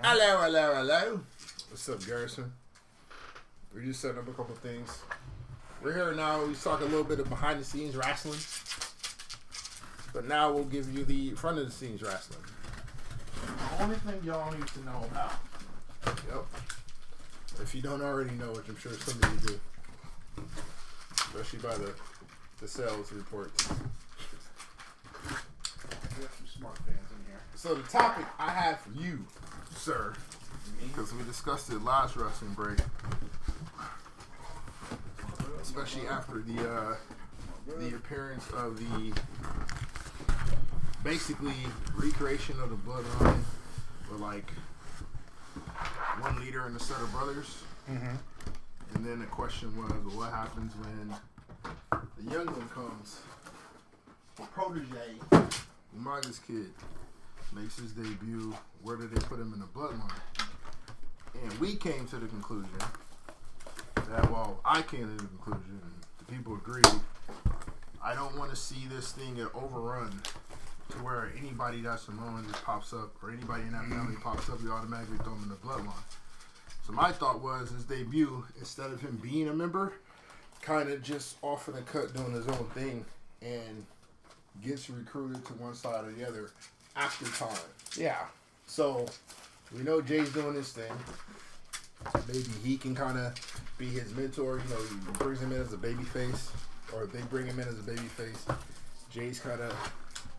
Hello. What's up, Garrison? We're just setting up a couple things. We're here now. We talk a little bit of behind the scenes wrestling, but now we'll give you the front of the scenes wrestling. The only thing y'all need to know about. Yep. If you don't already know, which I'm sure some of you do, especially by the sales reports. We have some smart fans in here. So the topic I have for you, sir, because we discussed it last wrestling break, especially after the appearance of the basically recreation of the bloodline, with like one leader and a set of brothers. Mm-hmm. And then the question was, well, what happens when the young one comes? The protege, Umaga's kid, makes his debut. Where do they put him in the bloodline? And we came to the conclusion that, well, I came to the conclusion, and the people agreed, I don't want to see this thing get overrun to where anybody that's Samoan just pops up, or anybody in that family pops up, you automatically throw him in the bloodline. So my thought was, his debut, instead of him being a member, kind of just off in the cut doing his own thing and gets recruited to one side or the other after time. Yeah. So we know Jay's doing his thing. Maybe he can kind of be his mentor. You know, he brings him in as a baby face, or they bring him in as a baby face. Jay's kind of,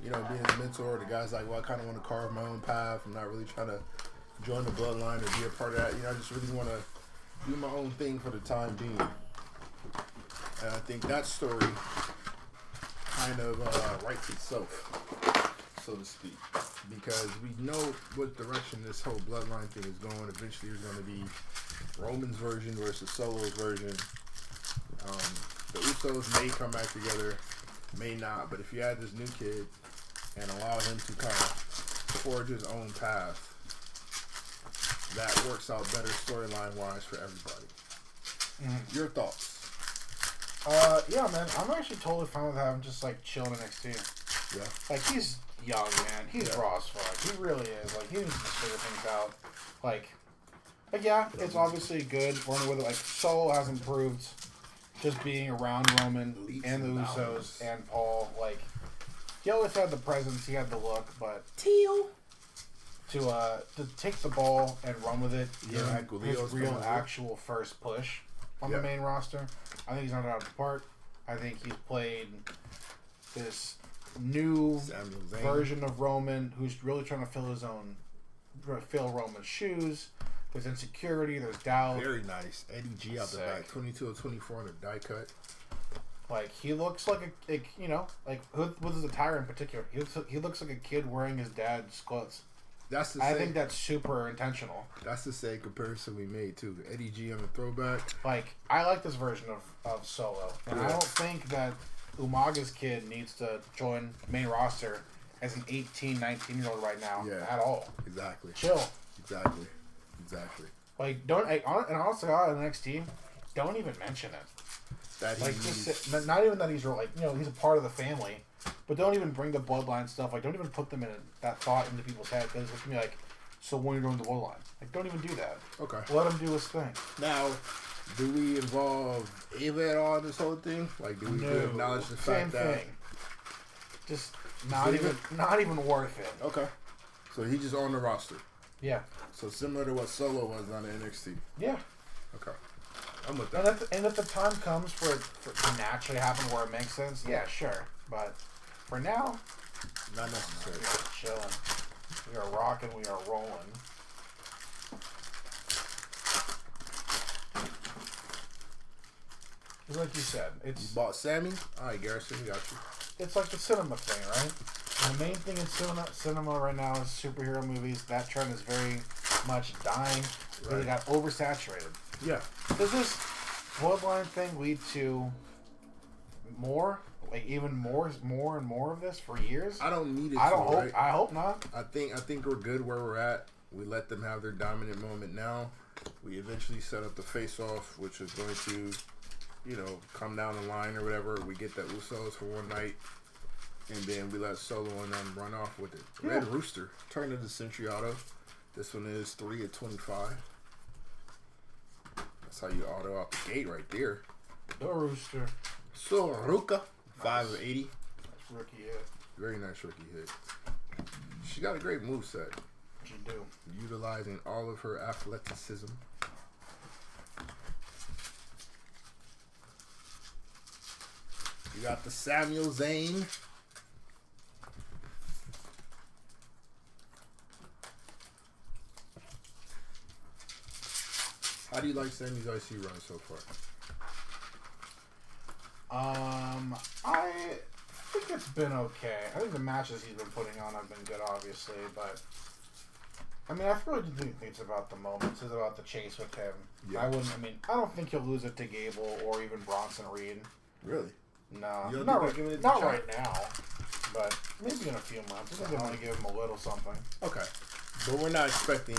you know, being his mentor. The guy's like, well, I kind of want to carve my own path. I'm not really trying to join the bloodline or be a part of that. You know, I just really want to do my own thing for the time being. And I think that story kind of writes itself, so to speak, because we know what direction this whole bloodline thing is going. Eventually, there's going to be Roman's version versus Solo's version. The Usos may come back together, may not. But if you add this new kid and allow him to kind of forge his own path, that works out better storyline-wise for everybody. Mm-hmm. Your thoughts? Yeah, man. I'm actually totally fine with having just, like, chilling NXT. Yeah. Like, he's young, man. He's raw as fuck. He really is. Like, he needs to figure things out. Like, yeah, it's obviously good. Running with it. Like, Solo has improved just being around Roman and the Usos and Paul. Like, he always had the presence. He had the look, but... Teal. To take the ball and run with it, yeah, his real actual first push on the main roster, I think he's not out of the park. I think he's played this new version of Roman who's really trying to fill Roman's shoes. There's insecurity, there's doubt. Very nice. Eddie G out the back, 22 or 24 on a die cut. Like, he looks like with his attire in particular, he looks like a kid wearing his dad's clothes. I think that's super intentional. That's the same comparison we made too. Eddie G on the throwback. Like, I like this version of Solo. And I don't think that Umaga's kid needs to join main roster as an 18, 19-year-old right now at all. Exactly. Chill. Exactly. Like, honestly, on NXT, don't even mention it. Not even that he's he's a part of the family. But don't even bring the bloodline stuff. Like, don't even put them in that thought into people's head. Because it's going to be like, so when you're doing the bloodline. Like, don't even do that. Okay. Let him do his thing. Now, do we involve Ava at all in this whole thing? Like, do we acknowledge the fact that... Same thing. Just not even worth it. Okay. So he just on the roster. Yeah. So similar to what Solo was on the NXT. Yeah. Okay. I'm with that. And if the time comes for it to naturally happen where it makes sense, yeah, sure. But... for now, not necessary. We are chilling. We are rocking. We are rolling. Like you said, you bought Sammy? All right, Garrison, we got you. It's like the cinema thing, right? And the main thing in cinema right now is superhero movies. That trend is very much dying. Right. Really got oversaturated. Yeah. Does this bloodline thing lead to more? Like, even more and more of this for years? I don't need it. I hope not. I think we're good where we're at. We let them have their dominant moment now. We eventually set up the face-off, which is going to, come down the line or whatever. We get the Usos for one night, and then we let Solo and them run off with it. Yeah. Red Rooster turned into Century Auto. This one is 3 of 25. That's how you auto out the gate right there. The Rooster. Soroka, 5 of 80. Nice rookie hit. Very nice rookie hit. She got a great moveset. She do. Utilizing all of her athleticism. You got the Samuel Zane. How do you like Sammy's IC run so far? I think it's been okay. I think the matches he's been putting on have been good, obviously, but I mean, I really do think it's about the moments. It's about the chase with him. Yeah. I don't think he'll lose it to Gable or even Bronson Reed. Really? No, not right now. But maybe in a few months. I think they want to give him a little something. Okay, but we're not expecting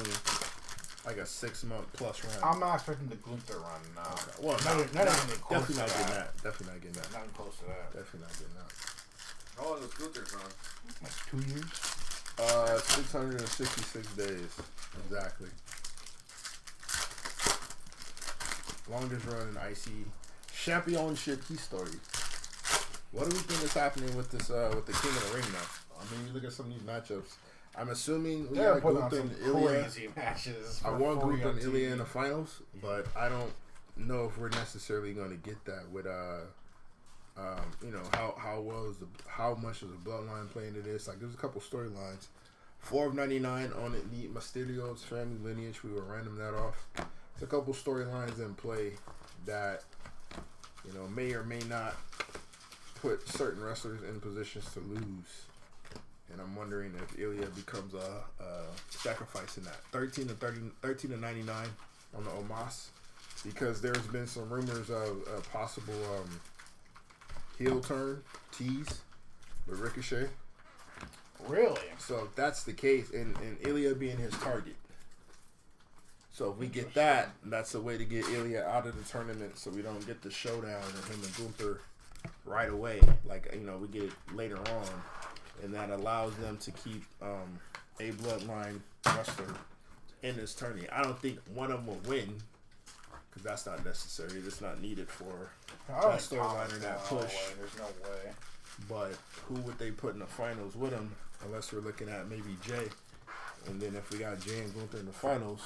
like a 6-month plus run. I'm not expecting the Gunther run. No. Okay. Well, definitely not getting that. Definitely not getting that. Not even close to that. Definitely not getting that. How long was Gunther's run? Like 2 years. 666 days exactly. Longest run in IC championship history. What do we think is happening with this with the King of the Ring now? I mean, you look at some of these matchups. I'm assuming we got Gunther and Ilya. Crazy matches. I want Gunther and Ilya in the finals, but I don't know if we're necessarily going to get that with you know how much is the bloodline playing into this? Like, there's a couple storylines. 4 of 99 on Elite Mysterio's family lineage. We will random that off. There's a couple storylines in play that, you know, may or may not put certain wrestlers in positions to lose. And I'm wondering if Ilya becomes a sacrifice in that. 13 to 99 on the Omos, because there's been some rumors of a possible heel turn tease with Ricochet. Really? So if that's the case, and Ilya being his target. So if we get that, that's a way to get Ilya out of the tournament, so we don't get the showdown of him and Gunther right away. Like, you know, we get it later on, and that allows them to keep a bloodline wrestler in this tournament. I don't think one of them will win, because that's not necessary. That's not needed for that storyline or that push. There's no way. But who would they put in the finals with him? Unless we're looking at maybe Jay. And then if we got Jay and Gunther in the finals,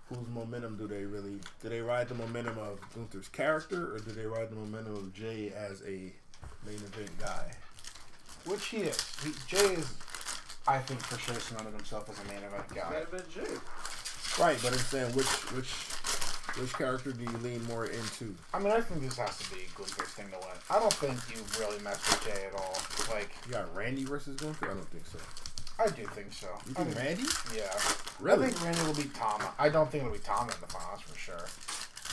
whose momentum do they ride the momentum of Gunther's character, or do they ride the momentum of Jay as a main event guy? Which he is. Jay is, I think, for sure cemented himself as a main event guy. Main event Jay. Right, but I'm saying which character do you lean more into? I mean, I think this has to be Gunther's thing to win. I don't think you really mess with Jay at all. Like, you got Randy versus Gunther? I don't think so. I do think so. You think Randy? Yeah. Really? I think Randy will beat Tama. I don't think it'll be Tama in the finals for sure.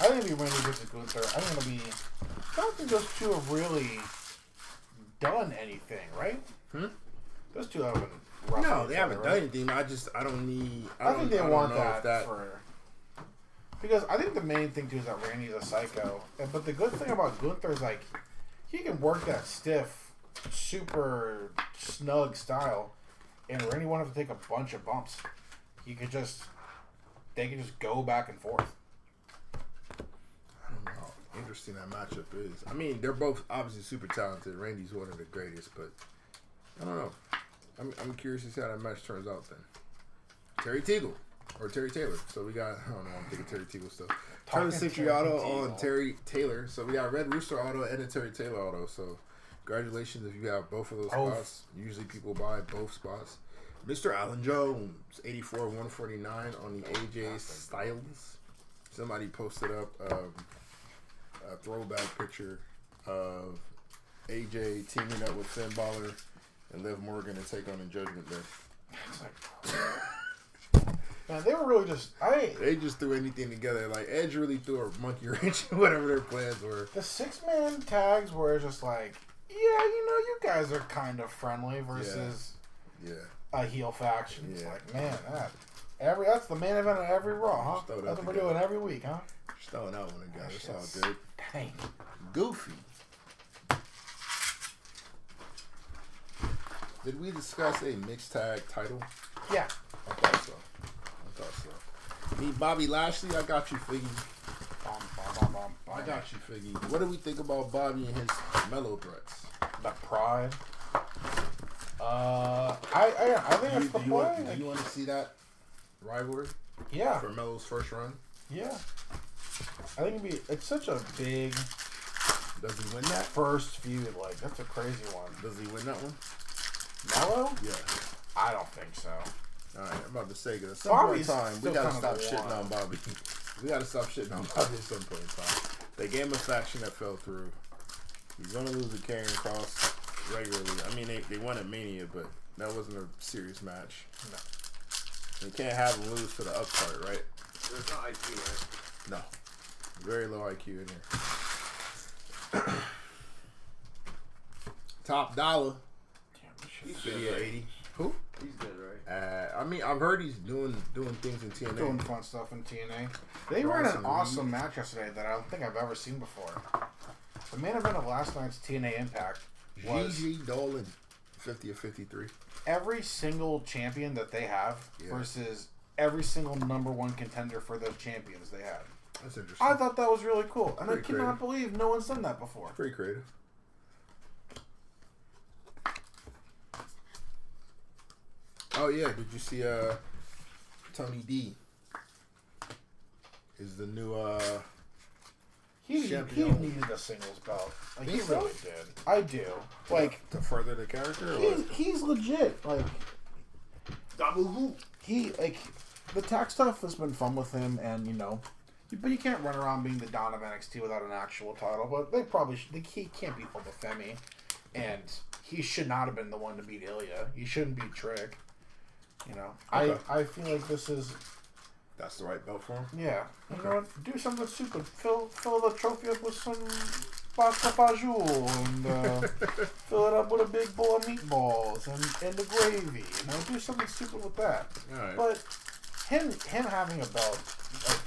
I think it'll be Randy versus Gunther. I don't think those two have really done anything, right? Those two haven't. No, they haven't done anything. I think they want that for. Because I think the main thing too is that Randy's a psycho. But the good thing about Gunther is, like, he can work that stiff, super snug style, and Randy won't have to take a bunch of bumps. They can just go back and forth. I don't know how interesting that matchup is. I mean, they're both obviously super talented. Randy's one of the greatest, but I don't know. I'm curious to see how that match turns out then. Terry Taylor. So we got, I don't know, I'm thinking Terry Teagle stuff. Turn the Century Auto on Terry Taylor. So we got Red Rooster Auto and a Terry Taylor Auto. So congratulations if you have both of those spots. Usually people buy both spots. Mr. Allen Jones, 84 149 on the AJ Styles. Somebody posted up a throwback picture of AJ teaming up with Finn Balor and Liv Morgan to take on the Judgment Day. It's like, man, they were really they just threw anything together. Like, Edge really threw a monkey wrench, whatever their plans were. The 6-man tags were just like, yeah, you know, you guys are kind of friendly versus a heel faction. Yeah. It's like, man, that's the main event of every Raw, huh? That's what we're doing every week, huh? Just throwing that one together. It's all good. Dang. Goofy. Did we discuss a mixed tag title? Yeah. I thought so. toss up. Me, Bobby Lashley, I got you, Figgy. I got you, Figgy. What do we think about Bobby and his mellow threats? The pride. I think it's the play. Do you want to see that rivalry? Yeah. For Melo's first run? Yeah. I think it's such a big. Does he win that? First feud, like, that's a crazy one. Does he win that one? Mello? Yeah. I don't think so. Alright, I'm about to say, because at some point in Bobby's time, we still gotta kind stop of the shitting one. on Bobby. We gotta stop shitting on Bobby at some point in time. They gave him a faction that fell through. He's gonna lose to Karrion Kross regularly. I mean, they won at Mania, but that wasn't a serious match. No. You can't have him lose to the upstart, right? There's no IQ, right? No. Very low IQ in here. Top dollar. He's City good, at right? 80. Who? He's good, right? I mean, I've heard he's doing things in TNA. Doing fun stuff in TNA. They ran an awesome match yesterday that I don't think I've ever seen before. The main event of last night's TNA Impact was Gigi Dolan, 50 of 53. every single champion that they have versus every single number one contender for those champions they had. That's interesting. I thought that was really cool, and I Pretty cannot creative. believe no one's done that before. Pretty creative. Oh yeah, did you see Tony D is the new He champion. needed a singles belt. Like, he Think so? really did. I do. Like, to further the character? Or he's legit. Like, Double who? the tag stuff has been fun with him, and but you can't run around being the Don of NXT without an actual title. But they probably he can't beat Boba Femi, and he should not have been the one to beat Ilya. He shouldn't beat Trick. Okay. I feel like this is that's the right belt for him? You know what? Do something stupid. Fill the trophy up with some pasta fajoule and fill it up with a big bowl of meatballs and the gravy. Do something stupid with that. Alright. But him having a belt, like,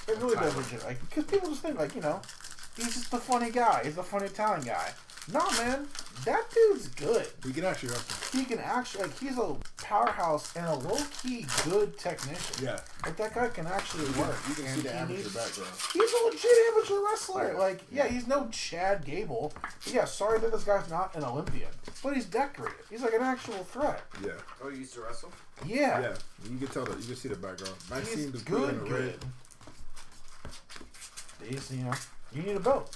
it really does legit. Like, because people just think, like, he's just a funny guy. He's a funny Italian guy. Nah, man, that dude's good. He can actually wrestle. He can actually, he's a powerhouse and a low-key good technician. Yeah. Like, that guy can actually work. You can see the amateur background. He's a legit amateur wrestler. Yeah. He's no Chad Gable. Yeah, sorry that this guy's not an Olympian, but he's decorated. He's like an actual threat. Yeah. Oh, you used to wrestle? Yeah. Yeah. You can tell that. You can see the background. Maxine He's Dupree in the good. red. He's, you need a belt.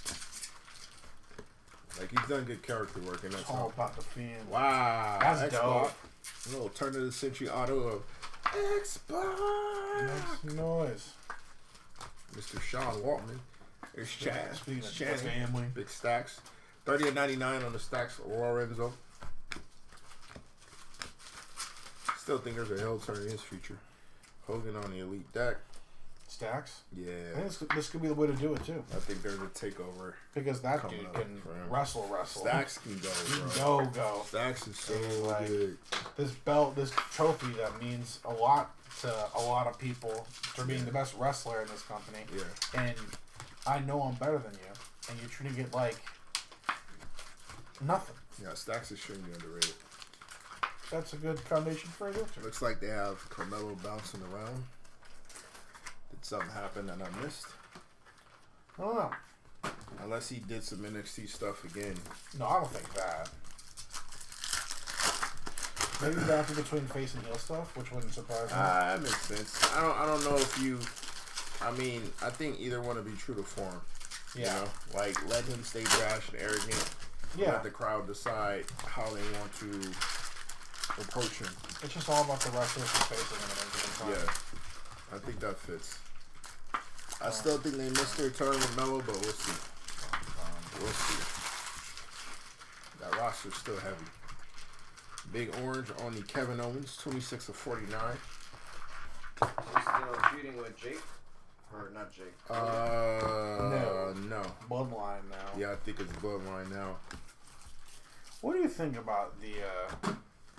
Like, he's done good character work, and that's It's all all. about the Fiend. Wow. That's X-Pac. dope. A little turn of the century auto of X-Pac. Makes noise. Mr. Sean Waltman. There's Chad. Speaking It's of Channing. family. Big stacks. 30 of 99 on the stacks. Lorenzo. Still think there's a hill turn in his future. Hogan on the elite deck. Stacks. I Yeah. think this could be the way to do it too, I think there's a takeover. because that Coming dude up can for him. wrestle. Stacks can go, He can bro. go. Stacks is so Like, good. This belt, this trophy that means a lot to a lot of people for being the best wrestler in this company. Yeah. And I know I'm better than you, and you're treating it like nothing. Yeah, Stacks is extremely underrated. That's a good foundation for a victory. Looks like they have Carmelo bouncing around. Did something happen that I missed? I don't know. Unless he did some NXT stuff again. No, I don't think that. Maybe bouncing between face and heel stuff, which wouldn't surprise me. That makes sense. I don't know if you. I mean, I think either one would be true to form. Yeah. You know, like let him stay brash and arrogant. Yeah. Let the crowd decide how they want to approach him. It's just all about the wrestlers and facing him at any given time. Yeah, I think that fits. I still think they missed their turn with Melo, but we'll see. We'll see. That roster's still heavy. Big Orange on the Kevin Owens, 26 of 49. Are you still feuding with Jake? Or not Jake? No. Bloodline now. Yeah, I think it's Bloodline now. What do you think about the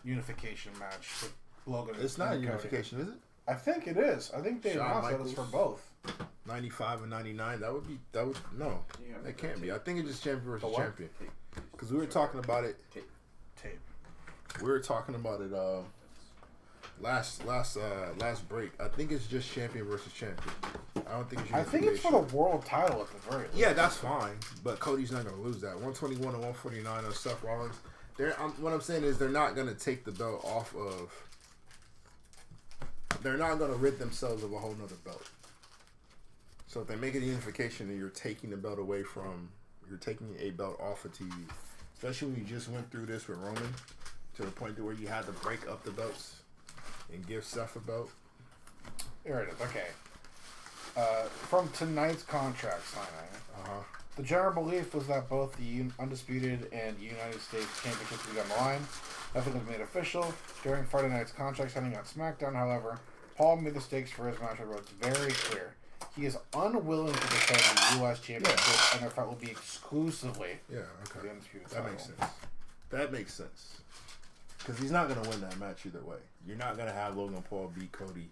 unification match with Logan? It's not a and Cody? unification, is it? I think it is. I think they Shawn announced that it's Michaels. for both. 95 and 99. That would no. Yeah, That can't be. I think it's just champion versus The what? champion. Because we were talking about it. Tape. We were talking about it last break. I think it's just champion versus champion. I don't think it's. I think it's for the world title at the very least. Yeah, that's fine. But Cody's not gonna lose that. 121 and 149 on Seth Rollins. What I'm saying is they're not gonna take the belt off of. They're not gonna rid themselves of a whole nother belt. So if they make it a unification, then you're taking the belt away from. You're taking a belt off of TV. Especially when you just went through this with Roman, to the point to where you had to break up the belts and give Seth a belt. Here it is. Okay. From tonight's contract signing, the general belief was that both the Undisputed and United States Championships would be on the line. Nothing was made official. During Friday night's contract signing on SmackDown, however, Paul made the stakes for his match with Rhodes very clear. He is unwilling to defend the U.S. Championship, and their fight will be exclusively for the Undisputed title. That makes sense. That makes sense. Because he's not going to win that match either way. You're not going to have Logan Paul beat Cody.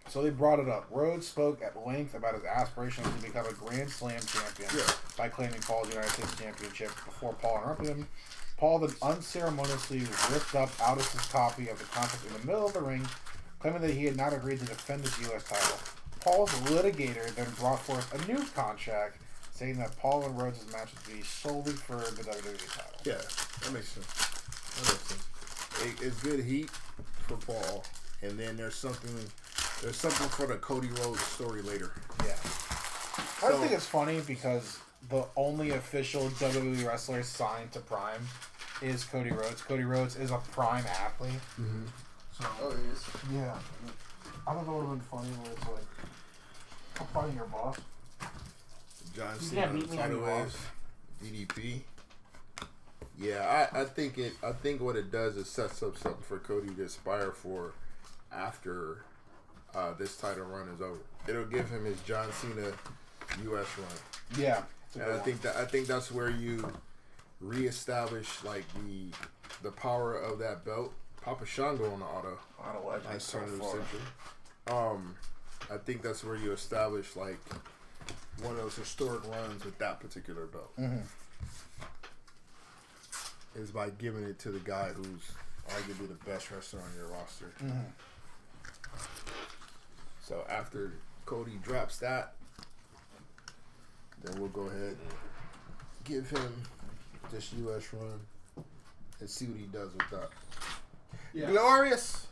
So they brought it up. Rhodes spoke at length about his aspirations to become a Grand Slam champion by claiming Paul's United States Championship before Paul interrupted him. Paul then unceremoniously ripped up Aldis's copy of the contract in the middle of the ring, claiming that he had not agreed to defend his U.S. title. Paul's litigator then brought forth a new contract, saying that Paul and Rhodes' match would be solely for the WWE title. Yeah, that makes sense. It's good heat for Paul, and then there's something for the Cody Rhodes story later. Yeah. I think it's funny because the only official WWE wrestler signed to Prime is Cody Rhodes. Cody Rhodes is a Prime athlete. Mm-hmm. So, he is. Yeah. I don't know what would have been funny where it's like, I'm fighting your boss. John You Cena can't beat me on your boss. DDP. Yeah, I think what it does is sets up something for Cody to aspire for after this title run is over. It'll give him his John Cena U.S. run. Yeah, and I think that's where you reestablish like the power of that belt. Papa Shango on the auto. Nice turn of the century. I think that's where you establish like one of those historic runs with that particular belt. Mm-hmm. Is by giving it to the guy who's arguably the best wrestler on your roster. Mm-hmm. So after Cody drops that, then we'll go ahead and give him this U.S. run and see what he does with that. Yeah. Glorious!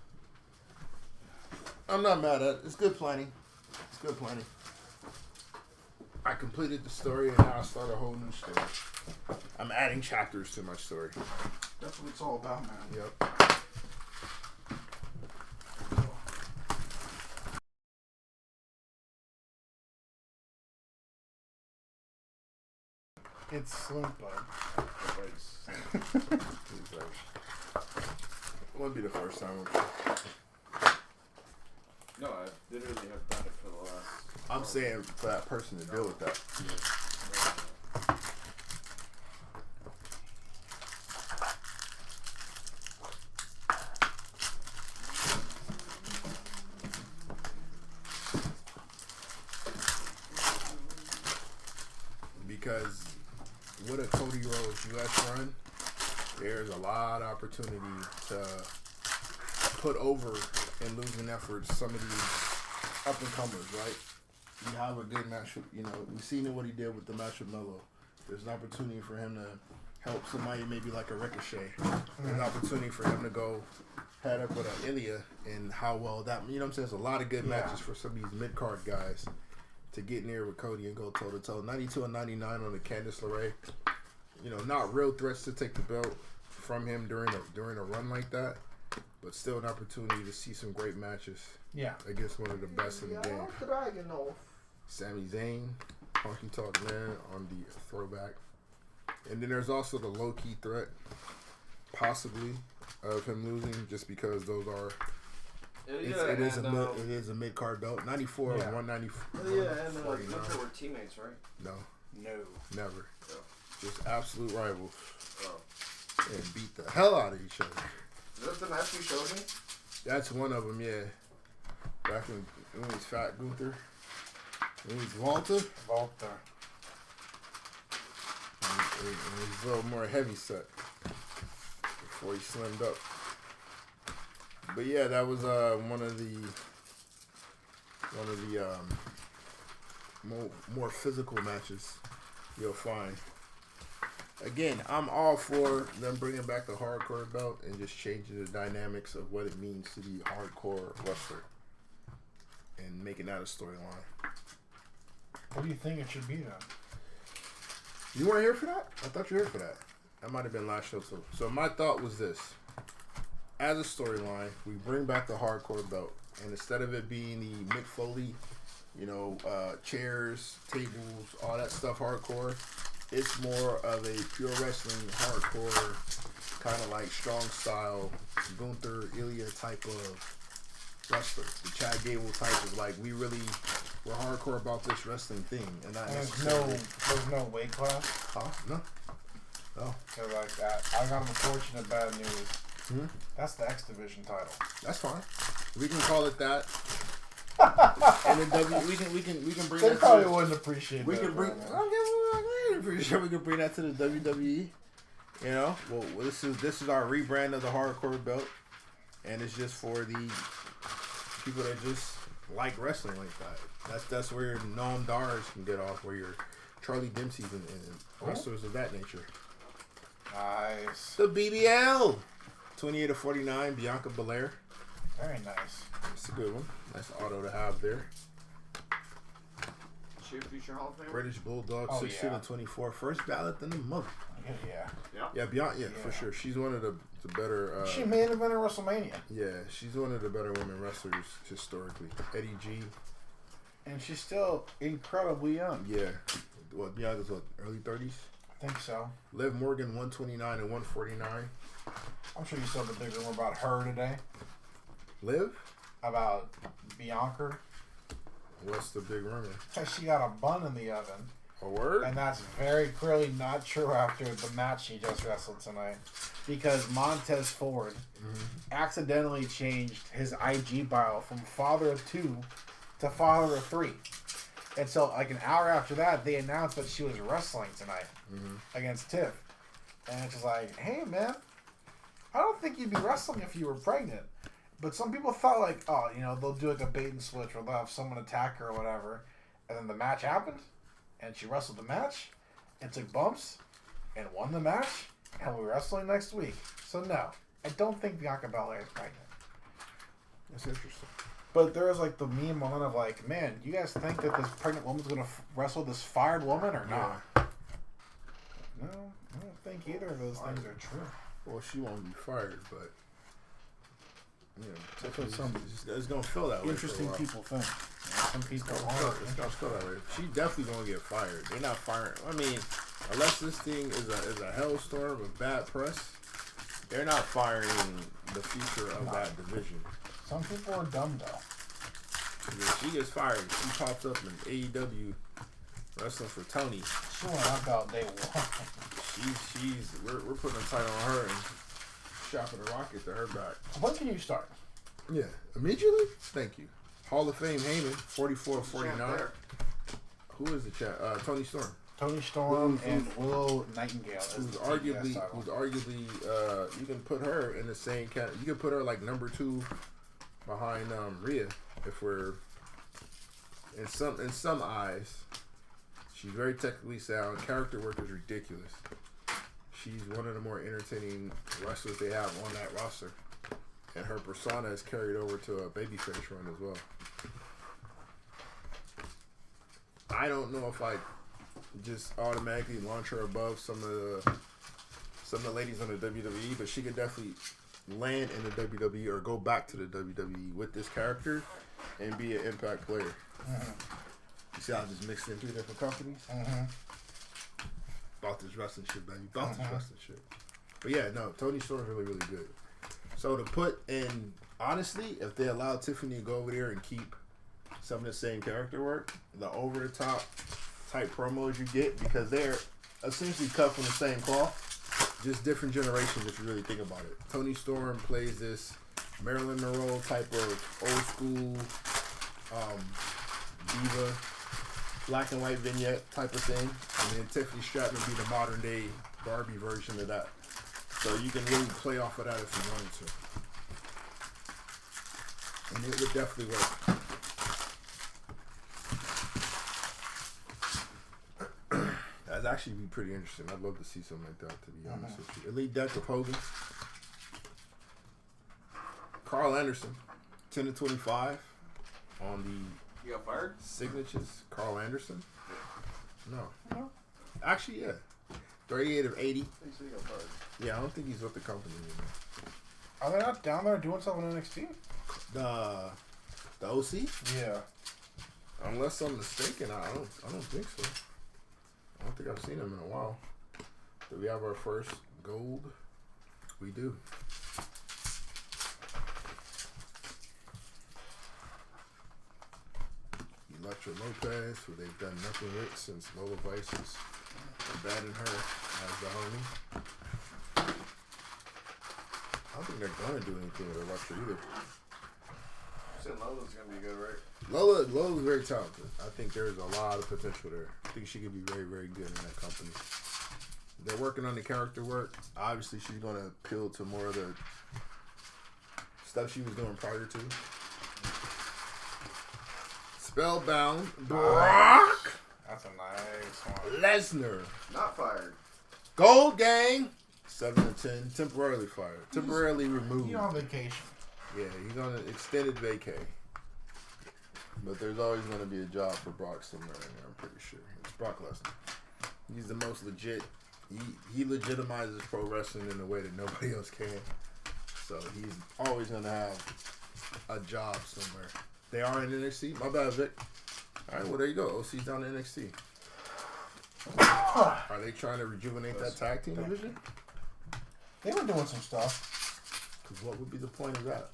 I'm not mad at it. It's good planning. It's good planning. I completed the story and now I start a whole new story. I'm adding chapters to my story. That's what it's all about, man. Yep. It's Slim Bud. It won't be the first time. No, I literally have done it for the last. I'm saying for that person to deal with that. Because with a Cody Rhodes U.S. run, there's a lot of opportunity to put over in losing efforts some of these up-and-comers, right? You have a good match with, we've seen what he did with the match with Melo. There's an opportunity for him to help somebody maybe like a Ricochet. There's an opportunity for him to go head up with an Ilya and how well that, you know what I'm saying? There's a lot of good matches for some of these mid-card guys to get near with Cody and go toe-to-toe. 92 and 99 on the Candice LeRae. Not real threats to take the belt from him during a run like that, but still an opportunity to see some great matches. Yeah. Against one of the best in the game. Sami Zayn, Honky Tonk Man on the throwback. And then there's also the low-key threat, possibly, of him losing just because those are... It is a mid-card belt. 94 and 194. Yeah, and those were teammates, right? No. No. Never. No. Just absolute rivals. Oh. And beat the hell out of each other. Is that the match you showed me? That's one of them, yeah. Back when he's Fat Gunther. When he's Walter. And he's a little more heavy set before he slimmed up. But yeah, that was one of the more physical matches you'll find. Again, I'm all for them bringing back the hardcore belt and just changing the dynamics of what it means to be a hardcore wrestler and making that a storyline. What do you think it should be then? You weren't here for that? I thought you were here for that. That might have been last show too. So my thought was this. As a storyline, we bring back the hardcore belt. And instead of it being the Mick Foley, chairs, tables, all that stuff hardcore, it's more of a pure wrestling hardcore, kind of like strong style, Gunther, Ilya type of wrestler. The Chad Gable type of like, we're hardcore about this wrestling thing. And not there's no weight class? Huh? No. No. So like that. I got unfortunate bad news. That's the X Division title. That's fine. We can call it that. And then we can bring They that. probably wouldn't appreciate We that. can bring. I'm pretty sure we can bring that to the WWE. You know, well, this is our rebrand of the hardcore belt, and it's just for the people that just like wrestling like that. That's where your Noam Dars can get off, where your Charlie Dempsey's and wrestlers of that nature. Nice. The BBL, 28/49, Bianca Belair. Very nice. It's a good one. Nice auto to have there. She a future Hall of Famer? British Bulldog, Oh, 16/24, first ballot in the month. Yeah. Yeah, Bianca, for sure. She's one of the better. She main evented WrestleMania. Yeah, she's one of the better women wrestlers historically. Eddie G. And she's still incredibly young. Yeah. What, Bianca's what, early 30s? I think so. Liv Morgan, 129 and 149. I'm sure you saw the big rumor about her today. Liv? About Bianca. What's the big rumor? She got a bun in the oven. A word? And that's very clearly not true after the match she just wrestled tonight. Because Montez Ford accidentally changed his IG bio from father of 2 to father of 3. And so, like an hour after that, they announced that she was wrestling tonight against Tiff. And it's just like, hey, man, I don't think you'd be wrestling if you were pregnant. But some people thought, like, oh, they'll do like a bait and switch or they'll have someone attack her or whatever. And then the match happened. And she wrestled the match and took bumps and won the match. And we're wrestling next week. So, no, I don't think Bianca Belair is pregnant. That's interesting. But there was like the meme on of like, man, you guys think that this pregnant woman's going to wrestle this fired woman or not? Yeah. No, I don't think either of those things are true. Well, she won't be fired, but That's what some it's gonna feel that way. interesting people think. Some people are. It's gonna feel that way. She definitely gonna get fired. They're not firing. I mean, unless this thing is a hellstorm of bad press, they're not firing the future of that division. Some people are dumb though. If she gets fired, she pops up in AEW wrestling for Tony. She went out about day one. We're putting a title on her and shopping a rocket to her back. When can you start? Yeah, immediately. Thank you. Hall of Fame Heyman, 44-49. Who is the chat? Tony Storm. Tony Storm and Willow Nightingale. Who's arguably you can put her in the same category. You can put her like number 2 behind Rhea if we're in some eyes. She's very technically sound. Character work is ridiculous. She's one of the more entertaining wrestlers they have on that roster. And her persona is carried over to a babyface run as well. I don't know if I just automatically launch her above some of the ladies on the WWE, but she could definitely land in the WWE or go back to the WWE with this character and be an Impact player. You see how I just mixed in 3 different companies? About this wrestling shit, baby. About this wrestling shit. But yeah, no, Tony Storm's really, really good. So to put in, honestly, if they allow Tiffany to go over there and keep some of the same character work, the over-the-top type promos you get, because they're essentially cut from the same cloth, just different generations if you really think about it. Tony Storm plays this Marilyn Monroe type of old school diva, black and white vignette type of thing, and then Tiffany Stratton would be the modern day Barbie version of that. So you can really play off of that if you wanted And it would definitely work. That'd actually be pretty interesting. I'd love to see something like that, to be honest with you. Elite deck of Hogan. Carl Anderson, 10 to 25 on the You got fired? signatures. Carl Anderson? No. Actually, yeah. 38 of 80. I think so, you got fired. Yeah, I don't think he's with the company anymore. Are they not down there doing something in NXT? The OC? Yeah. Unless I'm mistaken, I don't think so. I don't think I've seen him in a while. Do we have our first gold? We do. Electra Lopez, who they've done nothing with since Lola Vice has abandoned her as the homie. I don't think they're going to do anything with Electra either. You said Lola's going to be good, right? Lola's very talented. I think there's a lot of potential there. I think she could be very, very good in that company. They're working on the character work. Obviously, she's going to appeal to more of the stuff she was doing prior to. Spellbound, Brock That's a nice one. Lesnar. Not fired. Gold Gang, 7 to 10. Temporarily fired. Temporarily removed. He's on vacation. Yeah, he's on an extended vacay. But there's always going to be a job for Brock somewhere in there, I'm pretty sure. It's Brock Lesnar. He's the most legit. He legitimizes pro wrestling in a way that nobody else can. So he's always going to have a job somewhere. They are in NXT. My bad, Vic. All right, well, there you go. OC's down in NXT. Are they trying to rejuvenate that tag team division? They were doing some stuff. Because what would be the point of that?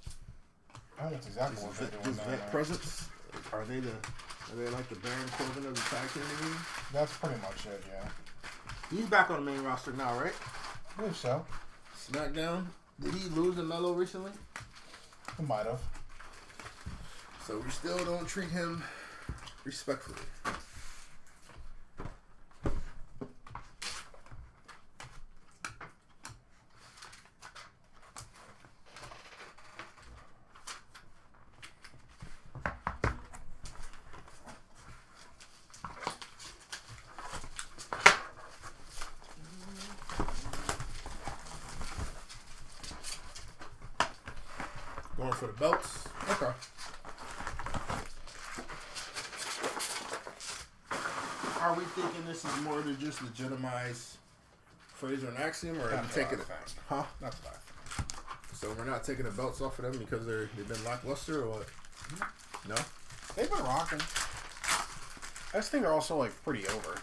I think that's exactly what they're doing. Just vet presence? Are they like the Baron Corbin of the tag team division? That's pretty much it, yeah. He's back on the main roster now, right? I believe so. SmackDown. Did he lose to Melo recently? He might have. So we still don't treat him respectfully. Going for the belts. Okay. Are we thinking this is more to just legitimize Fraser and Axiom, or are we taking it? Huh? That's fine. So we're not taking the belts off of them because they've been lackluster, or what? No. They've been rocking. I just think they're also like pretty over.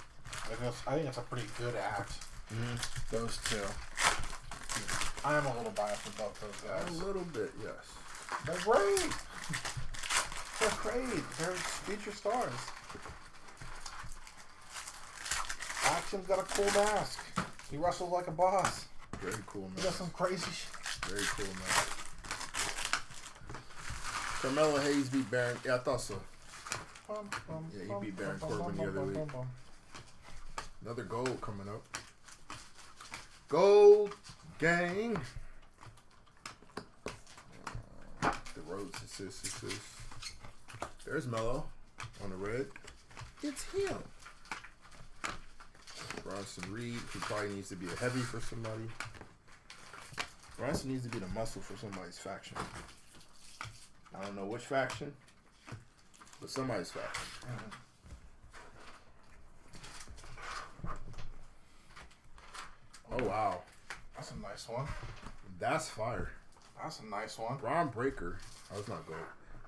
I think it's a pretty good act. Mm-hmm. Those two. I am a little biased about those guys. A little bit, yes. They're great. They're great. They're future stars. Action's got a cool mask. He wrestles like a boss. Very cool, man. He does some crazy shit. Very cool, man. Carmelo Hayes beat Baron. Yeah, I thought so. Yeah, he beat Baron Corbin the other week. Another gold coming up. Gold Gang. The Rhodes Assist. There's Mello on the red. It's him. Bronson Reed, who probably needs to be a heavy for somebody. Bronson needs to be the muscle for somebody's faction. I don't know which faction, but somebody's faction. Oh, wow. That's a nice one. That's fire. That's a nice one. Braun Breaker. Oh, it's not gold.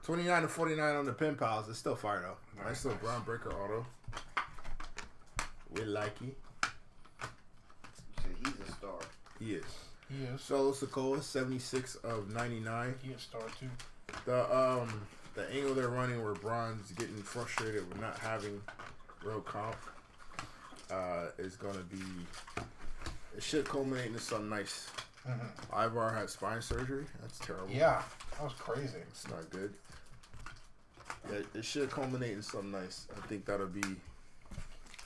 29 to 49 on the pen pals. It's still fire, though. Nice little Braun Breaker auto. We like it. So he's a star. He is. He is. Solo Sikoa, 76 of 99. He is star too. The angle they're running where Braun's getting frustrated with not having real comp is going to be... It should culminate into something nice. Mm-hmm. Ivar had spine surgery. That's terrible. Yeah, that was crazy. It's not good. Yeah, it should culminate in something nice. I think that'll be...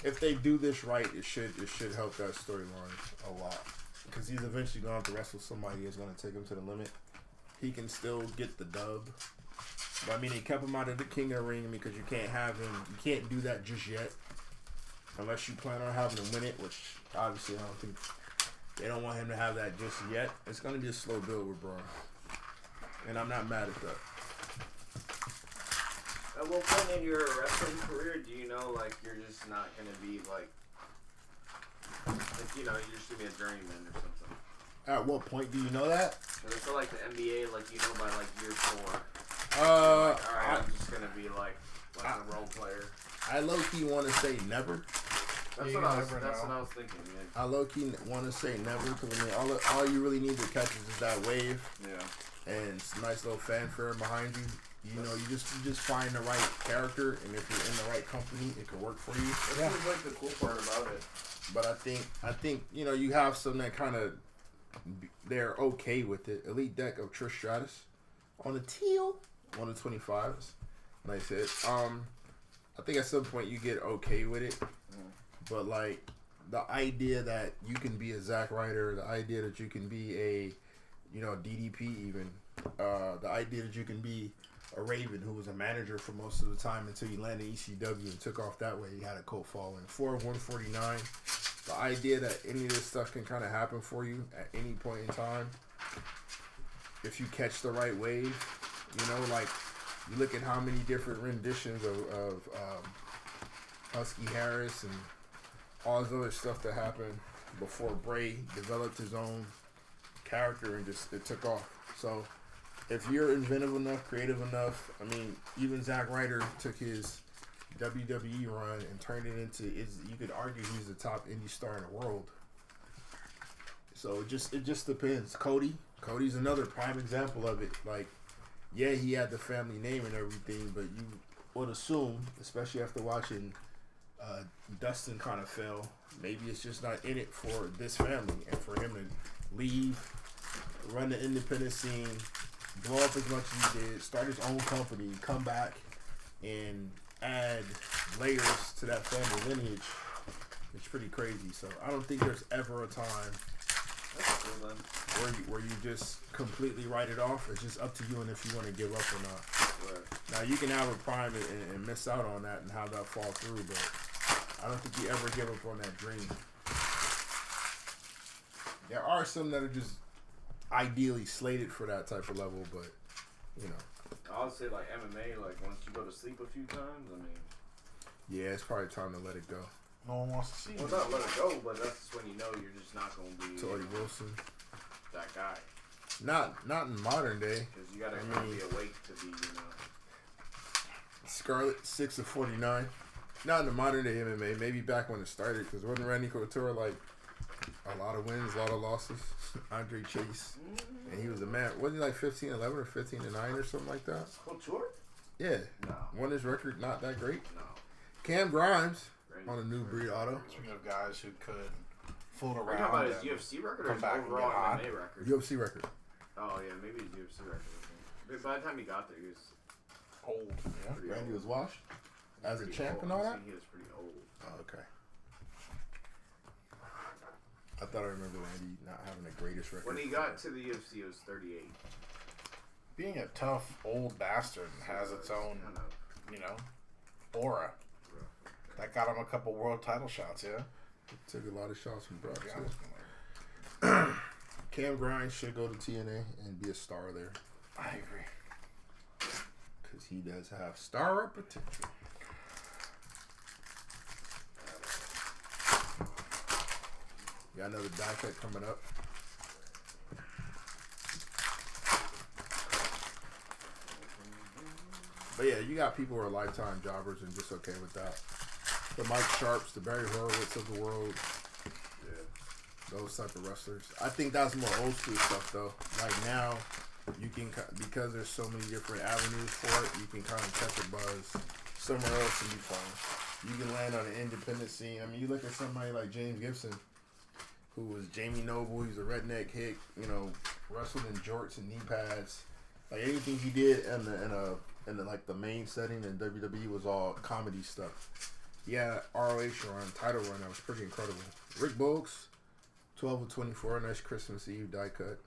If they do this right, it should help that storyline a lot. Because he's eventually going to have to wrestle somebody that's going to take him to the limit. He can still get the dub But I mean, they kept him out of the King of the Ring because you can't have him. You can't do that just yet, unless you plan on having him win it. Which obviously I don't think they don't want him to have that just yet. It's gonna be a slow build with Braun, and I'm not mad at that. At what point in your wrestling career do you know, like, you're just not gonna be like you know, you're just gonna be a journeyman or something? At what point do you know that? Because I feel like the NBA, like, you know, by like year 4. Alright, I'm just gonna be like a role player. I low key want to say never. That's what I was thinking. Yeah. I low key want to say never because I mean, all you really need to catch is that wave. Yeah. And it's a nice little fanfare behind you. You know, you just find the right character, and if you're in the right company, it can work for you. That was like the cool part about it. But I think you know, you have some that kind of they're okay with it. Elite deck of Trish Stratus on the teal, on the 25s. Nice hit. I think at some point you get okay with it, but like the idea that you can be a Zack Ryder, the idea that you can be a, you know, DDP even, the idea that you can be a Raven who was a manager for most of the time until you landed ECW and took off that way. He had a cult following. 4 of 149. The idea that any of this stuff can kind of happen for you at any point in time if you catch the right wave. You know, like you look at how many different renditions of Husky Harris and all this other stuff that happened before Bray developed his own character and just it took off. So if you're inventive enough, creative enough, I mean, even Zack Ryder took his WWE run and turned it into, you could argue he's the top indie star in the world. So it just depends. Cody's another prime example of it. Like, yeah, he had the family name and everything, but you would assume, especially after watching Dustin kind of fail, maybe it's just not in it for this family, and for him to leave, run the independent scene, blow up as much as he did, start his own company, come back, and add layers to that family lineage. It's pretty crazy. So I don't think there's ever a time where you just completely write it off. It's just up to you and if you want to give up or not. Right. Now you can have a prime and miss out on that and have that fall through, but I don't think you ever give up on that dream. There are some that are just ideally slated for that type of level, but you know. I would say like MMA, like once you go to sleep a few times, I mean. Yeah, it's probably time to let it go. No one wants to see Well, it. not let it go, but that's when you know you're just not going to be Tori Wilson. that guy. Not in modern day. Because you got to be awake to be, you know. Scarlett, 6 of 49. Not in the modern day MMA. Maybe back when it started, because wasn't Randy Couture like a lot of wins, a lot of losses? Andre Chase. And he was a man. Wasn't he like 15-11 or 15-9 or something like that? Couture? Yeah. No. Won his record not that great. No. Cam Grimes on a new breed auto. Speaking of guys who could fool Are you around. talking about his UFC record or come his back and overall get hot. MMA record? UFC record. Oh, yeah, maybe his UFC record. But by the time he got there, he was Old. Yeah. pretty Randy old. was washed as a Pretty champ old. and all I'm that? saying he was pretty old. Oh, okay. I thought I remember Randy not having the greatest record. When he got to the UFC, it was 38. Being a tough old bastard has its own, Kind of you know, aura. That got him a couple world title shots, yeah? Took a lot of shots from Brock, Yeah. too. Cam Grimes should go to TNA and be a star there. I agree. Because he does have star potential. Got another die cut coming up. But yeah, you got people who are lifetime jobbers and just okay with that. The Mike Sharps, the Barry Horowitz of the world. Yeah. Those type of wrestlers. I think that's more old school stuff though. Like now, you can, because there's so many different avenues for it, you can kind of catch a buzz somewhere else and be fine. You can land on an independent scene. I mean, you look at somebody like James Gibson, who was Jamie Noble. He's a redneck hick, you know, wrestled in jorts and knee pads. Like anything he did in the like the main setting in WWE was all comedy stuff. He had an ROH run, title run that was pretty incredible. Rick Boggs, 12 of 24, nice Christmas Eve die cut.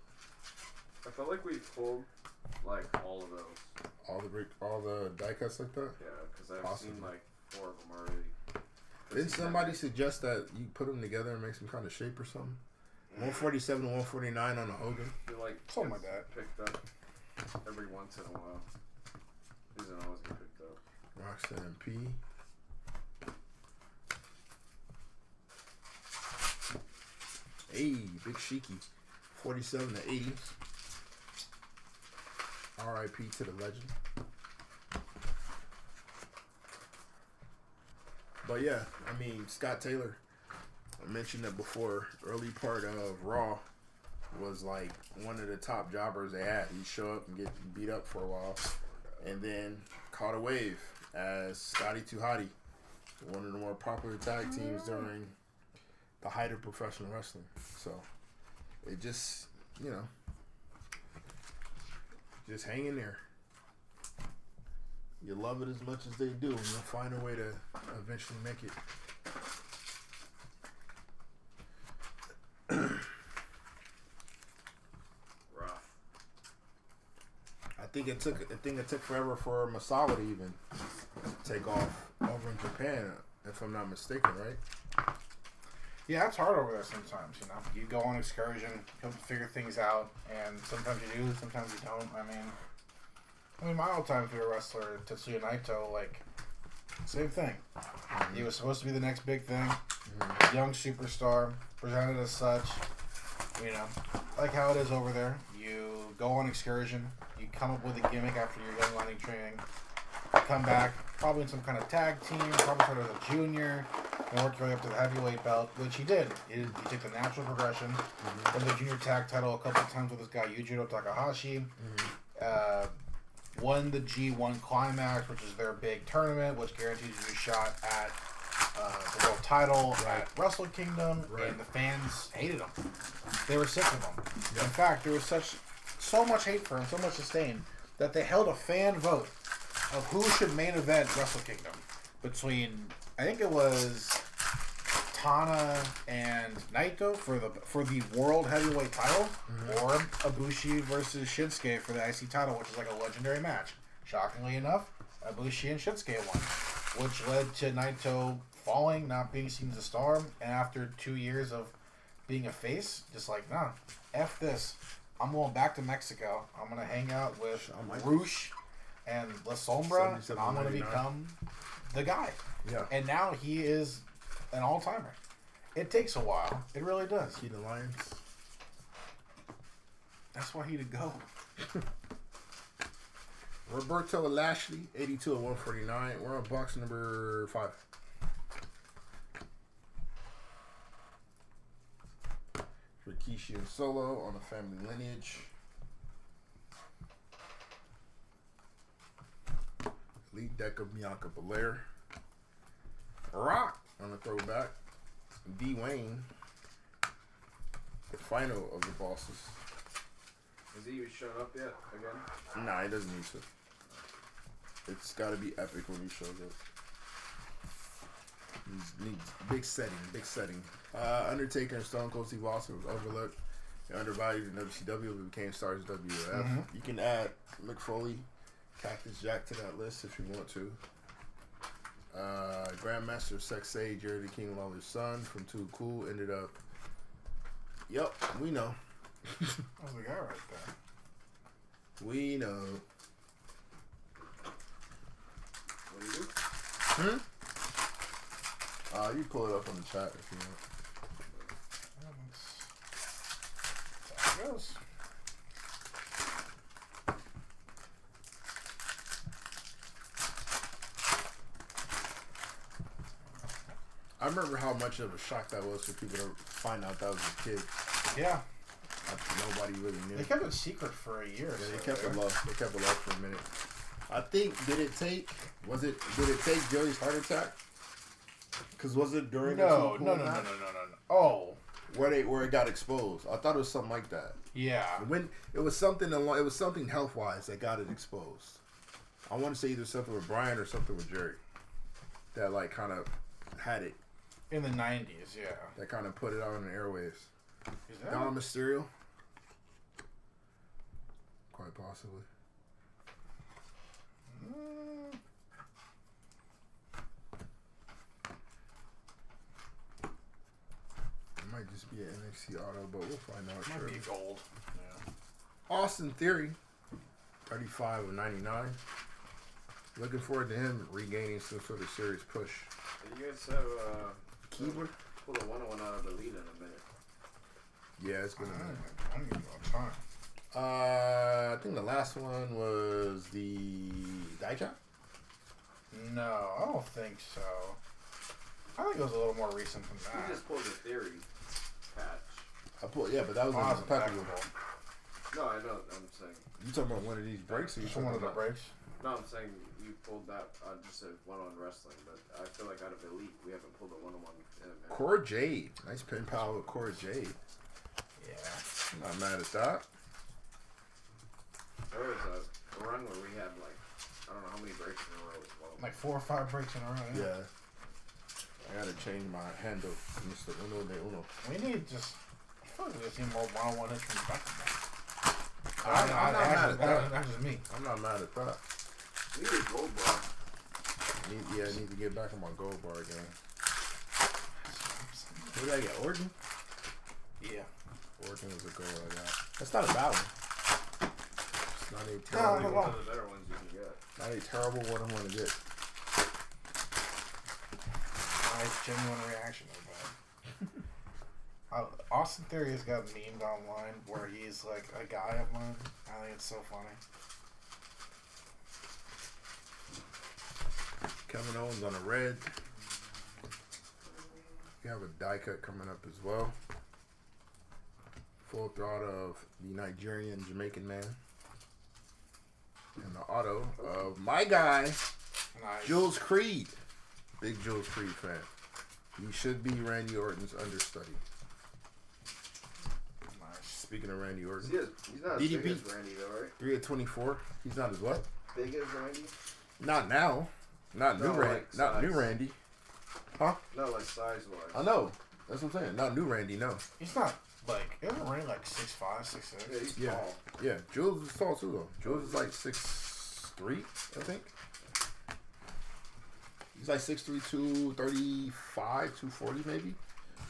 I felt like we pulled Like all of those. All the die cuts like that. Yeah, because I've Possibly. seen like 4 of them already. Didn't somebody suggest that you put them together and make some kind of shape or something? 147 to 149 on the Hogan. I feel like Something like gets that. Picked up every once in a while. Doesn't always get picked up. Roxanne P. Hey, Big Sheiky. 47 to 80. R.I.P. to the legend. But yeah, I mean, Scott Taylor, I mentioned it before, early part of Raw was like one of the top jobbers they had. He'd show up and get beat up for a while and then caught a wave as Scotty 2 Hotty, one of the more popular tag teams during the height of professional wrestling. So it just, you know, just hang in there. You love it as much as they do, and you'll find a way to eventually make it. Rough. I think it took forever for Masala to even take off over in Japan, if I'm not mistaken, right? Yeah, it's hard over there sometimes, you know. You go on excursion, you figure things out, and sometimes you do, sometimes you don't. I mean, my all-time favorite wrestler, Tetsuya Naito, like, same thing. He was supposed to be the next big thing. Young superstar, presented as such. You know, like how it is over there. You go on excursion, you come up with a gimmick after your young lining training, you come back, probably in some kind of tag team, probably started as a junior, and worked your way up to the heavyweight belt, which he did. He took the natural progression, won the junior tag title a couple of times with this guy, Yujiro Takahashi. Won the G1 Climax, which is their big tournament, which guarantees you a shot at the world title at Wrestle Kingdom, and the fans hated him. They were sick of him. In fact, there was so much hate for him, so much disdain, that they held a fan vote of who should main event Wrestle Kingdom between, I think it was Tana and Naito for the world heavyweight title, or Ibushi versus Shinsuke for the IC title, which is like a legendary match. Shockingly enough, Ibushi and Shinsuke won, which led to Naito falling, not being seen as a star, and after 2 years of being a face, just like, nah, F this. I'm going back to Mexico. I'm going to hang out with Rush and La Sombra, and I'm going to become the guy. Yeah. And now he is an all-timer. It takes a while. It really does. He the Lions. That's why he to go. Roberto Lashley, 82 at 149. We're on box number 5. Rikishi and Solo on the family lineage. Elite Decker, Bianca Belair. Rock on the throwback. D. Wayne. The final of the bosses. Has he even shown up yet again? Nah, he doesn't need to. It's got to be epic when he shows up. Big setting. Undertaker and Stone Cold Steve Austin was overlooked and undervalued in WCW, but became stars in WWF. You can add Mick Foley, Cactus Jack to that list if you want to. Grandmaster Sexay, Jerry the King Lawler's son from Too Cool ended up. Yep, we know. That was the guy right there. We know. What do you do? You pull it up on the chat if you want. That's how it goes. I remember how much of a shock that was for people to find out that was a kid. Yeah. Nobody really knew. They kept it secret for a year. Yeah, they kept it low. They kept it low for a minute. I think did it take Joey's heart attack? Because was it during No. Oh. Where it got exposed? I thought it was something like that. Yeah. When it was something health wise that got it exposed. I want to say either something with Brian or something with Jerry. That like kind of had it. In the 90s, yeah. That kind of put it out on the airwaves. Is that Dom Mysterio. quite possibly. It might just be an NXT auto, but we'll find out. Might be gold. Yeah. Austin Theory, 35 of 99. Looking forward to him regaining some sort of serious push. You guys have Keyboard? pull the 101 out of the lead in a minute. Yeah, it's been a minute. I'm gonna go time. I think the last one was the Dijak. No, I don't think so. I think it was a little more recent than that. You just pulled the Theory patch. But that was Oh, in it's Impeccable. No, I know. I'm saying. You talking about one of these breaks? Or you Just talking one of the about? breaks. No, I'm saying you pulled that. I just said one on wrestling, but I feel like out of Elite, we haven't pulled a 101 in a minute. Cora Jade. Nice pin pal with Cora Jade. Yeah. I'm not mad at that. There was a run where we had like I don't know how many breaks in a row as well. Like 4 or 5 breaks in a row. Yeah. I gotta change my handle, Mr. Uno de Uno. We need just. I feel like we just need more 101 hits from back. I'm not mad at that. That's just me. I'm not mad at that. We need a gold bar. I need to get back on my gold bar again. Who did I get? Orton? Yeah. Orton is a goal I got. That's not a bad one. It's not a Probably terrible one of the better ones you can get. Not a terrible one I want to get. Nice genuine reaction though, bud. Austin Theory has got memed online where he's like a guy of mine. I think it's so funny. Kevin Owens on a red. You have a die cut coming up as well. Full throat of the Nigerian Jamaican man. And the auto of my guy, Nice. Jules Creed. Big Jules Creed fan. He should be Randy Orton's understudy. Nice. Speaking of Randy Orton. He's not as DDP. big as Randy though, right? 3 of 24. He's not as what? Big as Randy? Not now. Not No, new Randy. like Not size. new Randy. Huh? No, like size wise. I know. That's what I'm saying. Not new Randy, no. He's not like isn't Randy like 6'5", 6'6"? Yeah, he's Yeah. tall. Yeah, Jules is tall too though. Jules is like 6'3", I think. He's like 6'3", 235, 240 maybe.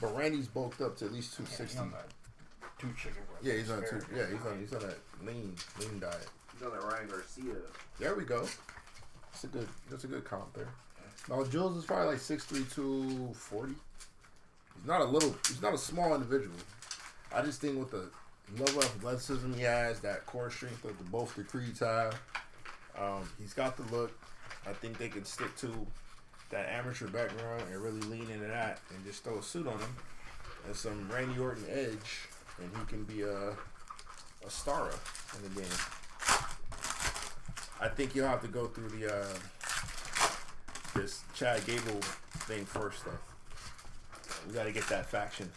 But Randy's bulked up to at least Yeah, he's 260. on that 2 chicken breast. Yeah, he's on two. Very Yeah, good. he's on that lean diet. He's on that Ryan Garcia. There we go. That's a good comp there. Now Jules is probably like 6'3", 240. He's not a small individual. I just think with the level of athleticism he has, that core strength that both the Creeds have, he's got the look. I think they can stick to that amateur background and really lean into that and just throw a suit on him and some Randy Orton edge, and he can be a star in the game. I think you'll have to go through the this Chad Gable thing first, though. We got to get that faction.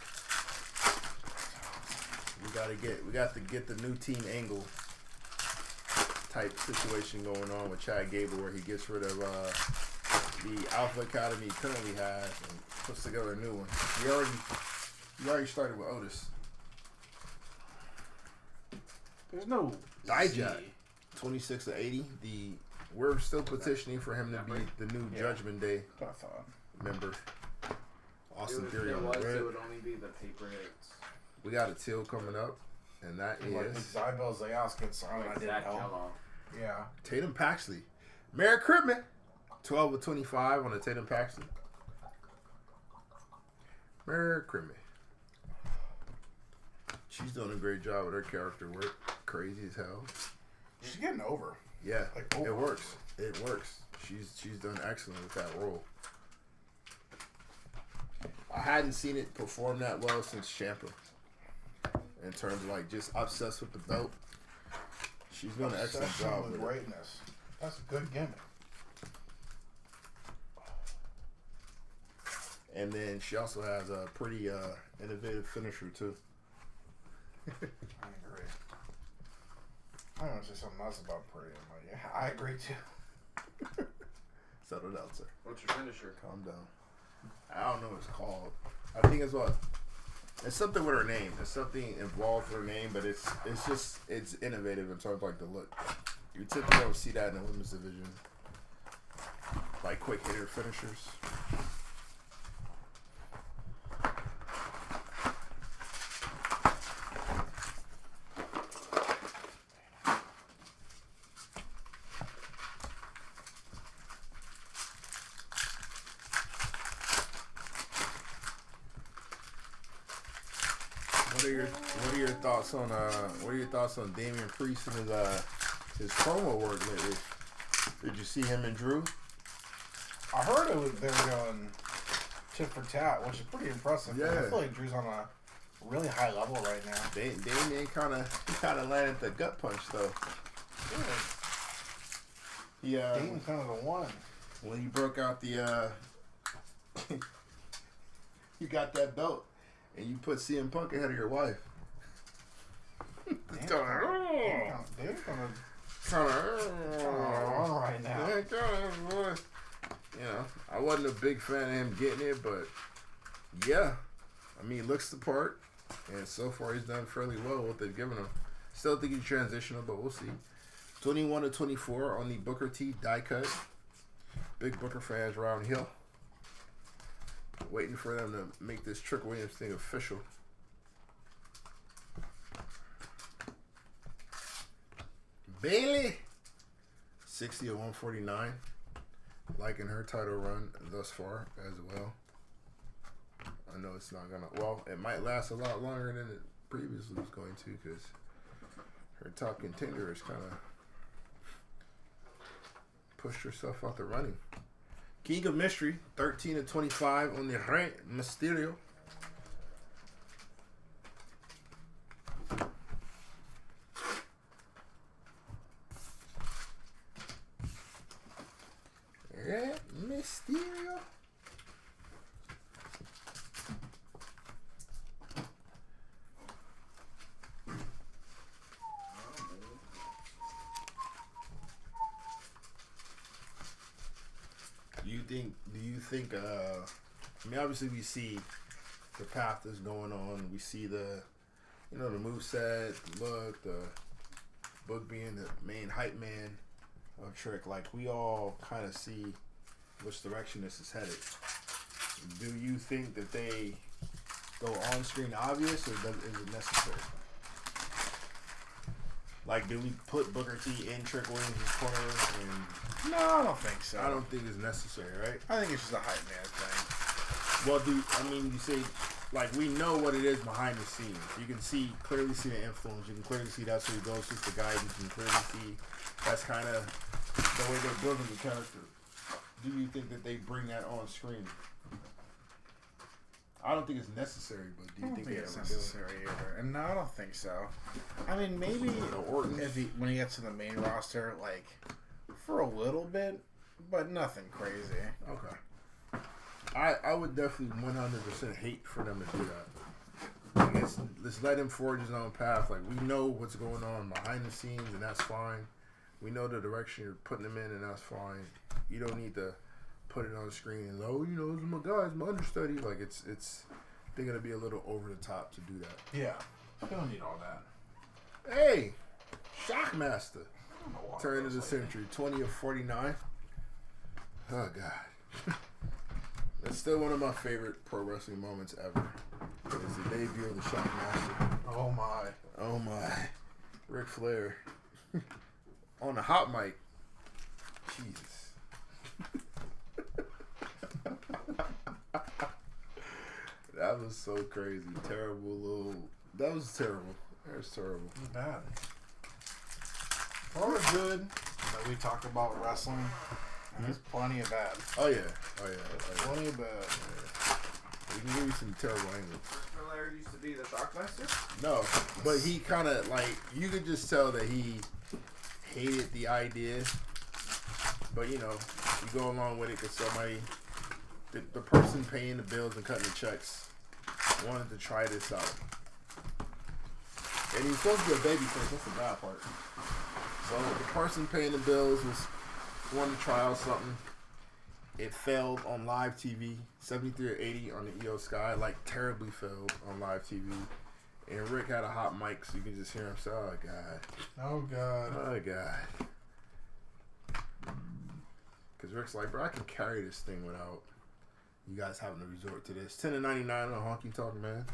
We got to get the new team angle type situation going on with Chad Gable, where he gets rid of the Alpha Academy he currently has and puts together a new one. He already started with Otis. There's no Dijak, Z. 26 to 80. We're still petitioning for him to be the new Yeah. Judgment Day That's what I thought. member. Austin It Theory on the was, it red. would only be the paper hits. We got a teal coming up, and that Like is Zybel Zayas gets on. I Like didn't Zach know. Kellogg. Yeah. Tatum Paxley. Merry Christmas. 12 of 25 on the Tatum Paxley. Merry Christmas. She's doing a great job with her character work. Crazy as hell. She's getting over. Yeah, Like, it over. works. It works. She's done excellent with that role. I hadn't seen it perform that well since Ciampa. In terms of like just obsessed with the belt. She's doing an excellent Obsession job with with it. greatness. That's a good gimmick. And then she also has a pretty innovative finisher too. I agree. I want to say something else about pretty. I'm like, yeah, I agree too. Settle down, sir. What's your finisher? Calm down. I don't know what it's called. I think it's what? It's something with her name. It's something involved with her name, but it's innovative in terms of like the look. You typically don't see that in the women's division. Like quick hitter finishers. What are your thoughts on Damian Priest and his promo work lately? Did you see him and Drew? I heard they were going tit for tat, which is pretty impressive. Yeah. I feel like Drew's on a really high level right now. Damian kind of landed the gut punch though. Yeah. Damian's kind of the one. When he broke out the you got that belt and you put CM Punk ahead of your wife. Dame's kind of right now. You know, I wasn't a big fan of him getting it, but yeah, I mean, he looks the part, and so far he's done fairly well with what they've given him. Still think he's transitional, but we'll see. 21-24 on the Booker T die cut. Big Booker fans around here. Waiting for them to make this Trick Williams thing official. Bailey, 60-149. Liking her title run thus far as well. I know it's not gonna. Well, it might last a lot longer than it previously was going to, because her top contender has kind of pushed herself out the running. King of Mystery, 13-25 on the Rey Mysterio. Rey Mysterio. Do you think I mean, obviously we see the path that's going on. We see the moveset, the look, the Book being the main hype man of Trick. Like, we all kind of see which direction this is headed. Do you think that they go on screen obvious, or is it necessary? Like, do we put Booker T in Trick Williams' corner? And No, I don't think so. I don't think it's necessary, right? I think it's just a hype man thing. Well, you say, like, we know what it is behind the scenes. You can clearly see the influence. You can clearly see that's who he goes to for guidance. You can clearly see that's kind of the way they're building the character. Do you think that they bring that on screen? I don't think it's necessary, but do you think it's necessary either? And no, I don't think so. I mean, maybe when he gets to the main roster, like, for a little bit, but nothing crazy. Okay. I would definitely 100% hate for them to do that. Like, let's let him forge his own path. Like, we know what's going on behind the scenes, and that's fine. We know the direction you're putting him in, and that's fine. You don't need to put it on the screen and, this is my guy, it's my understudy. Like, they're going to be a little over the top to do that. Yeah. You don't need all that. Hey, Shockmaster. Turn of the century, 20-49. Oh, God. That's still one of my favorite pro wrestling moments ever. It's the debut of the Shockmaster. Oh, my. Oh, my. Ric Flair. On the hot mic. Jesus. That was so crazy. That was terrible. That was terrible. It was bad. Well, we're good that we talk about wrestling. There's plenty of bad. Oh, yeah. Plenty of bad. Yeah. We can give you some terrible angles. Flair used to be the Shockmaster? No, but he kind of, like, you could just tell that he hated the idea. But, you go along with it because somebody, the person paying the bills and cutting the checks wanted to try this out. And he's supposed to be a baby face. That's the bad part. So the person paying the bills wanted to try out something. It failed on live TV, 73 or 80 on the EO Sky, like terribly failed on live TV. And Rick had a hot mic, so you can just hear him say, "Oh God, Oh God, oh God." Because Rick's like, "Bro, I can carry this thing without you guys having to resort to this." 10-99 on Honky Talk, man.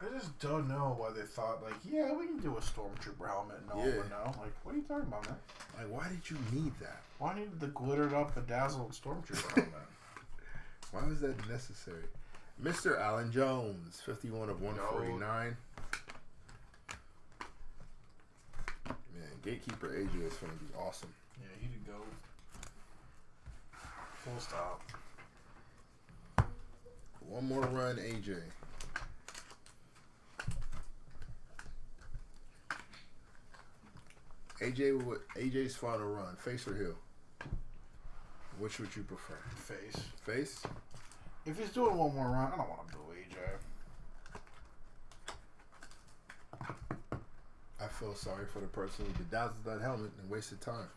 I just don't know why they thought like, yeah, we can do a stormtrooper helmet and no one would know. Like, what are you talking about, man? Like, why did you need that? Why need the glittered up, bedazzled stormtrooper helmet? Why was that necessary? Mr. Allen Jones, 51 of 149. Man, Gatekeeper AJ is going to be awesome. Yeah, he did go. Full stop. One more run, AJ. AJ's final run, face or heel? Which would you prefer? Face. Face? If he's doing one more run, I don't want him to do AJ. I feel sorry for the person who bedazzled that helmet and wasted time.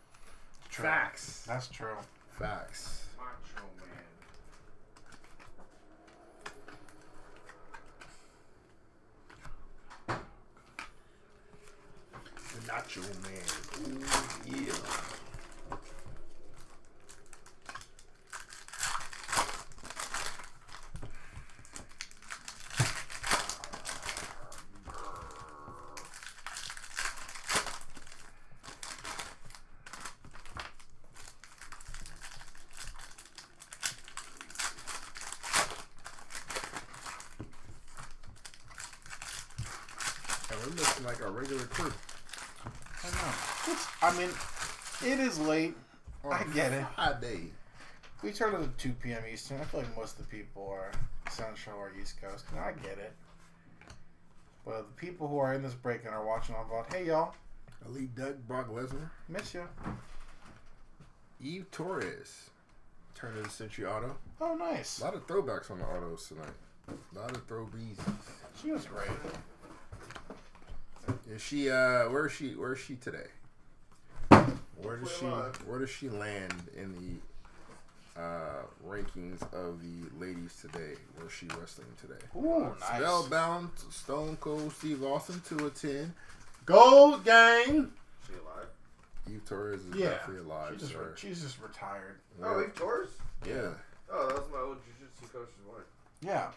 True. Facts. That's true. Facts. Macho Man. The Nacho Man. Ooh, yeah. And we're looking like a regular crew. I know. I mean, it is late. I get it. Friday. We started at 2 p.m. Eastern. I feel like most of the people are Central or East Coast. And I get it. But the people who are in this break and are watching on VOD, hey y'all, Elite Doug, Brock Lesnar, miss you. Eve Torres, turned into Century Auto. Oh, nice. A lot of throwbacks on the autos tonight. A lot of throwbees. She was great. Is she? Where is she? Where is she today? Where does she? Where does she land in the rankings of the ladies today? Where's she wrestling today? Ooh, nice. Spellbound, Stone Cold Steve Austin, 2-10. Gold Gang. She alive? Eve Torres is definitely alive. She's just retired. Oh, Eve Torres? Yeah. Oh, that was my old jiu-jitsu coach's wife. Yeah.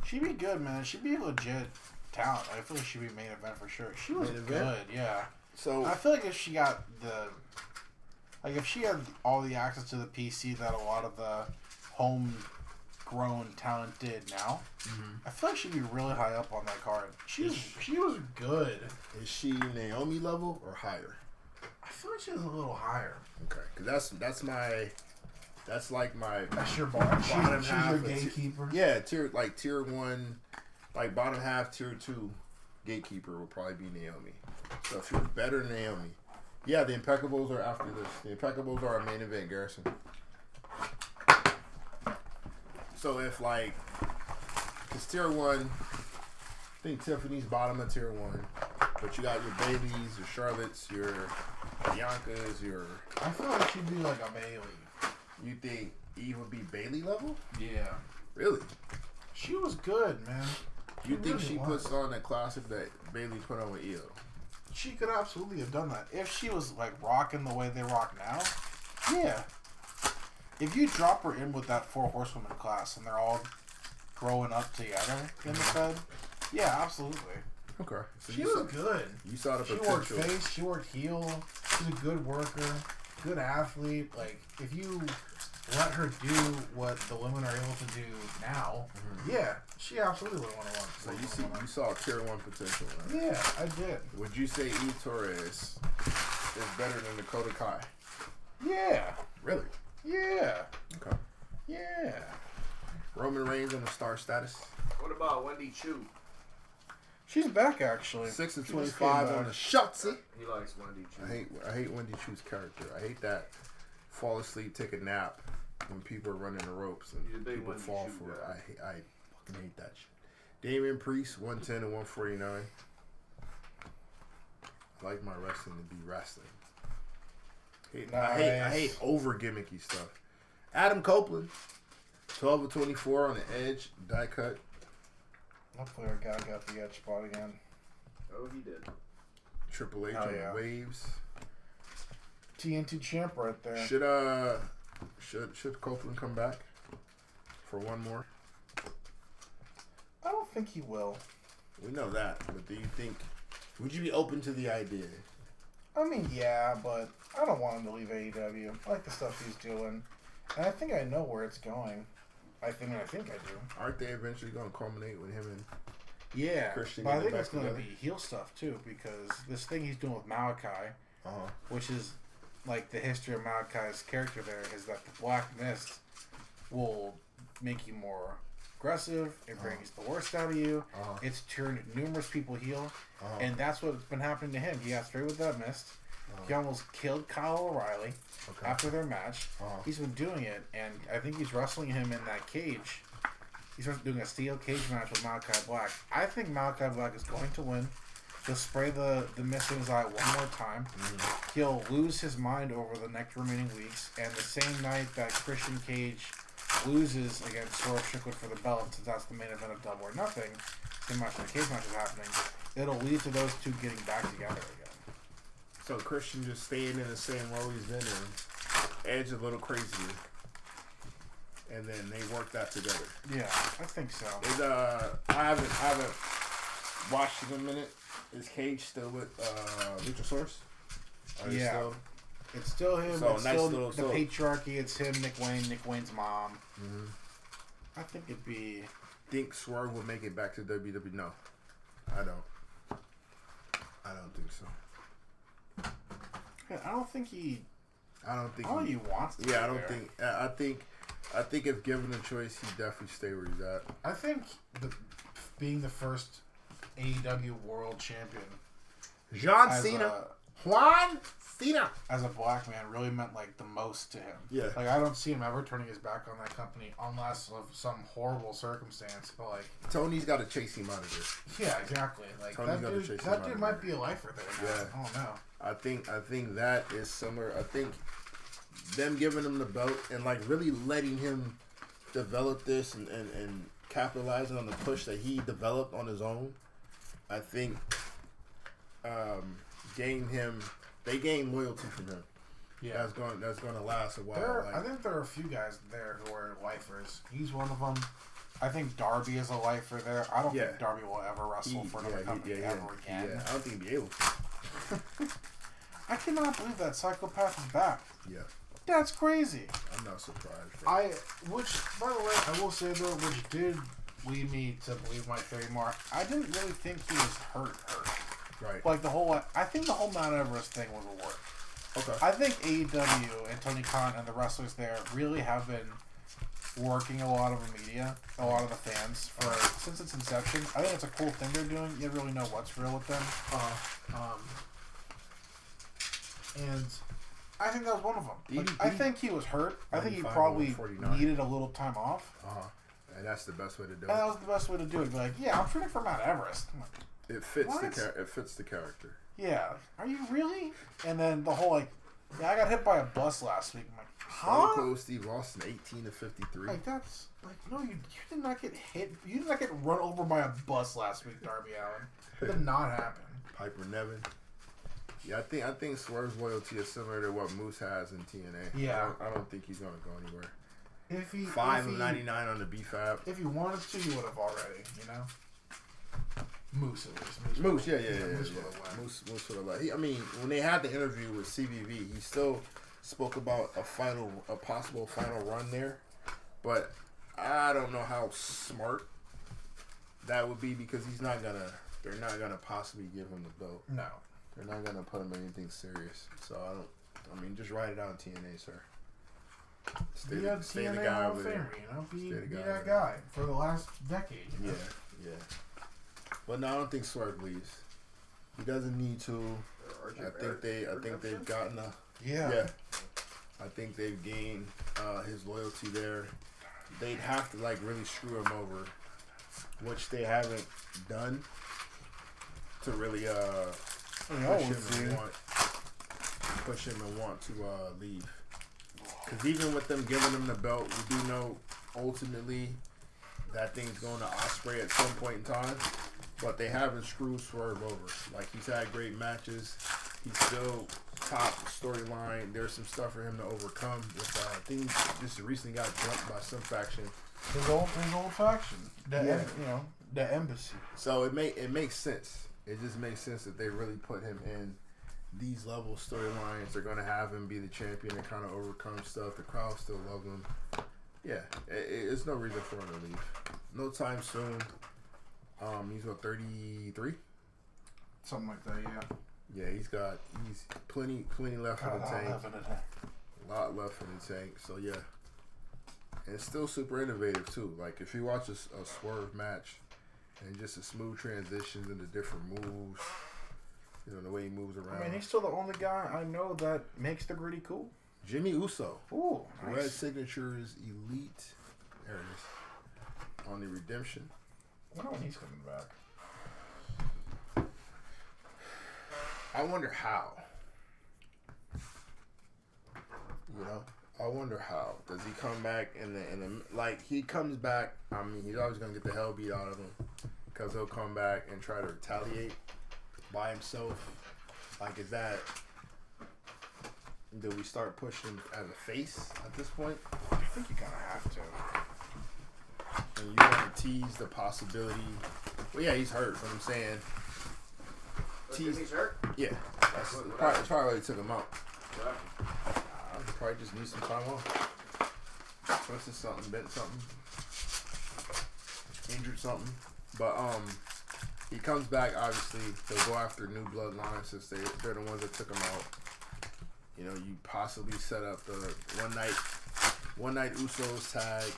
She'd be good, man. She'd be a legit talent. I feel like she'd be main event for sure. She was good, yeah. So I feel like if she got if she had all the access to the PC that a lot of the homegrown talent did now, I feel like she'd be really high up on that card. She was good. Is she Naomi level or higher? I feel like she was a little higher. Okay, because that's like my That's your bottom half. She's your gatekeeper. Yeah, tier 1, like bottom half, tier 2 gatekeeper would probably be Naomi. So if you're better than Naomi, yeah, the Impeccables are after this. The Impeccables are our main event, Garrison. So if because tier 1, I think Tiffany's bottom of tier 1, but you got your Baileys, your Charlottes, your Biancas, your. I feel like she'd be like a Bailey. You think Eve would be Bailey level? Yeah. Really? She was good, man. You think really she was. puts on that classic that Bailey put on with Io? She could absolutely have done that. If she was like rocking the way they rock now, yeah. If you drop her in with that 4 horsewoman class and they're all growing up together in the Fed, yeah, absolutely. Okay. So She was good. You saw the She potential. worked face, she worked heel. She's a good worker, good athlete. Like, if you let her do what the women are able to do now, yeah, she absolutely would want to win. So you saw tier 1 potential. Right? Yeah, I did. Would you say Eve Torres is better than Dakota Kai? Yeah. Really? Yeah. Okay. Yeah. Roman Reigns on the star status. What about Wendy Chu? She's back actually. 6 of She just 25 came on back. the Shotzi. He likes Wendy Chu. I hate Wendy Chu's character. I hate that fall asleep, take a nap when people are running the ropes and He's a big people Wendy fall Chu for it. guy. I fucking hate that shit. Damian Priest, 110 and 149. I like my wrestling to be wrestling. I hate over gimmicky stuff. Adam Copeland, 12-24 on the edge, die cut. Hopefully our guy got the edge spot again. Oh, he did. Triple H on the waves. TNT champ right there. Should Copeland come back for one more? I don't think he will. We know that, but do you think? Would you be open to the idea? I mean, yeah, but I don't want him to leave AEW. I like the stuff he's doing, and I think I know where it's going. I think I do. Aren't they eventually going to culminate with him and Yeah, Christian? but I think it's going to be heel stuff too, because this thing he's doing with Malachi, which is like the history of Malachi's character there, is that the Black Mist will make you more aggressive. It brings the worst out of you. It's turned numerous people heel, and that's what's been happening to him. He got straight with that mist. He almost killed Kyle O'Reilly after their match. He's been doing it, and I think he's wrestling him in that cage. He's doing a steel cage match with Malachi Black. I think Malachi Black is going to win. He'll spray the mist in his eye one more time. He'll lose his mind over the next remaining weeks, and the same night that Christian Cage loses against Swerve Strickland for the belt, since that's the main event of Double or Nothing, the match, the cage match is happening, it'll lead to those two getting back together again. So Christian just staying in the same role he's been in. Edge a little crazier. And then they work that together. Yeah, I think so. I haven't watched it in a minute. Is Cage still with Luchasaurus? Yeah. It's still him. So it's nice still little, the patriarchy. It's him, Nick Wayne's mom. Mm-hmm. I think it'd be... Think Swerve will make it back to WWE? No. I don't think so. I don't think he... I don't think he wants to. Yeah, I don't think... I think if given a choice, he'd definitely stay where he's at. I think being the first AEW World Champion... Juan Cena as a black man really meant like the most to him. Yeah. Like I don't see him ever turning his back on that company unless of some horrible circumstance. But like Tony's got to chase him out of there. Yeah, exactly. Like Tony's that dude might be a lifer there. Now. Yeah. I don't know. I think that is similar. I think them giving him the belt and like really letting him develop this and capitalizing on the push that he developed on his own. I think they gained loyalty from him. Yeah, that's going to last a while. I think there are a few guys there who are lifers. He's one of them. I think Darby is a lifer there. I don't think Darby will ever wrestle for another company ever again. Yeah, I don't think he'll be able to. I cannot believe that Psychopath is back. Yeah. That's crazy. I'm not surprised. Which, by the way, I will say though, which did lead me to believe my theory more. I didn't really think he was hurt. Right. Like I think the whole Mount Everest thing was a work. Okay. I think AEW and Tony Khan and the wrestlers there really have been working a lot of the media, a lot of the fans since its inception. I think it's a cool thing they're doing. You never really know what's real with them. And I think that was one of them. Like, I think he was hurt. I think he probably needed a little time off. And that's the best way to do it. And that was the best way to do it. Be like, yeah, I'm training for Mount Everest. I'm like, it fits the character. Yeah. Are you really? And then the whole I got hit by a bus last week. I'm like, huh? Stone Cold Steve Austin, 18-53. Like that's no, you did not get hit. You did not get run over by a bus last week, Darby Allin. It did not happen. Piper Nevin. Yeah, I think Swerve's loyalty is similar to what Moose has in TNA. Yeah. I don't think he's gonna go anywhere. If he 5.99 on the BFAB. If he wanted to, he would have already. You know. Moose at least. Moose would have left. I mean, when they had the interview with CVV, he still spoke about a possible final run there, but I don't know how smart that would be because they're not gonna possibly give him the belt. No. They're not gonna put him in anything serious. So just write it out in TNA, sir. Stay the guy over there. Be that guy for the last decade. You know? Yeah. But no, I don't think Swerve leaves. He doesn't need to. I think they've gotten Yeah. I think they've gained his loyalty there. They'd have to really screw him over, which they haven't done to really push him and want to leave. Because even with them giving him the belt, we do know ultimately that thing's going to Ospreay at some point in time. But they haven't screwed Swerve over. Like, he's had great matches. He's still top storyline. There's some stuff for him to overcome. With, I think he just recently got jumped by some faction. His old faction. The embassy. So it makes sense. It just makes sense that they really put him in these level storylines. They're going to have him be the champion and kind of overcome stuff. The crowd still love him. Yeah, it's no reason for him to leave. No time soon. He's what, 33? Something like that, yeah. Yeah, he's plenty left in the tank. A lot left in the tank. So yeah, and it's still super innovative too. Like if you watch a Swerve match, and just a smooth transitions into different moves. You know, the way he moves around. I mean, he's still the only guy I know that makes the gritty cool. Jimmy Uso. Ooh, nice. Red Signatures Elite. There it is. On the Redemption. I wonder when he's coming back. I wonder how. You know? I wonder how. Does he come back like, he comes back, I mean, he's always going to get the hell beat out of him. Because he'll come back and try to retaliate by himself. Like, is that... Do we start pushing him as a face at this point? I think you kind of have to. And you want to tease the possibility... Well, yeah, he's hurt, but I'm saying... He's hurt? Yeah. That's probably why they took him out. Probably just need some time off. Twisted something, bent something, injured something. But he comes back. Obviously, they'll go after New Bloodline since they're the ones that took him out. You know, you possibly set up the one night Usos tag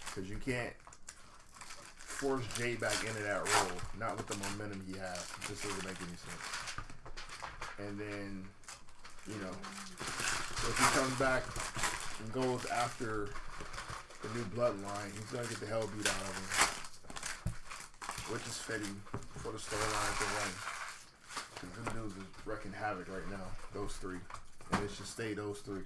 because you can't force Jay back into that role. Not with the momentum he has. It just doesn't make any sense. And then, you know, if he comes back and goes after the New Bloodline, he's going to get the hell beat out of him. Which is fitting for the storyline to run. Because them dudes is wrecking havoc right now. Those three. And it should stay those three.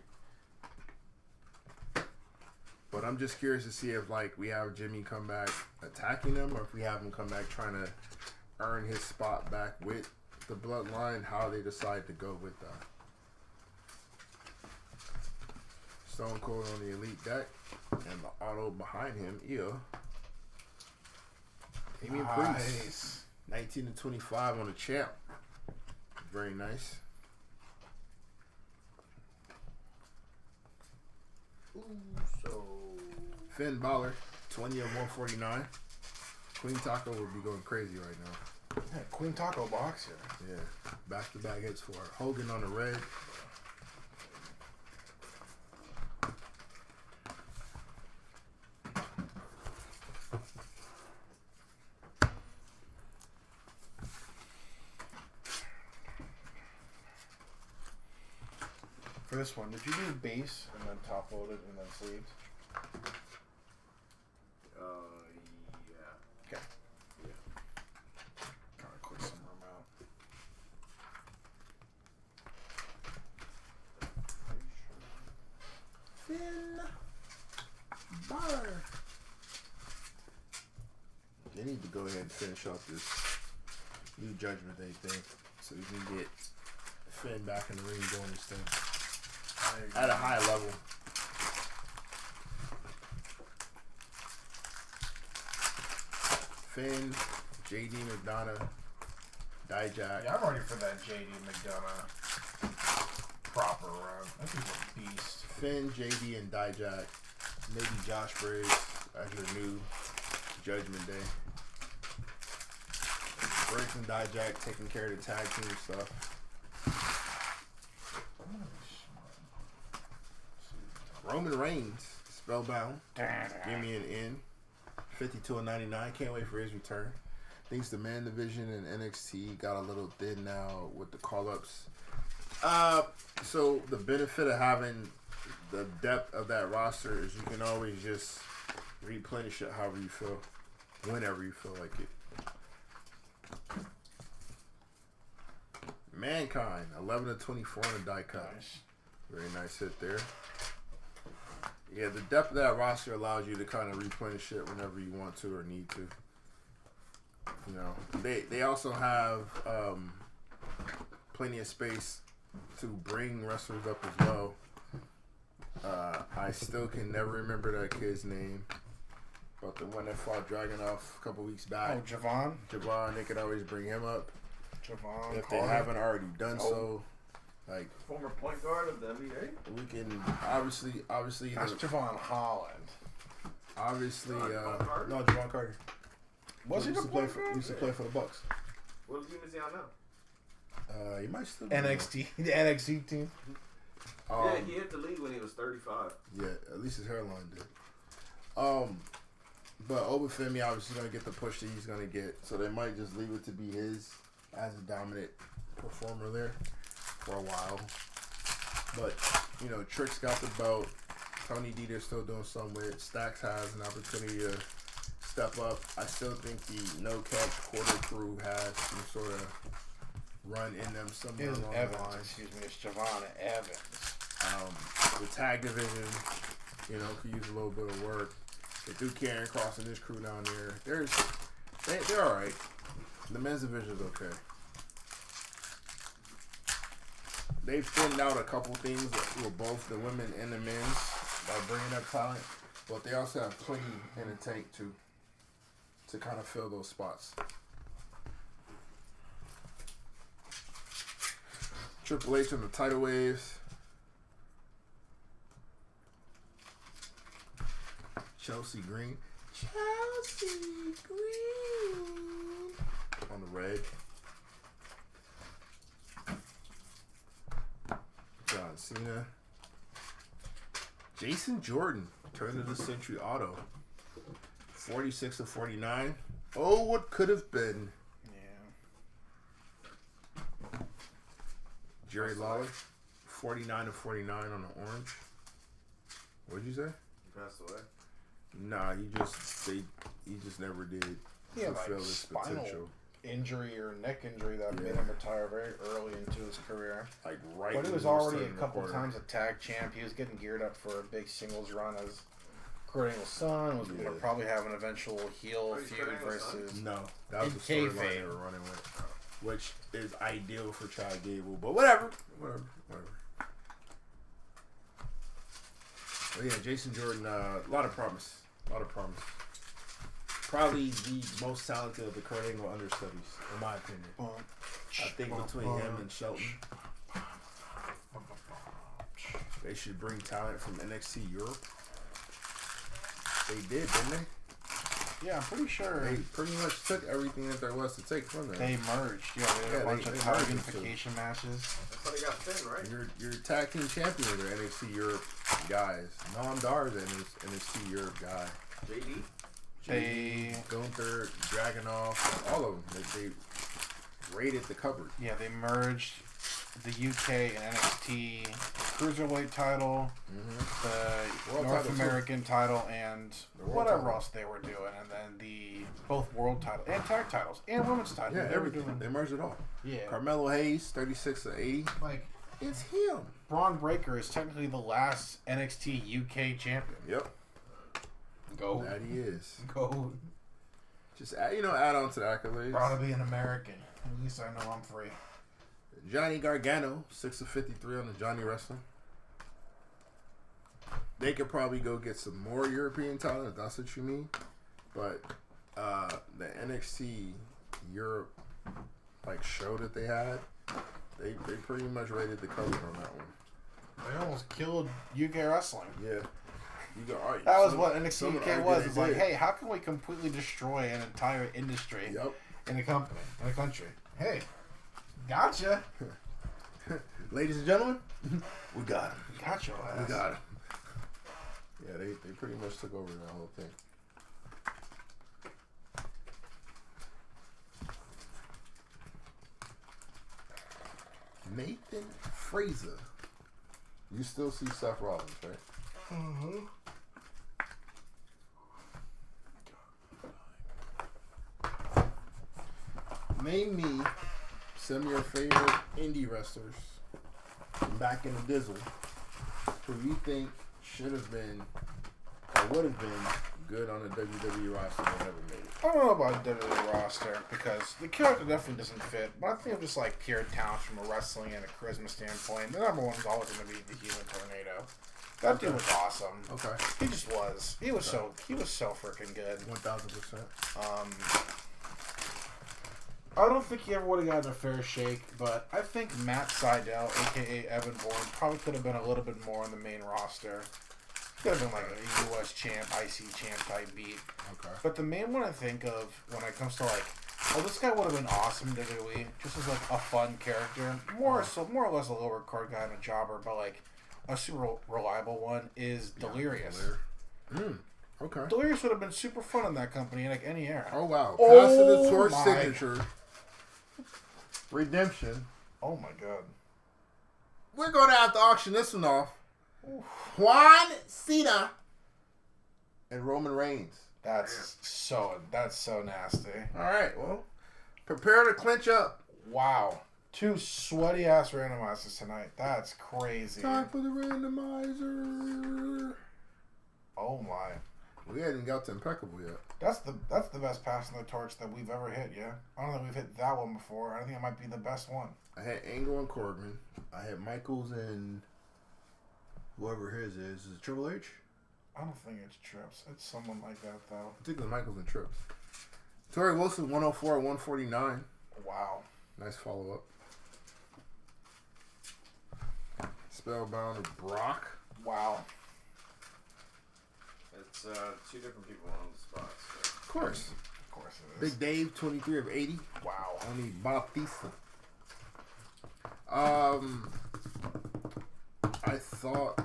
But I'm just curious to see if, like, we have Jimmy come back attacking them, or if we have him come back trying to earn his spot back with the Bloodline, how they decide to go with that. Stone Cold on the Elite deck, and the auto behind him, Damian Priest, 19-25 on the champ. Very nice. So Finn Balor, 20 of 149. Queen Taco would be going crazy right now. Yeah, Queen Taco box here. Yeah, back-to-back hits for her. Hogan on the red. For this one, did you do base and then top loaded and then sleeves? yeah. Okay. Yeah. Kind of clear some room out. Finn Balor. They need to go ahead and finish off this new Judgment Day thing so we can get Finn back in the ring doing this thing at a high level. Finn, JD McDonough, Dijak. Yeah, I'm ready for that JD McDonough proper run. That dude's a beast. Finn, JD, and Dijak. Maybe Josh Briggs as your new Judgment Day. Briggs and Dijak taking care of the tag team stuff. Roman Reigns, Spellbound. Give me an N. 52-99. Can't wait for his return. Thinks the man division in NXT got a little thin now with the call-ups. So the benefit of having the depth of that roster is you can always just replenish it however you feel, whenever you feel like it. Mankind, 11-24 on the die cut. Nice. Very nice hit there. Yeah, the depth of that roster allows you to kind of replenish shit whenever you want to or need to. You know, they also have plenty of space to bring wrestlers up as well. I still can never remember that kid's name, but the one that fought Dragunov a couple weeks back. Oh, Javon. Javon, they could always bring him up Javon. if they haven't already done so. Like Former point guard of the NBA. we can obviously That's Javon Holland. obviously Javon Carter? no Javon Carter. Was he the point guard? Used to play for the Bucks. What team is he on now? He might still be NXT, the NXT team. Yeah, he hit the league when he was 35. Yeah, at least his hairline did. But Obafemi obviously gonna get the push that he's gonna get, so they might just leave it to be his as a dominant performer there for a while. But you know, Trick's got the belt. Tony Dieter's still doing some with it. Stacks has an opportunity to step up. I still think the no catch quarter crew has some sort of run in them somewhere It's along the Evans. lines. Excuse me, it's Javon Evans. The tag division, you know, could use a little bit of work. They do Karen Cross and this crew down there. They're all right. The men's division's okay. They've thinned out a couple things with both the women and the men's by bringing up talent, but they also have plenty in the tank to kind of fill those spots. Triple H on the tidal waves. Chelsea Green on the red. John Cena. Jason Jordan, turn of the century auto. 46 of 49. Oh, what could have been. Yeah. Jerry Lawler, 49 of 49 on the orange. What'd you say? He passed away. Nah, he just never did Yeah, fulfill like his spinal potential. injury or neck injury that made him retire very early into his career. Like right. But he when was we were already a starting to couple record. times a tag champ. He was getting geared up for a big singles run as Kurt Angle's son. Was going to probably have an eventual heel he's feud Kurt Angle's son? versus. No, that was In the storyline kayfabe. they were running with, which is ideal for Chad Gable. But whatever. But yeah, Jason Jordan, a lot of promise. Probably the most talented of the Kurt Angle understudies, in my opinion. I think between him and Shelton, they should bring talent from NXT Europe. They did, didn't they? Yeah, I'm pretty sure They pretty much took everything that there was to take from them. they merged. Yeah, they had a bunch of they tag merged unification matches. That's how they got thin, right? Your tag team champion are NXT Europe guys. Noam Dar is NXT Europe guy. JD. They Gunther, Dragunov, all of them. They raided the cupboard. Yeah, they merged the UK and NXT cruiserweight title, the World North title, too. American title, and The world whatever title. else they were doing, and then the both world titles and tag titles and women's titles. Yeah, they were everything. doing. They merged it all. Yeah, Carmelo Hayes, 36 to 80. like It's him. Braun Breaker is technically the last NXT UK champion. Yep. Go, That he is. go. Just add on to the accolades. Proud to be an American. At least I know I'm free. Johnny Gargano, 6 of 53 on the Johnny Wrestling. They could probably go get some more European talent if that's what you mean. But the NXT Europe show that they had, they pretty much raided the cupboard on that one. They almost killed UK wrestling. Yeah. You go, all right, That was some- what NXT some would UK argue was. they It's like, did. hey, how can we completely destroy an entire industry Yep. in a company, in a country? Hey, gotcha. Ladies and gentlemen, we got him. Gotcha. We got him. Yeah, they pretty much took over that whole thing. Nathan Fraser. You still see Seth Rollins, right? Mm-hmm. Name me some of your favorite indie wrestlers from back in the Dizzle who you think should have been or would have been good on the WWE roster but never made it? I don't know about the WWE roster because the character definitely doesn't fit. But I think of just like pure talent from a wrestling and a charisma standpoint. The number one is always going to be the Human Tornado. That dude was awesome. Okay. He just was. He was so freaking good. 1,000%. I don't think he ever would have gotten a fair shake, but I think Matt Sydal, aka Evan Bourne, probably could have been a little bit more on the main roster. Could have been like a US champ, IC champ type beat. Okay. But the main one I think of when it comes to like, oh, this guy would have been awesome in WWE, just as like a fun character, more or less a lower card guy and a jobber, but like a super reliable one is Delirious. Okay. Delirious would have been super fun in that company in like any era. Oh wow. Oh, Pass to the torch my. signature. Redemption. Oh my god. We're going to have to auction this one off. Juan Cena and Roman Reigns. That's so nasty. All right, well, prepare to clinch up. Wow. 2 sweaty ass randomizers tonight. That's crazy. Time for the randomizer. Oh my. We hadn't got to Impeccable yet. That's the best pass in the torch that we've ever hit, yeah. I don't think we've hit that one before. I think it might be the best one. I had Angle and Corbin. I had Michaels and whoever his is. Is it Triple H? I don't think it's Trips. It's someone like that though. I think it was Michaels and Trips. Torrey Wilson 104 at 149. Wow. Nice follow up. Spellbound of Brock. Wow. It's 2 different people on the spot. So. Of course. Of course it is. Big Dave 23 of 80. Wow. Only Bautista. I thought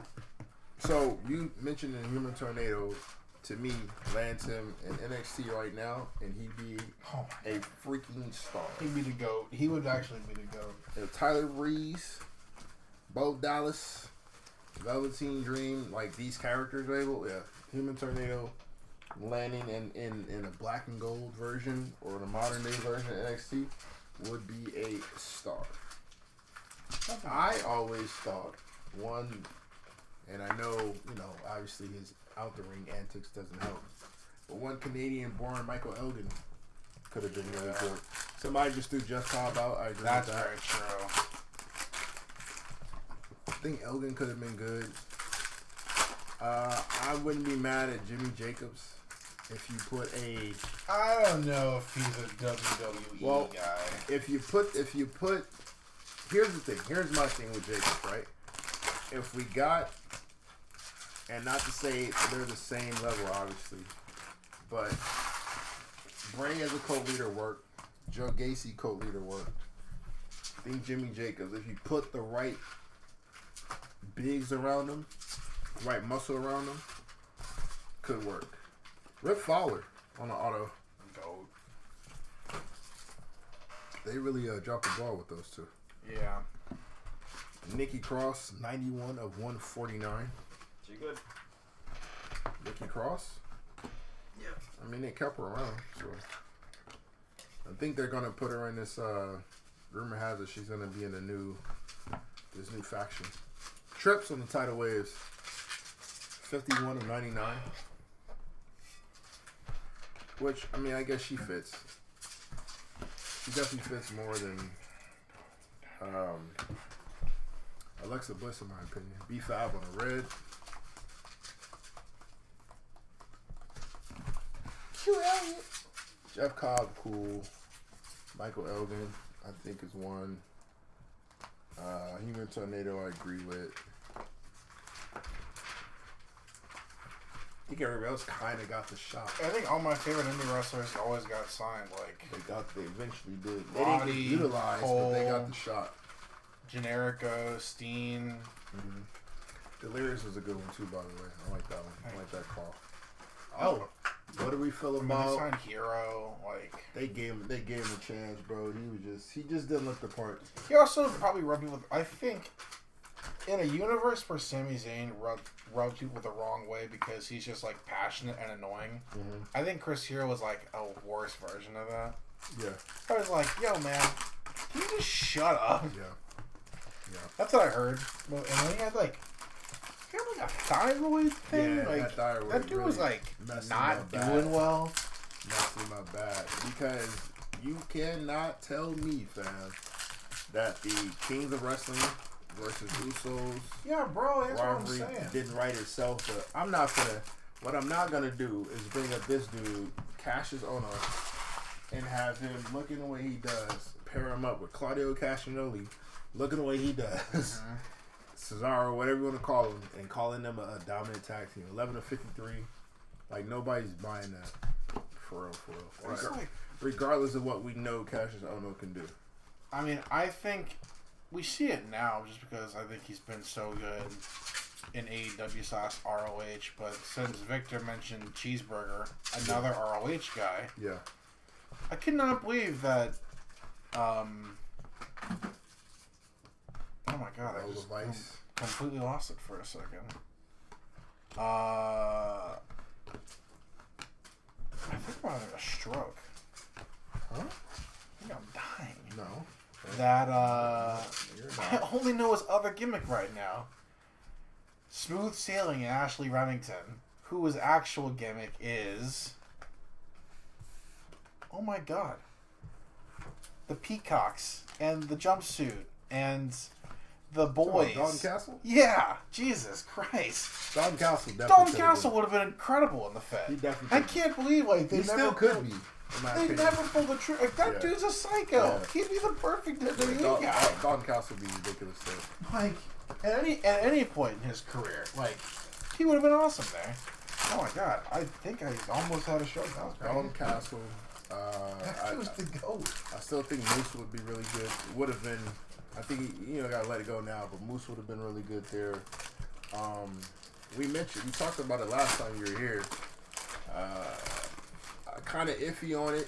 so. You mentioned the Human Tornado. To me, lands him in NXT right now, and he'd be a freaking star. He'd be the GOAT. He would actually be the GOAT. Tyler Breeze, Bo Dallas, Velveteen Dream, like these characters label, yeah. Human Tornado landing in a black and gold version or the modern day version of NXT would be a star. I always thought one, and I know, obviously his out the ring antics doesn't help, but one Canadian born Michael Elgin could have been really good. Somebody just threw Jeff Cobb out. I agree That's with that. very true. I think Elgin could have been good. I wouldn't be mad at Jimmy Jacobs if you put a. I don't know if he's a WWE guy. If you put, here's the thing. Here's my thing with Jacobs, right? If we got, and not to say they're the same level, obviously, but Bray as a co-leader worked. Joe Gacy co-leader worked. I think Jimmy Jacobs, if you put the right bigs around him, right muscle around him, could work. Rip Fowler on the auto. GOAT. They really dropped the ball with those two. Yeah. Nikki Cross, 91 of 149. She good. Nikki Cross? Yeah. I mean, they kept her around, so. I think they're going to put her in this, rumor has it she's going to be in this new faction. Trips on the title waves, 51 of 99. Which, I mean, I guess she fits. She definitely fits more than Alexa Bliss, in my opinion. B5 on the red. Q Elliott. Jeff Cobb, cool. Michael Elgin, I think, is one. Human Tornado, I agree with. I think everybody else kind of got the shot. I think all my favorite indie wrestlers always got signed. Like They eventually did. They Roddy, didn't get utilized, Cole, but they got the shot. Generico, Steen. Mm-hmm. Delirious was a good one too, by the way. I like that one. I like that call. Oh, What do we feel they about? signed Hero. Like They gave him a chance, bro. He just didn't look the part. he also probably rubbed people. I think in a universe where Sami Zayn rubbed people the wrong way because he's just like passionate and annoying. Mm-hmm. I think Chris Hero was like a worse version of that. Yeah, I was like, yo, man, can you just shut up? yeah. That's what I heard. And then he had like he had like a thyroid thing. Yeah, like that thyroid that dude really was like messed not him up bad. doing well. Messed him up bad because you cannot tell me, fam, that the Kings of Wrestling versus Usos Yeah, bro, that's what I'm rivalry saying. didn't write itself. But what I'm not gonna do is bring up this dude, Cassius Ohno, and have him looking the way he does, pair him up with Claudio Castagnoli, looking the way he does, Cesaro, whatever you want to call him, and calling them a dominant tag team, 11-53. Like nobody's buying that, for real. Regardless of what we know, Cassius Ohno can do. I mean, I think we see it now just because I think he's been so good in AEW/ROH. But since Victor mentioned Cheeseburger, another ROH guy, Yeah. I cannot believe that. Oh my god! I just completely lost it for a second. I think I'm having a stroke. Huh? I think I'm dying. No. That You're I not. only know his other gimmick right now. Smooth Sailing and Ashley Remington, whose actual gimmick is, oh my god, the peacocks and the jumpsuit and the boys. Dalton Castle? Yeah, Jesus Christ. Dalton Castle definitely. Dalton could've Castle been. would have been incredible in the Fed. He definitely I could've can't believe like they He never still could pulled- be. In my They opinion. never pulled the trigger. Like, that Yeah. dude's a psycho. Yeah. He'd be the perfect WWE Dalton guy. Castle would be ridiculous too. Like at any point in his career, like he would have been awesome there. Oh my god, I think I almost had a stroke. That was Dalton crazy. Castle. That was the goat. I still think Moose would be really good. Would have been. I think gotta let it go now. But Moose would have been really good there. We talked about it last time you were here. Kind of iffy on it.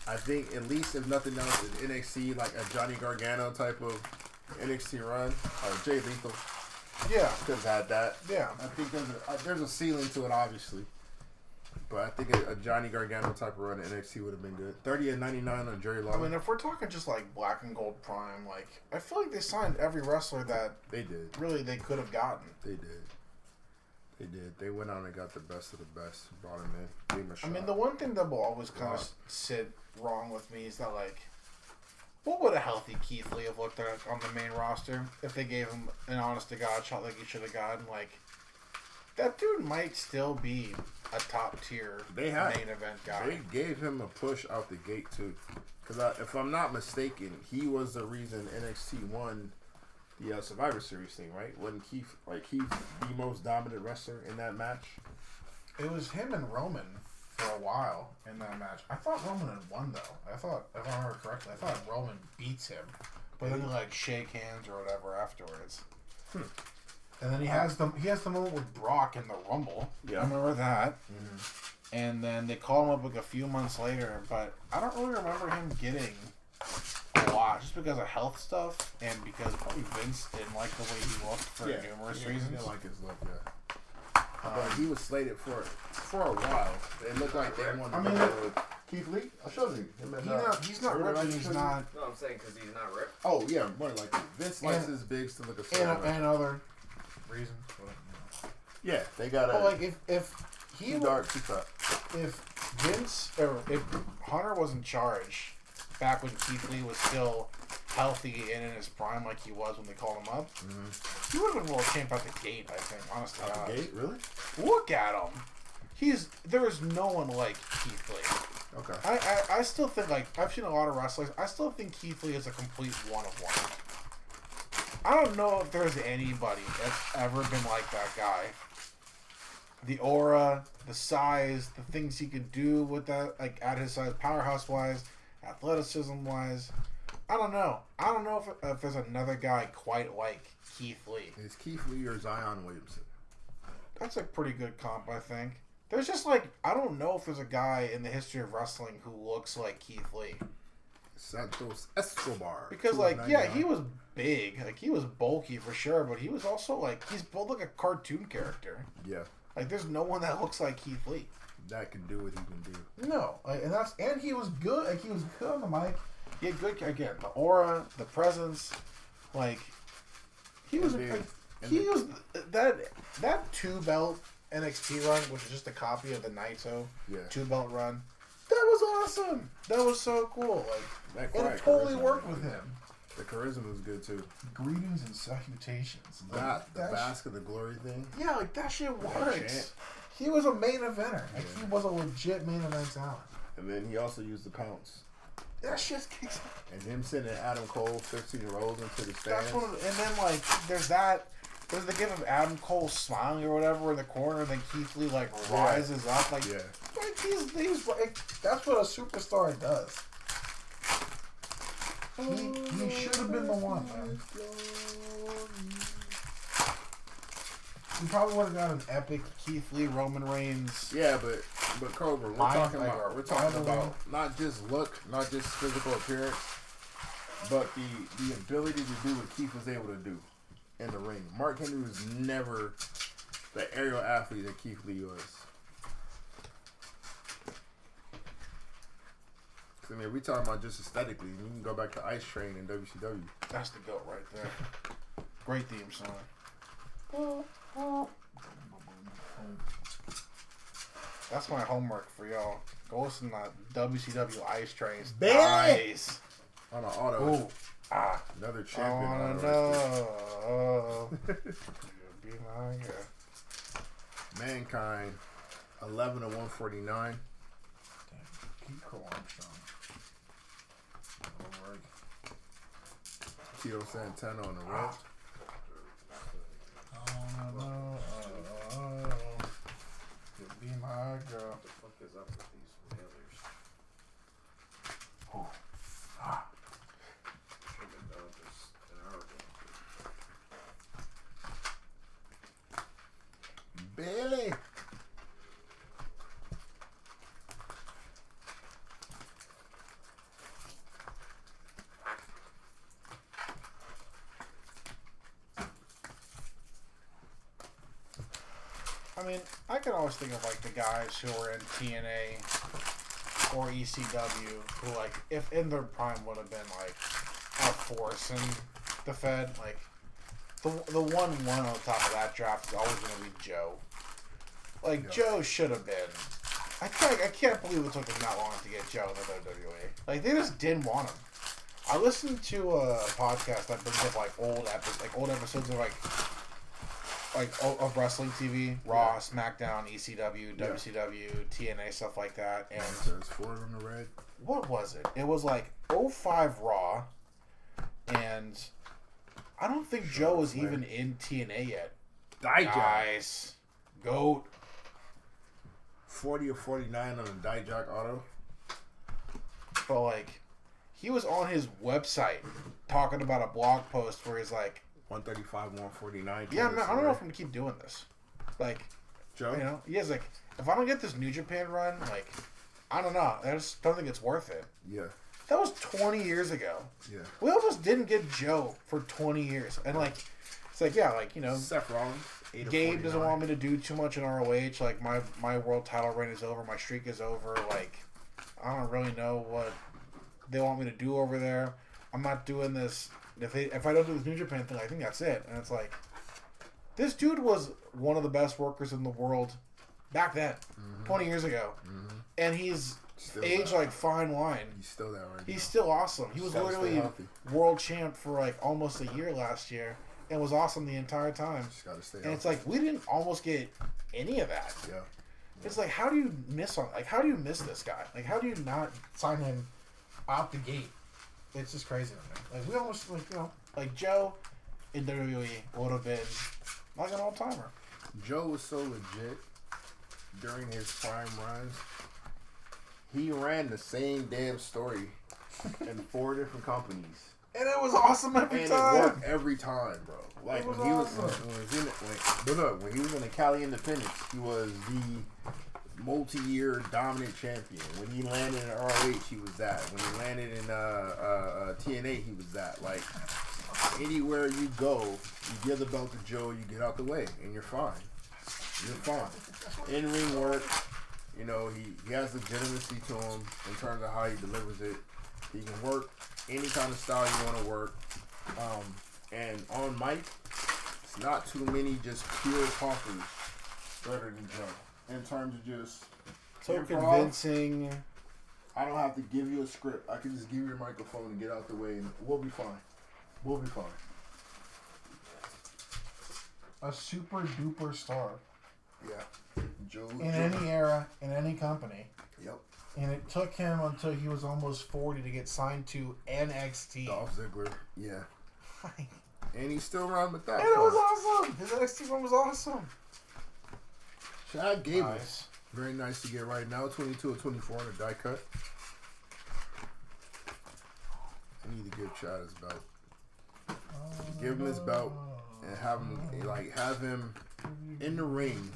I think at least if nothing else in NXT, like a Johnny Gargano type of NXT run, or Jay Lethal Yeah, could have had that. yeah. I think there's a ceiling to it, obviously. But I think a Johnny Gargano type of run at NXT would have been good. 30-99 on Jerry Lawler. I mean, if we're talking just like Black and Gold Prime, like I feel like they signed every wrestler that They did. really they could have gotten. They did. They did. They went out and got the best of the best. Brought him in. Gave him a shot. I mean, the one thing that will always kind of sit wrong with me is that, like, what would a healthy Keith Lee have looked like on the main roster if they gave him an honest-to-God shot like he should have gotten? Like, that dude might still be a top-tier main event guy. They gave him a push out the gate, too. Because if I'm not mistaken, he was the reason NXT won the Survivor Series thing, right? Wasn't Keith the most dominant wrestler in that match? It was him and Roman for a while in that match. I thought Roman had won, though. I thought, if I remember correctly, I thought Roman beats him. But then they, like, shake hands or whatever afterwards. And then he has the moment with Brock in the Rumble. Yeah. I remember that. Mm-hmm. And then they call him up like a few months later, but I don't really remember him getting a lot just because of health stuff and because probably Vince didn't like the way he looked for numerous reasons. He didn't like his look, but he was slated for a while. It looked like they wanted to go with Keith Lee. I showed you. He's not ripped and he's not... No, I'm saying because he's not ripped. Oh, yeah, more like that. Vince likes his bigs to look a certain way. And other reasons. Yeah, they got But like if he too dark, too fat. if Vince or if Hunter was in charge back when Keith Lee was still healthy and in his prime like he was when they called him up, he would have been world champ out the gate, I think, honestly. Out the gate? Really? Look at him. There is no one like Keith Lee. Okay. I still think, like, I've seen a lot of wrestlers. I still think Keith Lee is a complete one-of-one. I don't know if there's anybody that's ever been like that guy. The aura, the size, the things he can do with that, like, at his size, powerhouse-wise, athleticism-wise. I don't know. I don't know if there's another guy quite like Keith Lee. Is Keith Lee or Zion Williamson? That's a pretty good comp, I think. There's just, like, I don't know if there's a guy in the history of wrestling who looks like Keith Lee. Santos Escobar. Because, like, yeah, he was big. Like, he was bulky for sure, but he was also, like, he's built like a cartoon character. Yeah. Like, there's no one that looks like Keith Lee. That can do what he can do. No. Like, and he was good. Like, he was good on the mic. He had good, again, the aura, the presence. Like, he was... He was that 2-belt NXT run, which is just a copy of the Naito 2-belt run. That was awesome. That was so cool. Like, and it totally worked with him. The charisma was good too. Greetings and salutations. The Mask of the Glory thing. Yeah, like that shit works. He was a main eventer. Like he was a legit main event talent. And then he also used the pounce. That shit kicks. And him sending Adam Cole 15 rolls into the stands. And then like there's the gif of Adam Cole smiling or whatever in the corner, and then Keith Lee like rises up like he's like that's what a superstar does. He should have been the one, man. We probably would have got an epic Keith Lee Roman Reigns. Yeah, but Cobra, we're talking about not just look, not just physical appearance, but the ability to do what Keith was able to do in the ring. Mark Henry was never the aerial athlete that Keith Lee was. I mean, we talking about just aesthetically. You can go back to Ice Train in WCW. That's the goat right there. Great theme song. That's my homework for y'all. Go listen to WCW Ice Trains. Nice. On an auto. Ooh. Another champion. I know. Be my guy. Mankind, 11 to 149. Keep Cole Armstrong. Tito Santana on the red. You be my girl. What the fuck is up with these failures? Oh. Should have done this an hour ago. Billy. I mean, I can always think of like the guys who were in TNA or ECW who, like, if in their prime would have been like a force in the Fed. Like the one on the top of that draft is always going to be Joe. Like Joe should have been. I can't believe it took them that long to get Joe in the WWE. Like they just didn't want him. I listened to a podcast that brings up like old episodes of of wrestling TV, Raw, SmackDown, ECW, WCW, TNA, stuff like that. And there's Ford on the red. What was it? It was like 05 Raw, and I don't think Joe was even in TNA yet. Nice. GOAT. 40 or 49 on a Dijak auto. But like, he was on his website talking about a blog post where he's like, 135, 149. Yeah, man, I don't know if I'm gonna keep doing this. Like, Joe? You know, he has like, if I don't get this New Japan run, like, I don't know. I just don't think it's worth it. Yeah. That was 20 years ago. Yeah. We almost didn't get Joe for 20 years. And like, it's like, yeah, like, you know, Seth Rollins. Gabe doesn't want me to do too much in ROH. Like, my world title reign is over. My streak is over. Like, I don't really know what they want me to do over there. I'm not doing this. If I don't do this New Japan thing, I think that's it. And it's like, this dude was one of the best workers in the world back then, 20 years ago. Mm-hmm. And he's still aged like fine wine. He's still that right now. He's still awesome. He was literally world champ for like almost a year last year and was awesome the entire time. Just gotta stay and it's like, we didn't almost get any of that. Yeah. It's like, how do you miss how do you miss this guy? Like, how do you not sign him out the gate? It's just crazy to me. Like, we almost, like, you know, like Joe in WWE would have been like an all-timer. Joe was so legit during his prime runs. He ran the same damn story in 4 different companies. And it was awesome every time. It worked every time, bro. Like, when he was in the Cali Independence, he was the multi-year dominant champion. When he landed in ROH, he was that. When he landed in TNA, he was that. Like, anywhere you go, you give the belt to Joe, you get out the way, and you're fine. You're fine. In-ring work, you know, he has legitimacy to him in terms of how he delivers it. He can work any kind of style you want to work. And on mic, not too many just pure talkers better than Joe. In terms of just So improv, convincing. I don't have to give you a script. I can just give you a microphone and get out the way, and we'll be fine. We'll be fine. A super duper star. Yeah. Joe. In any era, in any company. Yep. And it took him until he was almost 40 to get signed to NXT. Dolph Ziggler. Yeah. And he's still around with that. And it was awesome. His NXT run was awesome. Chad Gable. Nice. Very nice to get right now. 22 or 24 on a die cut. I need to give Chad his belt. Give him his belt and have him in the ring,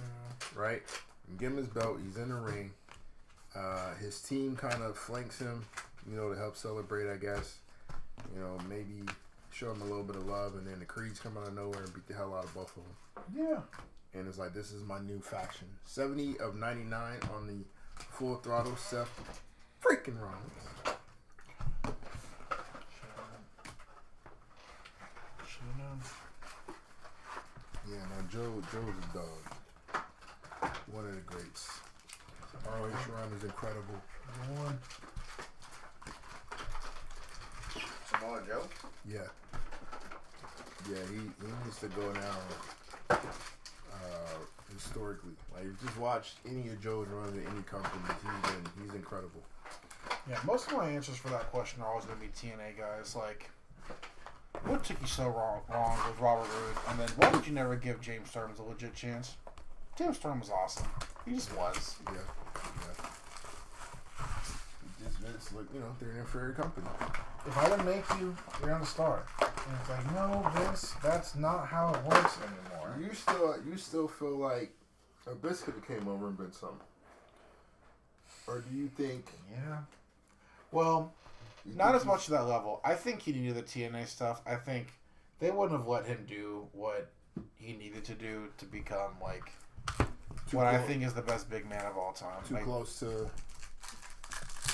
right? And give him his belt. He's in the ring. His team kind of flanks him, to help celebrate, I guess. Maybe show him a little bit of love, and then the Creeds come out of nowhere and beat the hell out of both of them. Yeah. And it's like, this is my new faction. 70 of 99 on the Full Throttle Seth freaking Rollins. Should've known. Yeah, no, Joe's a dog. One of the greats. ROH run is incredible. Samoa Joe? Yeah. Yeah, he needs to go now historically. Like, if you just watch any of Joe's runs in any company, he's incredible. Yeah, most of my answers for that question are always going to be TNA guys. Like, what took you so wrong with Robert Roode? And then why did you never give James Storm a legit chance? James Storm was awesome. He just was. Yeah. Just Vince, they're an inferior company. If I didn't make you, you're on the star. And it's like, no, Vince, that's not how it works anymore. You still feel like Abyss could have came over and been something? Or do you think... Yeah. Well, not as much to that level. I think he needed the TNA stuff. I think they wouldn't have let him do what he needed to do to become, like, I think is the best big man of all time. Too close to...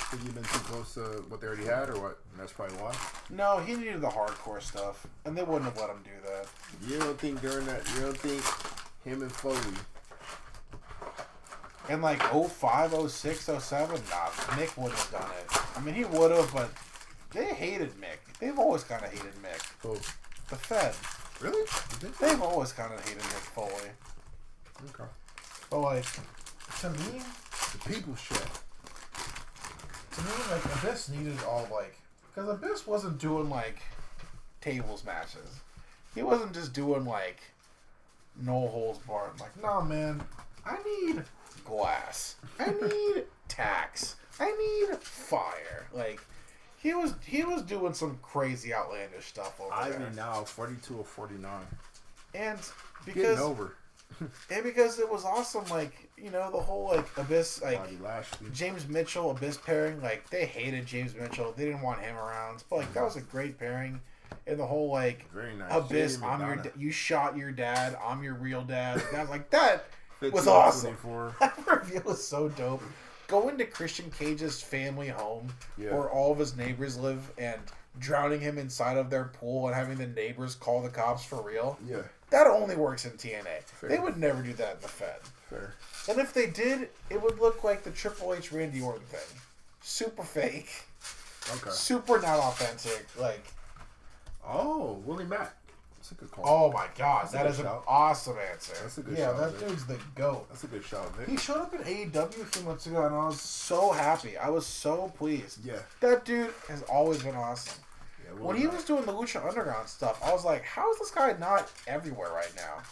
Think you've been too close to what they already had, or what? And that's probably why? No, he needed the hardcore stuff, and they wouldn't have let him do that. You don't think him and Foley... In like 05, 06, 07, nah, Mick wouldn't have done it. I mean, he would have, but they hated Mick. They've always kind of hated Mick. Who? The Fed. Really? They've always kind of hated Mick Foley. Okay. But like, to me, The people shit. to me, like, Abyss needed all, like, because Abyss wasn't doing, like, tables matches. He wasn't just doing, like, no holds barred. Like, nah, man, I need glass. I need tacks. I need fire. Like, he was doing some crazy outlandish stuff over there. Now 42 or 49. And Getting because over. and because it was awesome, like, the whole, like, Abyss, like, Bobby Lashley. James Mitchell, Abyss pairing, like, they hated James Mitchell. They didn't want him around. But, like, that was a great pairing. And the whole, like, Very nice. Abyss, Jamie I'm your Madonna. you shot your dad, I'm your real dad. That was like, that 15, was awesome. 24. That reveal was so dope. Going to Christian Cage's family home, Yeah. where all of his neighbors live, and drowning him inside of their pool and having the neighbors call the cops for real. Yeah. That only works in TNA. Fair. They would never do that in the Fed. Fair. And if they did, it would look like the Triple H Randy Orton thing. Super fake. Okay. Super not authentic. Like, Oh, Willie Mack. That's a good call. oh my god, That's a that good is an shout. awesome answer. That's a good yeah, shout, that Vic. dude's the GOAT. That's a good shout, Vic. He showed up in AEW a few months ago, and I was so happy. I was so pleased. Yeah. That dude has always been awesome. Yeah, When Willie he Mack. was doing the Lucha Underground stuff, I was like, how is this guy not everywhere right now?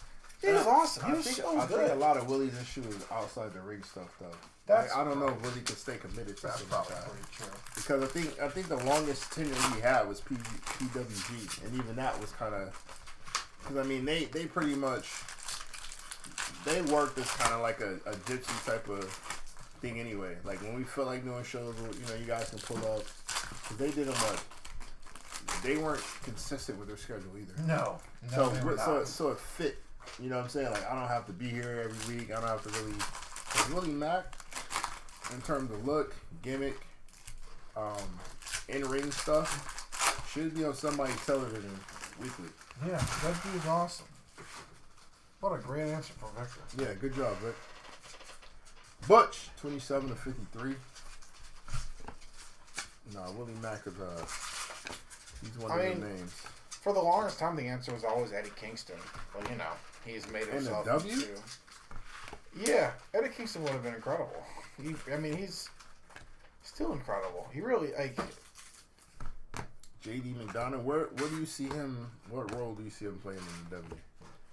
He was awesome. He was so I think a good. lot of Willie's issue is outside the ring stuff, though. That's I don't know if Willie could stay committed to That's something like probably that. pretty true. Because I think the longest tenure he had was PWG, and even that was kind of, because I mean they pretty much they worked as kind of like a gypsy type of thing anyway. Like when we feel like doing shows, you guys can pull up. Cause they did them they weren't consistent with their schedule either. No. So they were not. so it fit. You know what I'm saying? Like I don't have to be here every week. I don't have to really. Cause Willie Mack, in terms of look, gimmick, in-ring stuff, should be on somebody's television weekly. Yeah, that dude's awesome. What a great answer for Victor. Yeah, good job, Vic. Butch, 27 to 53. No, Willie Mack is he's one of the names. For the longest time, the answer was always Eddie Kingston. But you know, he's made himself and a W? into. Yeah, Eddie Kingston would have been incredible. He's still incredible. He really JD McDonough, where do you see him? What role do you see him playing in the W?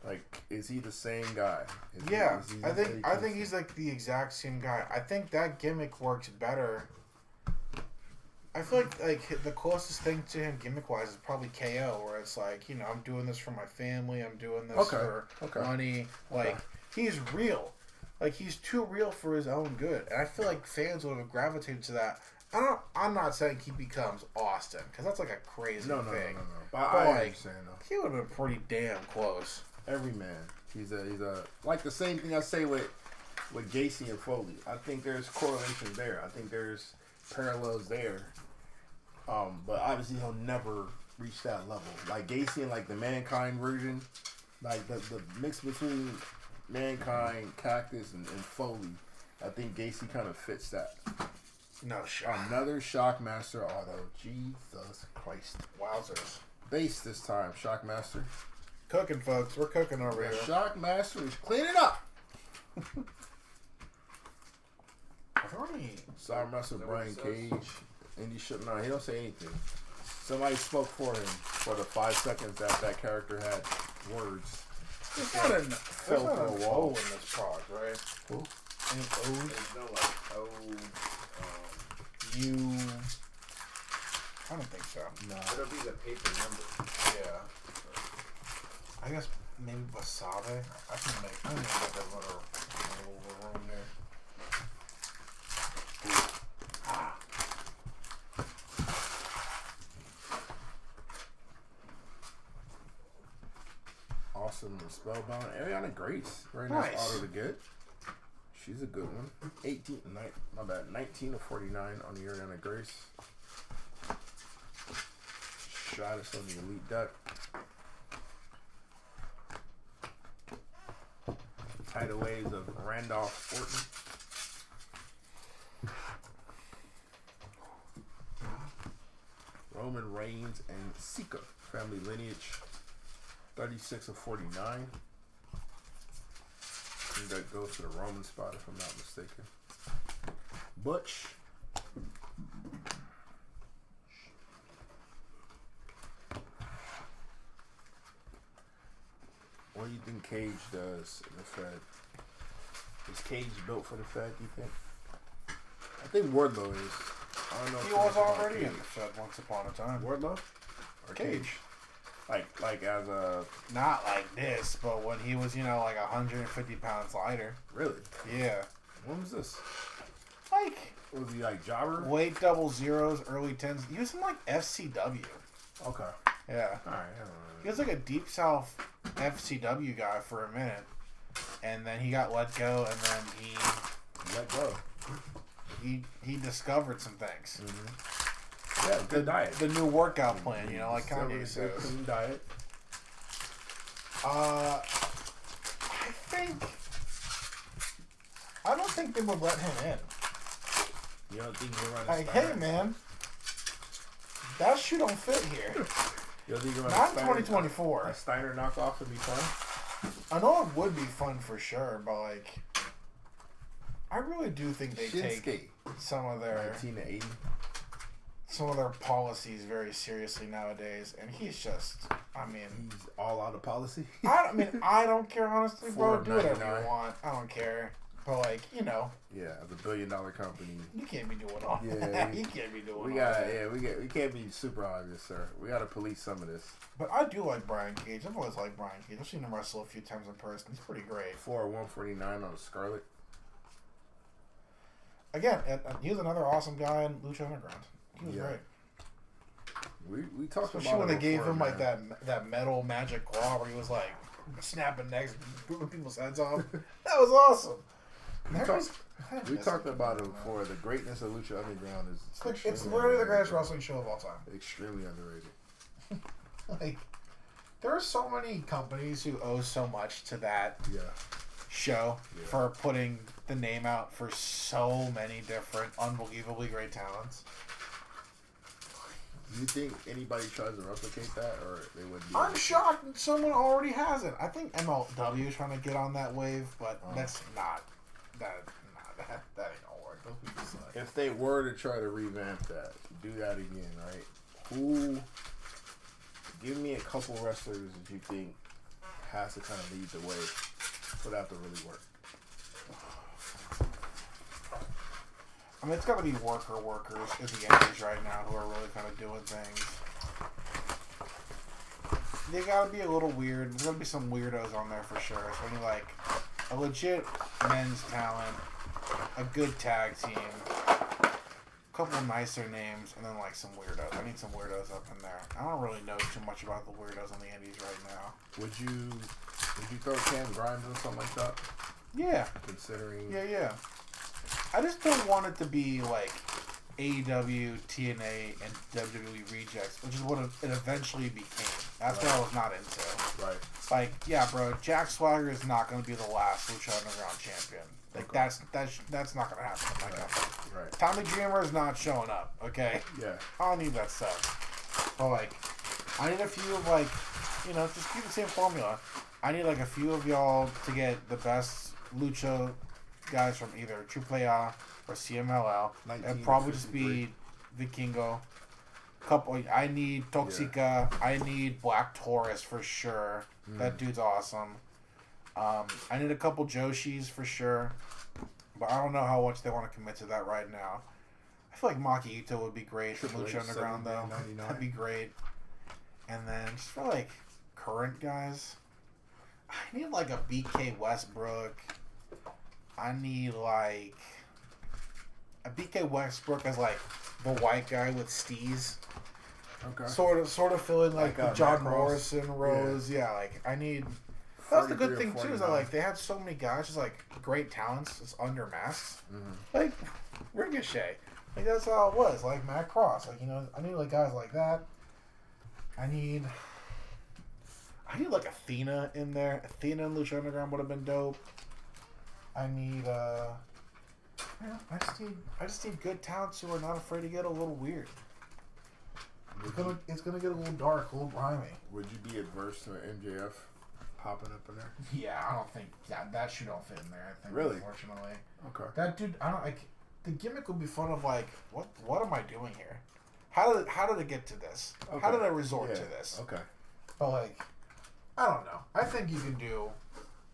Like, is he the same guy? I think he's like the exact same guy. I think that gimmick works better. I feel like the closest thing to him gimmick wise is probably KO, where it's like, you know, I'm doing this for my family, I'm doing this for money. Like he's real. Like he's too real for his own good. And I feel like fans would have gravitated to that. I'm not saying he becomes Austin, because that's like a crazy thing. No. But I understand though. He would have been pretty damn close. Every man. He's a like the same thing I say with Gacy and Foley. I think there's correlation there. I think there's parallels there. But obviously he'll never reach that level. Like Gacy and like the Mankind version, like the mix between Mankind, Cactus, and Foley. I think Gacy kind of fits that. No shot. Another Shockmaster auto. Jesus Christ. Wowzers. Base this time, Shockmaster. Cooking, folks. We're cooking over here. Shockmaster is cleaning up. Sorry, wrestler Brian Cage. And he shouldn't know. He don't say anything. Somebody spoke for him for the 5 seconds that character had words. There's not an O in this product, right? Who? Any O's? There's no like O. U. I don't think so. No. It'll be the paper number. Yeah. I guess maybe wasabi. I can get that little room there. Awesome and Spellbound. Ariana Grace. Very nice auto to get. She's a good one. 19 of 49 on the Ariana Grace. Shot us on the Elite deck. Tidal Waves of Randolph Orton. Roman Reigns and Sika. Family lineage. 36 of 49. I think that goes to the Roman spot if I'm not mistaken. Butch. What do you think Cage does in the Fed? Is Cage built for the Fed, do you think? I think Wardlow is. I don't know. He was already in the Fed once upon a time. Wardlow? Or Cage? Like as a... Not like this, but when he was, like 150 pounds lighter. Really? Yeah. When was this? Like... Was he like jobber? Weight double zeros, early 10s. He was in like FCW. Okay. Yeah. Alright, I don't know. He was like a Deep South FCW guy for a minute. And then he got let go, and then he... Let go. He discovered some things. Mm-hmm. Yeah, good diet. The new workout plan, like Kanye says. Clean diet. I don't think they would let him in. You don't think he'll run a Like, Steiner? hey man, that shoe don't fit here. You don't think he'll run Not a in Steiner, 2024. A Steiner knockoff would be fun? I know it would be fun for sure, but like, I really do think they Shinsuke. take some of their 1980. some of their policies very seriously nowadays, and he's just, He's all out of policy. I don't care honestly, bro. Do whatever $4.99. you want. I don't care. But like, Yeah, as a $1 billion company. you can't be doing all Yeah, that. You can't be doing all We can't be super obvious, sir. We gotta police some of this. But I do like Brian Cage. I've always liked Brian Cage. I've seen him wrestle a few times in person. He's pretty great. 4/149 on Scarlet. Again, he was another awesome guy in Lucha Underground. He was great. We talked Especially about when it they gave before, him like man. that metal magic claw where he was like snapping necks, ripping people's heads off. That was awesome. We talked about it before. The greatness of Lucha Underground it's literally the greatest wrestling show of all time. Extremely underrated. Like, There are so many companies who owe so much to that show for putting the name out for so many different, unbelievably great talents. Do you think anybody tries to replicate that, or they would be? I'm shocked someone already has it. I think MLW is trying to get on that wave, but that's not that. That ain't gonna work. Those people suck. If they were to try to revamp that, do that again, right? Who? Give me a couple wrestlers that you think has to kind of lead the way for that to really work. I mean, it's got to be workers in the indies right now who are really kind of doing things. They got to be a little weird. There's got to be some weirdos on there for sure. So when you like a legit men's talent, a good tag team, a couple of nicer names, and then like some weirdos. I need some weirdos up in there. I don't really know too much about the weirdos on the indies right now. Would you throw Cam Grimes or something like that? Yeah. Considering. Yeah. I just don't want it to be like AEW, TNA, and WWE rejects, which is what it eventually became. That's what I was not into. Right. Like, yeah, bro, Jack Swagger is not going to be the last Lucha Underground champion. Like, that's not going to happen in my company. Right. Tommy Dreamer is not showing up, okay? Yeah. I don't need that stuff. But, like, I need a few of, like, you know, just keep the same formula. I need, like, a few of y'all to get the best Lucha guys from either AAA or CMLL. And probably just be Vikingo. I need Toxica. Yeah. I need Black Taurus for sure. That dude's awesome. I need a couple Joshis for sure. But I don't know how much they want to commit to that right now. I feel like Maki Ito would be great for Lucha Underground, though. That'd be great. And then just for, like, current guys, I need, like, a BK Westbrook. I need, like, a BK Westbrook as, like, the white guy with steez. Okay. Sort of feeling like the John Morrison Rose. Yeah, like, I need... That's the good thing, too, is that, like, they had so many guys, just, like, great talents, just under masks. Mm-hmm. Like, Ricochet. Like, that's how it was. Like, Matt Cross. Like, you know, I need, like, guys like that. I need, like, Athena in there. Athena in Lucha Underground would have been dope. I need, I just need good talents who are not afraid to get a little weird. It's gonna get a little dark, a little grimy. Would you be adverse to an MJF popping up in there? Yeah, I don't think that should all fit in there. I think, really, unfortunately. Okay. That dude, I don't like. The gimmick would be fun of like, what am I doing here? How did it get to this? Okay. How did I resort to this? Okay. But like, I don't know. I think you can do,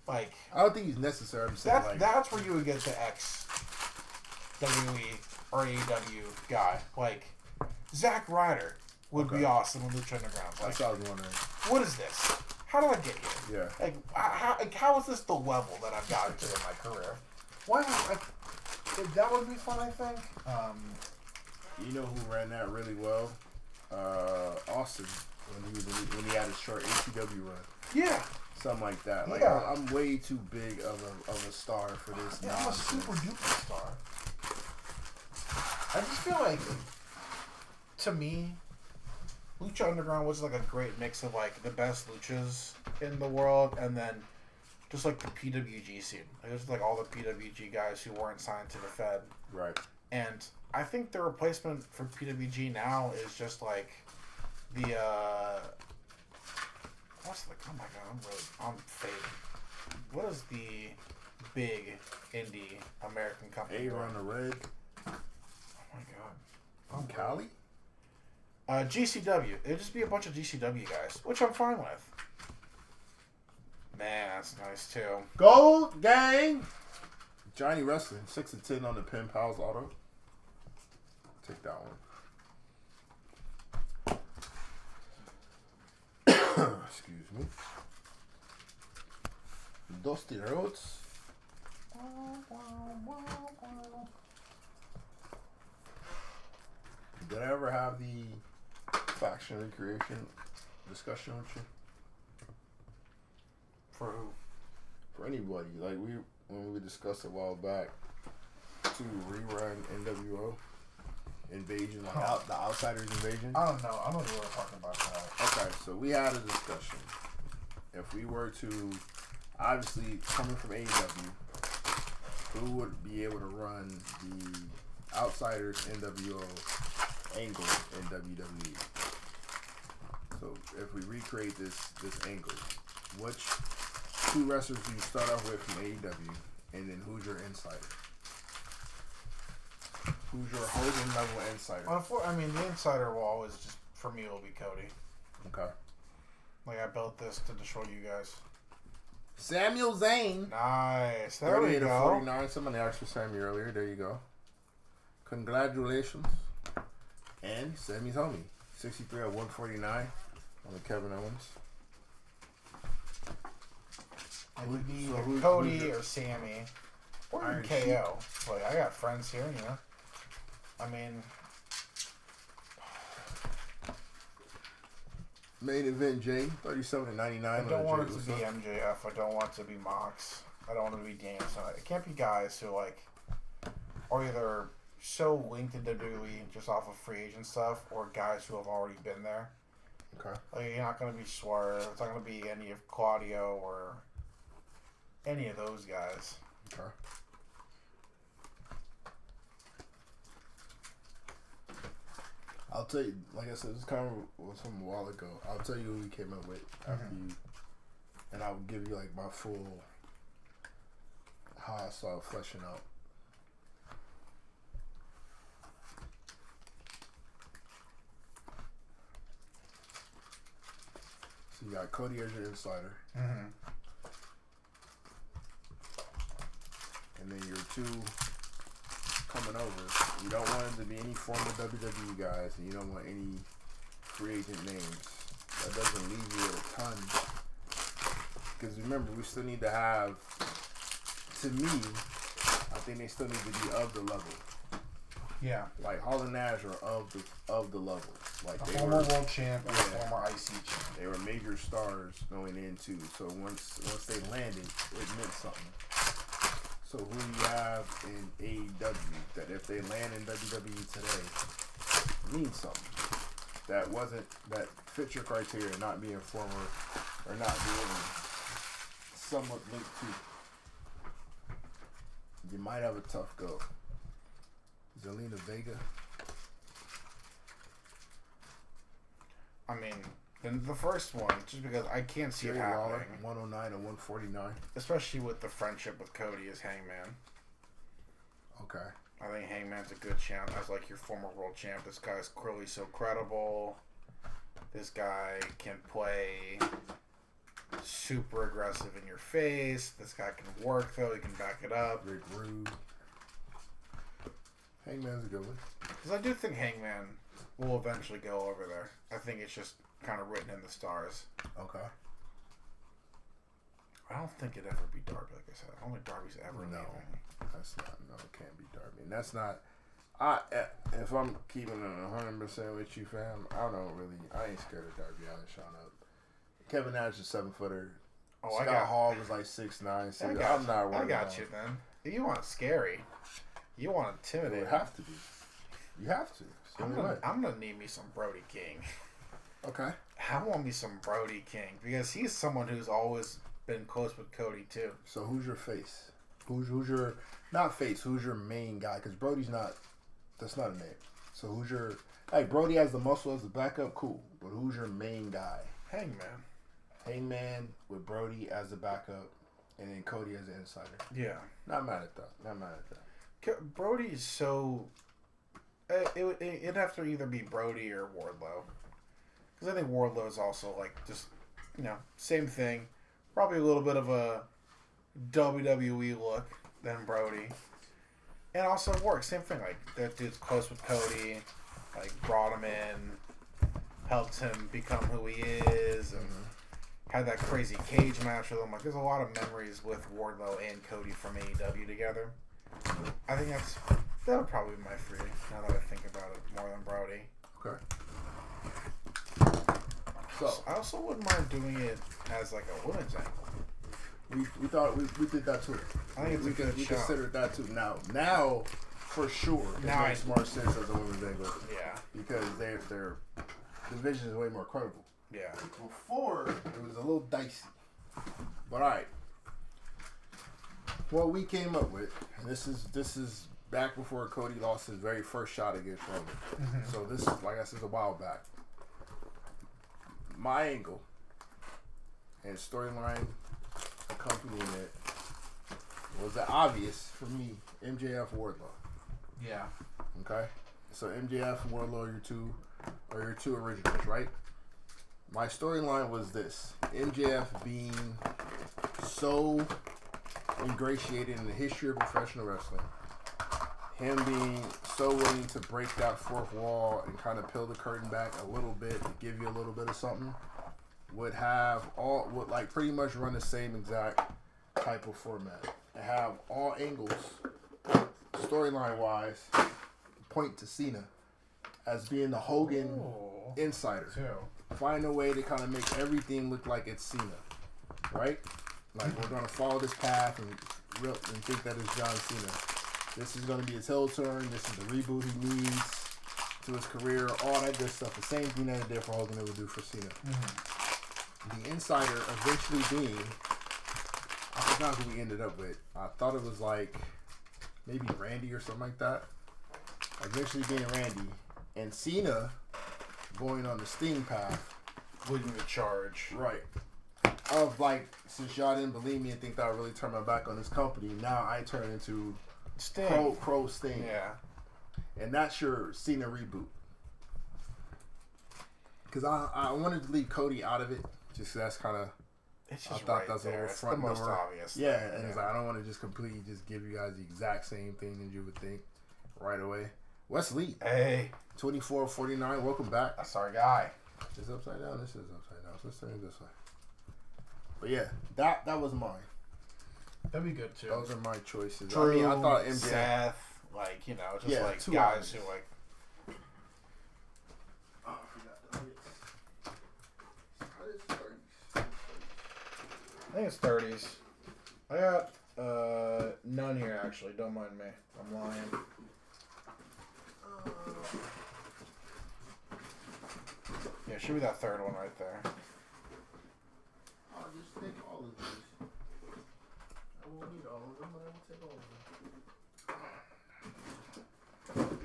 like. I don't think he's necessary. I'm saying that's where you would get the ex WWE or AEW guy. Like, Zack Ryder would be awesome in Lucha Underground. Like, that's what I was wondering. What is this? How did I get here? Yeah. Like, how is this the level that I've gotten to in my career? Why? Like, that would be fun. I think. You know who ran that really well? Austin when he had a short ACW run. Yeah. Something like that. Like I'm way too big of a star for this. Yeah, I'm a super duper star. I just feel like, to me, Lucha Underground was like a great mix of like the best luchas in the world, and then just like the PWG scene. Like, it was like all the PWG guys who weren't signed to the Fed. Right. And I think the replacement for PWG now is just like the what's the, oh my god, I'm fading. What is the big indie American company? A-Run the Red. Oh my god. I'm Cali? GCW. It'd just be a bunch of GCW guys, which I'm fine with. Man, that's nice too. Gold Gang! Johnny Wrestling, 6-10 on the Pen Pals auto. Take that one. Excuse me. Dusty Rhodes. Did I ever have the faction recreation discussion with you? For who? For anybody. Like when we discussed a while back to rerun NWO. invasion, like the Outsiders invasion? I don't know. I don't know what we're talking about that. Okay, so we had a discussion. If we were to, obviously, coming from AEW, who would be able to run the Outsiders NWO angle in WWE? So if we recreate this angle, which two wrestlers do you start off with from AEW, and then who's your insider? Who's your Hogan level insider? I mean, the insider will always just, for me, will be Cody. Okay. Like, I built this to destroy you guys. Samuel Zayn. Nice. There we go. 49. Somebody asked for Sammy earlier. There you go. Congratulations. And Sammy's homie. 63 at 149 on the Kevin Owens. It would be either Cody or Sammy. Or even KO. Like, I got friends here, you know. I mean... Main event Jay, 37 at 99. I don't want it to be MJF. I don't want it to be Mox. I don't want it to be Danielson. It can't be guys who, like, are either so linked to WWE just off of free agent stuff, or guys who have already been there. Okay. Like, you're not going to be Swerve. It's not going to be any of Claudio or any of those guys. Okay. I'll tell you, like I said, this kind of was from a while ago. I'll tell you who we came up with after you, and I'll give you like my full, how I saw it fleshing out. So you got Cody as your insider. Mm-hmm. And then your two coming over. You don't want them to be any former WWE guys, and you don't want any free agent names. That doesn't leave you with a ton. Because remember, we still need to have, to me, I think they still need to be of the level. Yeah. Like Hall and Nash are of the level. Like a they former were world champ and a former IC champ. They were major stars going into. So once they landed, it meant something. So who do you have in AEW that if they land in WWE today means something? That fits your criteria, not being former or not being somewhat linked to. You might have a tough go. Zelina Vega. I mean, then the first one, just because I can't see Jerry it happening. Lawler, 109 and 149. Especially with the friendship with Cody as Hangman. Okay. I think Hangman's a good champ. As like your former world champ. This guy's clearly so credible. This guy can play super aggressive in your face. This guy can work though. He can back it up. Rick Rude. Hangman's a good one. Because I do think Hangman will eventually go over there. I think it's just kind of written in the stars. Okay. I don't think it'd ever be Darby, like I said. I don't think Darby's ever leaving. That's not. No, it can't be Darby. And that's not. If I'm keeping it 100% with you, fam, I ain't scared of Darby Allin showing up. Kevin Nash is 7-footer. Oh, Scott Hall was like 6'9". So I'm not worried. I got you, man. You want scary. You want intimidating. You have to be. You have to. I'm gonna need me some Brody King. Okay. I want me some Brody King because he's someone who's always been close with Cody too. So who's your face? Who's your not face? Who's your main guy? Because Brody's not. That's not a name. So who's your like Brody has the muscle as the backup? Cool. But who's your main guy? Hangman. Hangman with Brody as the backup, and then Cody as the insider. Yeah. Not mad at that. Not mad at that. Brody's so. It'd have to either be Brody or Wardlow. Because I think Wardlow's also, like, just, same thing. Probably a little bit of a WWE look than Brody. And also works. Same thing. Like, that dude's close with Cody. Like, brought him in. Helped him become who he is. And had that crazy cage match with him. Like, there's a lot of memories with Wardlow and Cody from AEW together. I think that'll probably be my three, now that I think about it, more than Brody. Okay. So I also wouldn't mind doing it as like a women's angle. We thought we did that too. I think it's a good We show. considered that too. Now for sure. It Now makes more sense as a women's angle. Yeah. Because their division is way more credible. Yeah. Before, it was a little dicey. But alright. What we came up with, and this is back before Cody lost his very first shot against Roman. Mm-hmm. So this is, like I said, a while back. My angle and storyline accompanying it was the obvious for me, MJF Wardlow. Yeah. Okay? So MJF and Wardlow are your two originals, right? My storyline was this. MJF being so ingratiated in the history of professional wrestling. Him being so willing to break that fourth wall and kind of peel the curtain back a little bit to give you a little bit of something would like pretty much run the same exact type of format. And have all angles, storyline wise, point to Cena as being the Hogan insider. Find a way to kind of make everything look like it's Cena, right? Like we're gonna follow this path and think that it's John Cena. This is gonna be his heel turn. This is the reboot he needs to his career. All that good stuff. The same thing that it did for Hogan, it would do for Cena. Mm-hmm. The insider eventually being, I forgot who we ended up with. I thought it was like maybe Randy or something like that. Eventually being Randy and Cena going on the Sting path, leading the charge. Right. Of like, since y'all didn't believe me and think that I really turned my back on this company, now I turn into Sting. Pro Sting. Yeah. And that's your Cena reboot. Because I wanted to leave Cody out of it, just that's kind of. It's just I thought right that's there. a little It's front the most door. obvious. Yeah, and it's like I don't want to just completely just give you guys the exact same thing that you would think right away. Wesley. Hey. 2449, welcome back. That's our guy. Is upside down? This is upside down. So let's turn it this way. But yeah, that was mine. That'd be good too. Those are my choices. Drew, I mean, I thought MJ. Seth, like, you know, just like two guys obvious. who like. Oh, I forgot the nuggets. I think it's 30s. I got none here actually. Don't mind me. I'm lying. Yeah, should be that third one right there. I'll just take all of these. I won't need all of them, but I will take all of them.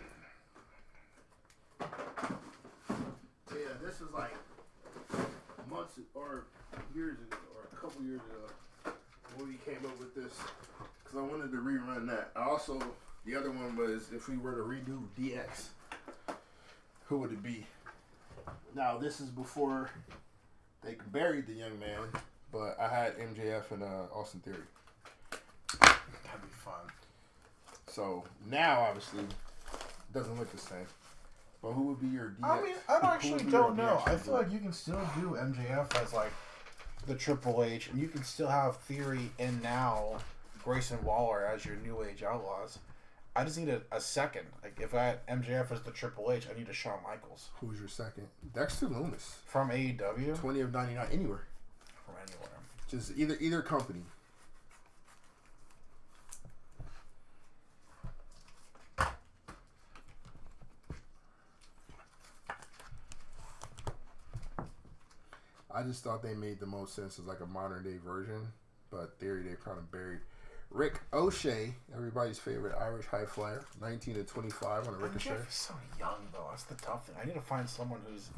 Yeah, this is like months or years ago, or a couple years ago, when we came up with this, because I wanted to rerun that. I also, the other one was if we were to redo DX, who would it be? Now, this is before they buried the young man, but I had MJF and Austin Theory. That'd be fun. So now, obviously, it doesn't look the same. But who would be your DX? I mean, I actually don't know. I feel like you can still do MJF as like the Triple H, and you can still have Theory and now Grayson Waller as your New Age Outlaws. I just need a second. Like, if I had MJF as the Triple H, I need a Shawn Michaels. Who's your second? Dexter Lumis. From AEW? 20 of 99, anywhere. From anywhere. Just either company. I just thought they made the most sense as like a modern day version, but Theory they kind of buried. Rick O'Shea, everybody's favorite Irish high flyer, 19 to 25 on a Ricochet. MJF is so young though. That's the tough thing. I need to find someone who's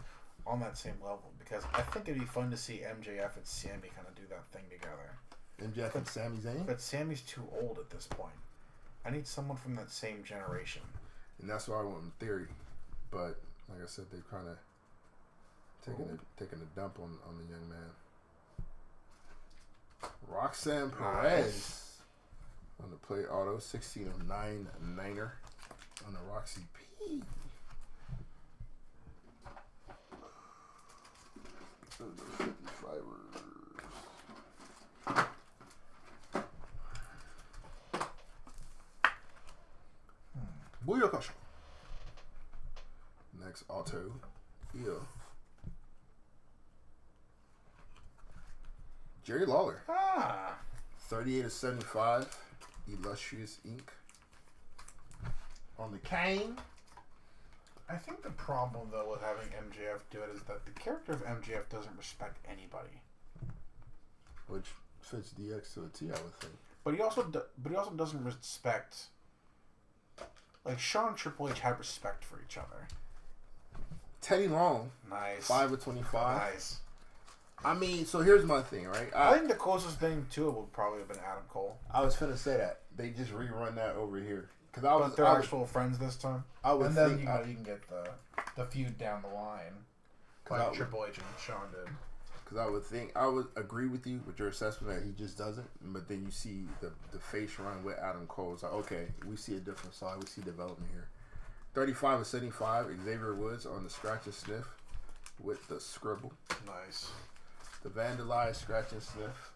on that same level because I think it'd be fun to see MJF and Sammy kind of do that thing together. MJF and Sami Zayn? But Sammy's too old at this point. I need someone from that same generation. And that's why I went in Theory. But like I said, they've kind of taken a dump on the young man. Roxanne Perez on the play auto, 16 of 9-9er on the Roxy P. Booyakasha. Next auto. Yeah. Jerry Lawler. 38 of 75. Illustrious Inc. on the cane. I think the problem though with having MJF do it is that the character of MJF doesn't respect anybody. Which fits DX to a T, I would think. But he also doesn't respect. Like Shawn and Triple H have respect for each other. Teddy Long, Nice. 5 of 25. Nice. I mean, so here's my thing, right? I think the closest thing to it would probably have been Adam Cole. I was finna say that they just rerun that over here because But they're actual friends this time. I would and then think you can get the feud down the line, like Triple H and Shawn did. Because I would agree with you with your assessment that he just doesn't. But then you see the face run with Adam Cole. It's like, okay, we see a different side. We see development here. 35 of 75. Xavier Woods on the scratch and sniff with the scribble. Nice. The vandalized scratch and sniff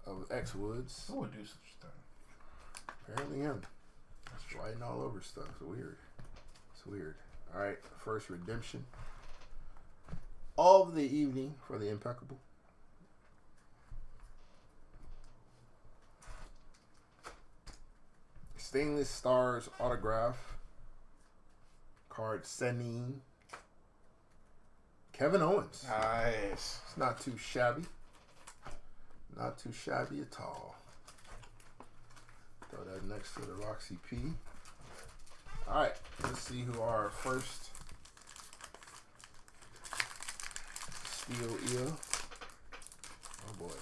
of X Woods. Who would do such a thing? Apparently him. That's writing all over stuff. It's weird. It's weird. All right, first redemption of the evening for the Impeccable. Stainless Stars autograph card sending Kevin Owens. Nice. It's not too shabby. Not too shabby at all. Throw that next to the Roxy P. Alright, let's see who our first Steel Eel. Oh boy.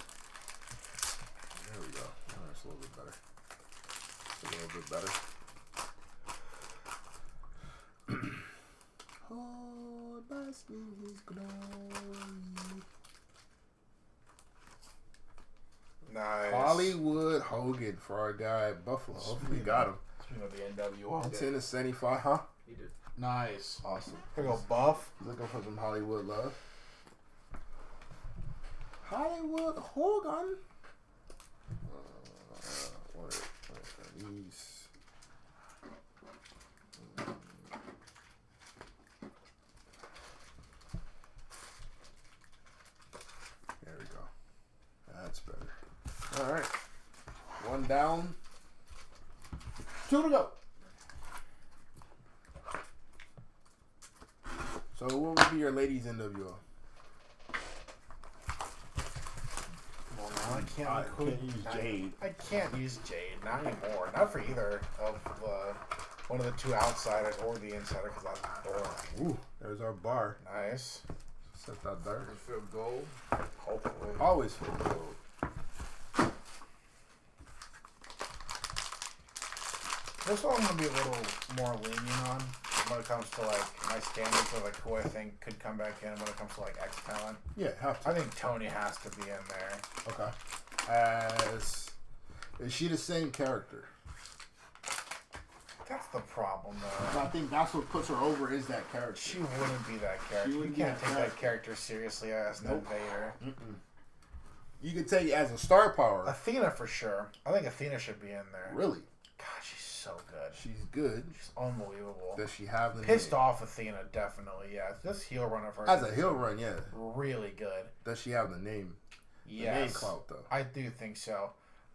There we go. Oh, that's a little bit better. That's a little bit better. Oh, bask in his glory. Nice. Hollywood Hogan for our guy at Buffalo. Hopefully we got him. Speaking of the NWO. 10 to 75, huh? He did. Nice. Awesome. Here we go, Buff. Looking for some Hollywood love. Hollywood Hogan. What are these? There we go. That's better. All right. One down. Two to go. So what would be your ladies NWO? I can't use Jade. I can't use Jade, not anymore. Not for either of one of the two outsiders or the insider, because that's boring. Ooh, there's our bar. Nice. Set that there. You feel gold? Hopefully. Always feel gold. This one I'm gonna be a little more lenient on when it comes to like my standards of like who I think could come back in when it comes to like X talent. Yeah, have to. I think Tony has to be in there. Okay. Is she the same character? That's the problem though. I think that's what puts her over is that character. She wouldn't be that character. You wouldn't be can't that take character. that character seriously as an invader. Mm-mm. You could take it as a star power. Athena for sure. I think Athena should be in there. Really? God, she's so good. She's good. She's unbelievable. Does she have the Pissed name? off Athena, definitely. Yeah, this heel run of hers As a is heel run, yeah. really good. Does she have the name? Yes, The name clout though. I do think so.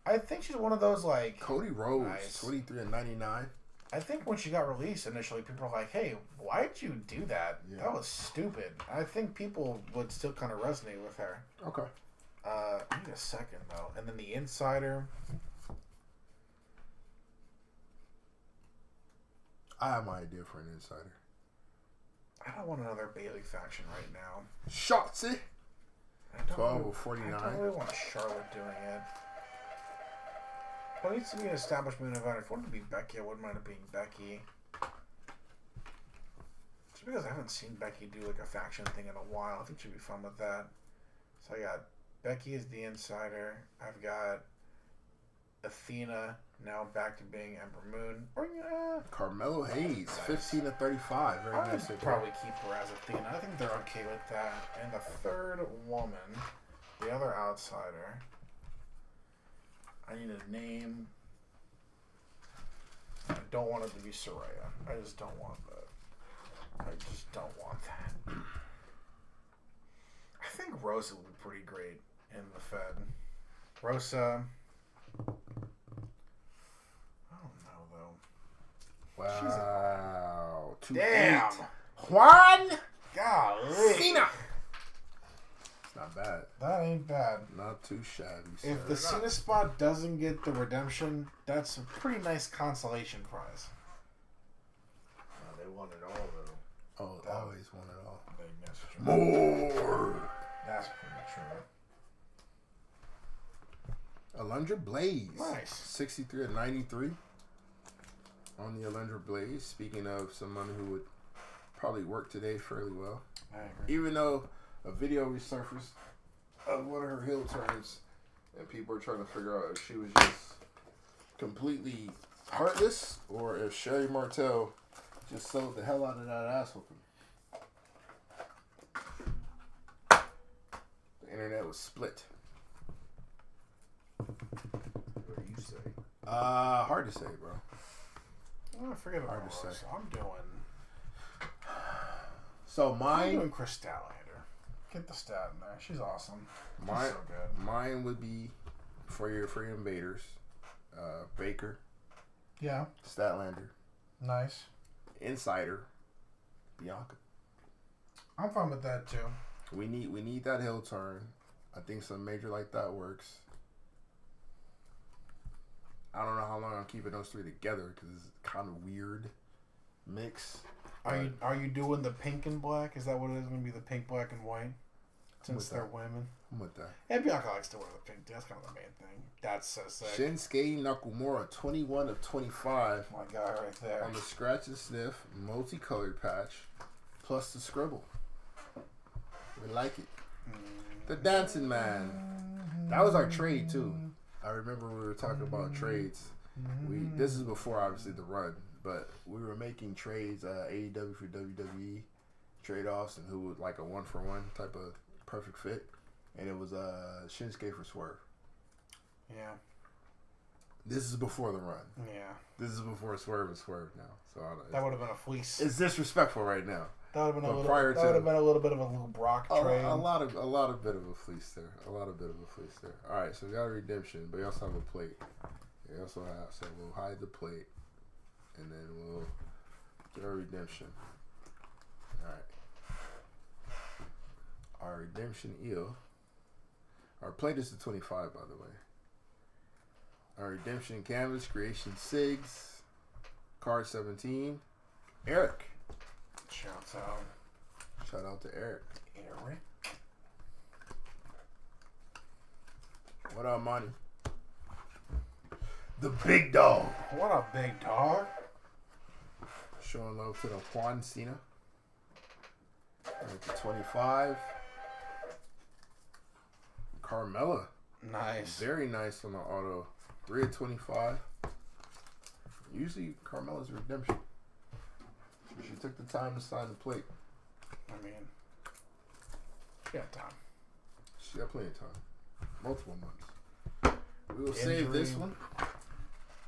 I think she's one of those like. Cody Rhodes, Nice. 23 and 99. I think when she got released initially, people were like, "Hey, why'd you do that? Yeah. That was stupid." I think people would still kind of resonate with her. Okay. I need a second though, and then the insider. I have my idea for an insider. I don't want another Bailey faction right now. Shotzi. I don't 12 really, of 49. I don't really want Charlotte doing it. But it needs to be an established main event. If I wanted to be Becky, I wouldn't mind it being Becky. Just because I haven't seen Becky do like a faction thing in a while. I think she'd be fun with that. So I got Becky as the insider. I've got Athena now back to being Ember Moon. Or yeah, Carmelo Hayes, Nice. 15 to 35. Very I nice. would probably keep her as Athena. I think they're okay with that. And the third woman, the other outsider. I need a name. I don't want it to be Soraya. I just don't want that. I just don't want that. I think Rosa would be pretty great in the Fed. Rosa. I don't know though. Wow. Damn. Juan Golly. Cena. It's not bad. That ain't bad. Not too shabby. If the Cena spot doesn't get the redemption, that's a pretty nice consolation prize. They won it all though. Oh, they always want it all. That's true. More. That's pretty true. Alundra Blaze. Nice. 63 of 93 on the Alundra Blaze. Speaking of someone who would probably work today fairly well. I agree. Even though a video resurfaced of one of her heel turns and people are trying to figure out if she was just completely heartless or if Sherry Martel just sold the hell out of that ass whooping. The internet was split. What do you say? Hard to say, bro. Oh, I forget what Hard it to was. say. I'm doing So mine, Chris Statlander. Get the stat in there. She's awesome. She's mine, so good. mine would be for your invaders, Baker, Yeah. Statlander, Nice. Insider, Bianca. I'm fine with that too. We need that heel turn. I think some major like that works. I don't know how long I'm keeping those three together because it's kind of weird mix. Are you doing the pink and black? Is that what it is going to be? The pink, black, and white? Since they're women. I'm with that. And Bianca likes to wear the pink. That's kind of the main thing. That's so sick. Shinsuke Nakamura, 21 of 25 My guy right there. on the scratch and sniff multicolored patch, plus the scribble. We like it. The Dancing Man. That was our trade too. I remember we were talking about trades. This is before obviously the run, but we were making trades, AEW for WWE trade offs, and who would like a 1-for-1 type of perfect fit, and it was Shinsuke for Swerve. Yeah. This is before the run. Yeah. This is before Swerve is Swerve now. So I don't, That would have been a fleece. it's disrespectful right now. That would have been but a little. prior That to- would have been a little bit of a Lou Brock trade. A lot of bit of a fleece there. All right, so we got a redemption, but we also have a plate. We also have, so we'll hide the plate, and then we'll get our redemption. All right. Our redemption eel. Our plate is the 25, by the way. Our redemption canvas, creation SIGs, card 17, Eric. Shouts out. Shout out to Eric. Eric. What up, Monty? The big dog. What a big dog. Showing love to the Juan Cena. At the 25. Carmella. Nice. Very nice on the auto. 3 of 25. Usually Carmella's redemption. She took the time to sign the plate. I mean, she got time. She got plenty of time. Multiple months. We will save this one.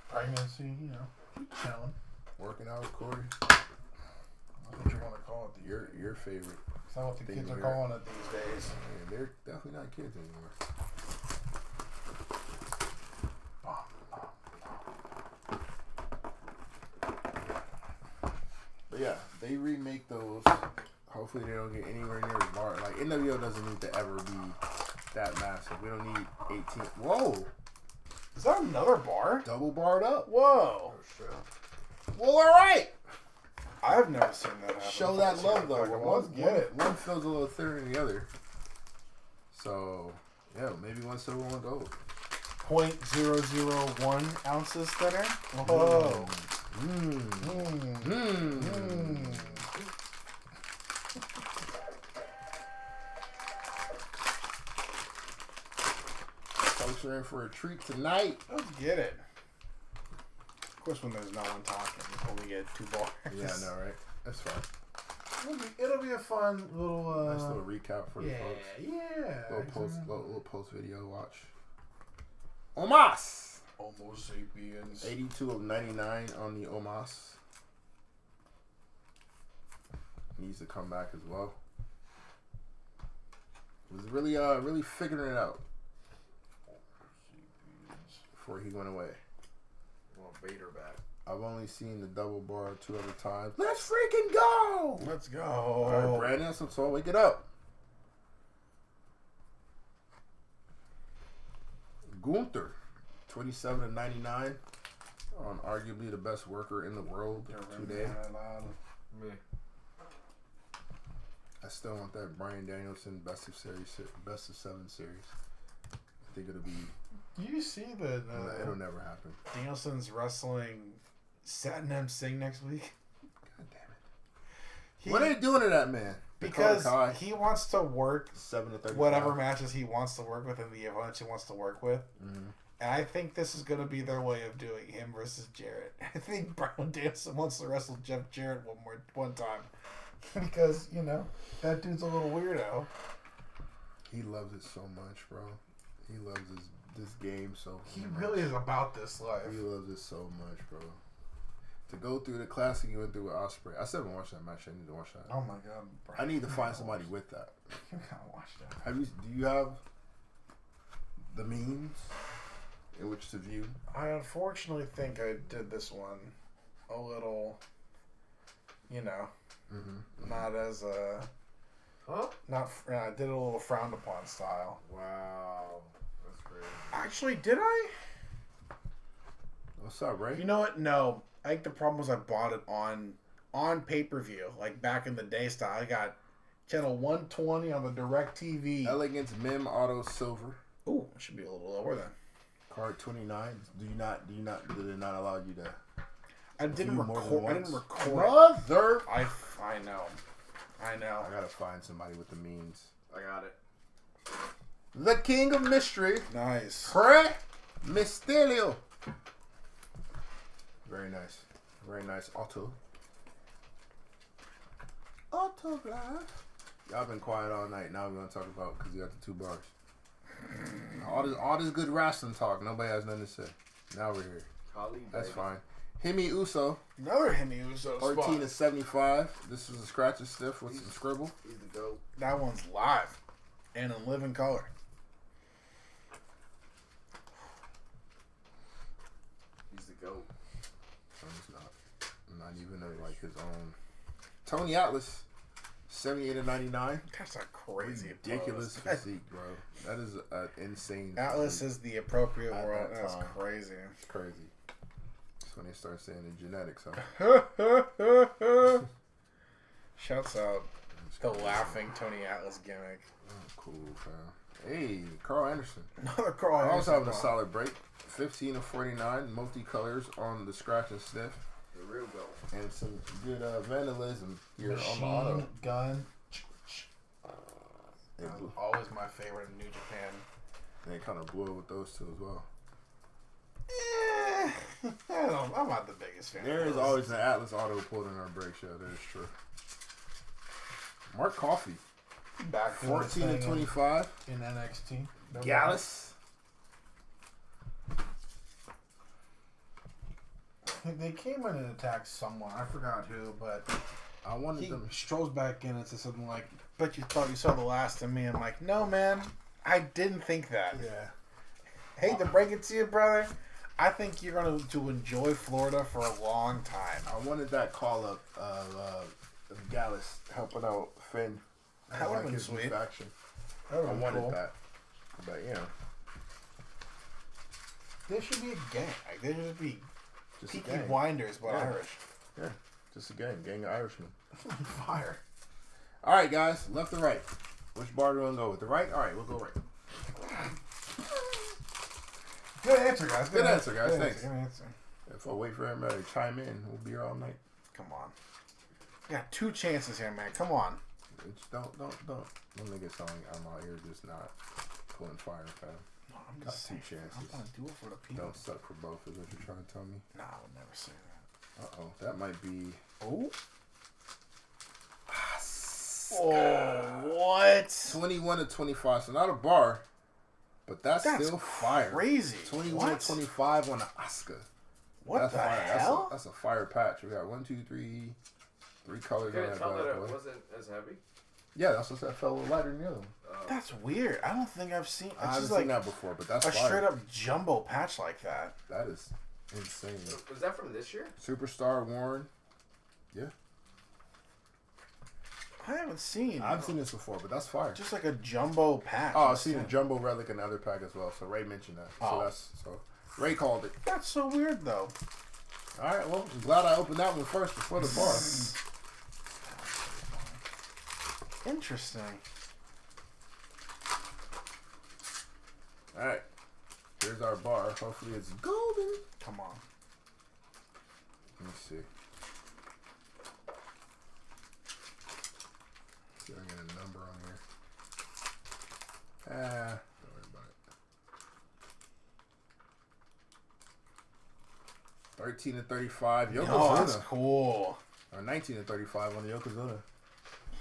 Pregnancy, you know, keep chilling. Working out with Corey. That's what you want to call it. Your favorite. It's not what the thing kids are here. calling it these days. Yeah, they're definitely not kids anymore. But yeah, they remake those. Hopefully they don't get anywhere near as large. Like NWO doesn't need to ever be that massive. We don't need 18. Whoa, Is that another bar? double barred up. Whoa. Well, all right. I've never seen that happen. Show before. that love though. Let's get it. One feels a little thinner than the other. So yeah, maybe one silver, one gold. 0.001 ounces thinner. Whoa. Folks are in for a treat tonight. Let's get it. Of course, when there's no one talking, we only get 2 bars. Yeah, I know, right? That's fine. It'll be a fun little. Nice little recap for the folks. Yeah. Little post video watch. Omas! Homo sapiens. 82 of 99 on the Omas. Needs to come back as well. Was really figuring it out before he went away. Want Vader back. I've only seen the double bar 2 other times. Let's freaking go! Let's go. All right, Brandon, so wake it up. Gunther, 27-99. On arguably the best worker in the world today. Me. I still want that Bryan Danielson best of 7 series. I think it'll be. You see that It'll never happen. Danielson's wrestling Satnam Singh next week? God damn it! What are they doing to that man? Because he wants to work 7 to 30. whatever matches he wants to work with and the opponents he wants to work with. Mm-hmm. And I think this is going to be their way of doing him versus Jarrett. I think Bryan Danielson wants to wrestle Jeff Jarrett one time. Because, you know, that dude's a little weirdo. He loves it so much, bro. He loves this game so much. He really is about this life. He loves it so much, bro. To go through the classic you went through with Ospreay. I still haven't watched that match. I need to watch that. Oh my god, Brian. I need to find somebody with that. You gotta watch that. Do you have the means in which to view? I unfortunately think I did this one a little, you know, not as I did it a little frowned upon style. Wow, that's crazy. Actually, did I? What's up, Ray? You know what? No. I think the problem was I bought it on pay-per-view, like back in the day style. I got channel 120 on the DirecTV. Elegance Mem Auto Silver. Ooh, it should be a little lower then. Card 29. Did it not allow you to? I didn't record. I didn't record. Mother. I know. I gotta find somebody with the means. I got it. The King of Mystery. Nice. Pre Mysterio. Very nice. Very nice. Autograph. Y'all been quiet all night. Now we're going to talk about because you got the 2 bars. All this good wrestling talk. Nobody has nothing to say. Now we're here. That's fine. Himi Uso. Another Himi Uso 13 to 75. This is a scratch and stiff with some scribble. He's the GOAT. That one's live and in living color. He's the GOAT. He's not even like his own. Tony Atlas, 78 to 99. That's a crazy, ridiculous physique, bro. That is insane. Atlas physique. is the appropriate At world. that That's time. crazy. It's crazy. That's when they start saying the genetics, huh? Shouts out the laughing Tony Atlas gimmick. Oh, cool, fam. Hey, Carl Anderson. Another Carl I was Anderson. having a solid break. 15 to 49, multicolors on the scratch and sniff. The real GOAT. And some good vandalism here on the auto. Machine gun. It blew- Always my favorite in New Japan. And it kind of blew with those two as well. I'm not the biggest fan. There is always an Atlas auto pulled in our break show. That is true. Mark Coffey, Back 14 to 25. in NXT. Gallus. They came in and attacked someone. I forgot who, but I wanted he them. strolls back in and says something like, "Bet you thought you saw the last of me." I'm like, "No, man, I didn't think that." Yeah. Hate to break it to you, brother. I think you're going to enjoy Florida for a long time. I wanted that call up of Gallus helping out Finn. That would've been his new sweet. faction. That I would've been wanted cool. that. But, you know. There should be a gang. Like, there should be Just Peaky a gang. Blinders, but Yeah. Irish. Yeah. Just a gang. Gang of Irishmen. Fire. All right, guys. Left or right? Which bar do we want to go with? The right? All right, we'll go right. Good answer, guys. Good answer, guys. Thanks. Good answer. If I wait for everybody to chime in, we'll be here all night. Come on. You got 2 chances here, man. Come on. It's, don't make it sound like I'm out here just not pulling fire, fam. No, I'm Got just 2 saying. chances. I'm going to do it for the people. Don't suck for both is what you're trying to tell me. Nah, I would never say that. Uh-oh. That might be... Oh. What? 21 to 25. So not a bar, but that's still fire. Crazy. 21 What? to 25 on an Oscar. What That's the fire. hell? That's a fire patch. We got 1, 2, 3 colors You on couldn't that tell that bad it boy. wasn't as heavy? Yeah, that's what that fell a little lighter than the other one. That's weird. I don't think I've seen. I haven't It's seen like that before, but that's a fire. straight up jumbo patch like that. That is insane. Was that from this year? Superstar Warren. Yeah. I haven't seen. I've seen this before, but that's fire. Just like a jumbo pack. Oh, I've seen a jumbo relic in another pack as well. So Ray mentioned that. Oh. So Ray called it. That's so weird, though. All right, well, I'm glad I opened that one first before the bar. Interesting. All right, here's our bar. Hopefully it's golden. Come on. Let me see. See if I get a number on here. Don't worry about it. 13 to 35. Yokozuna. Oh, that's cool. Or 19 to 35 on the Yokozuna.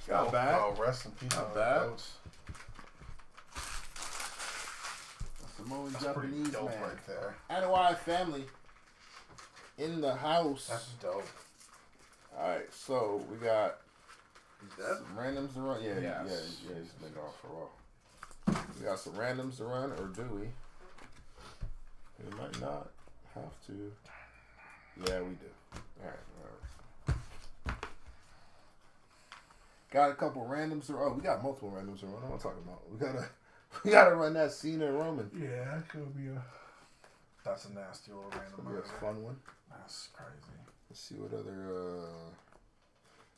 Not bad. Oh, rest in peace. Not bad. Those. Samoan That's Japanese pretty dope man. right there. Anawai family in the house. That's dope. Alright, so we got He's dead? some randoms to run. Yeah, Yes. he's been gone for a while. We got some randoms to run, or do we? We might not have to. Yeah, we do. Alright. Got a couple randoms to run. Oh, we got multiple randoms to run. I'm not talking about. We gotta run that Cena and Roman. Yeah, that could be a. That's a nasty little random. That'll be a fun one. That's crazy. Let's see what other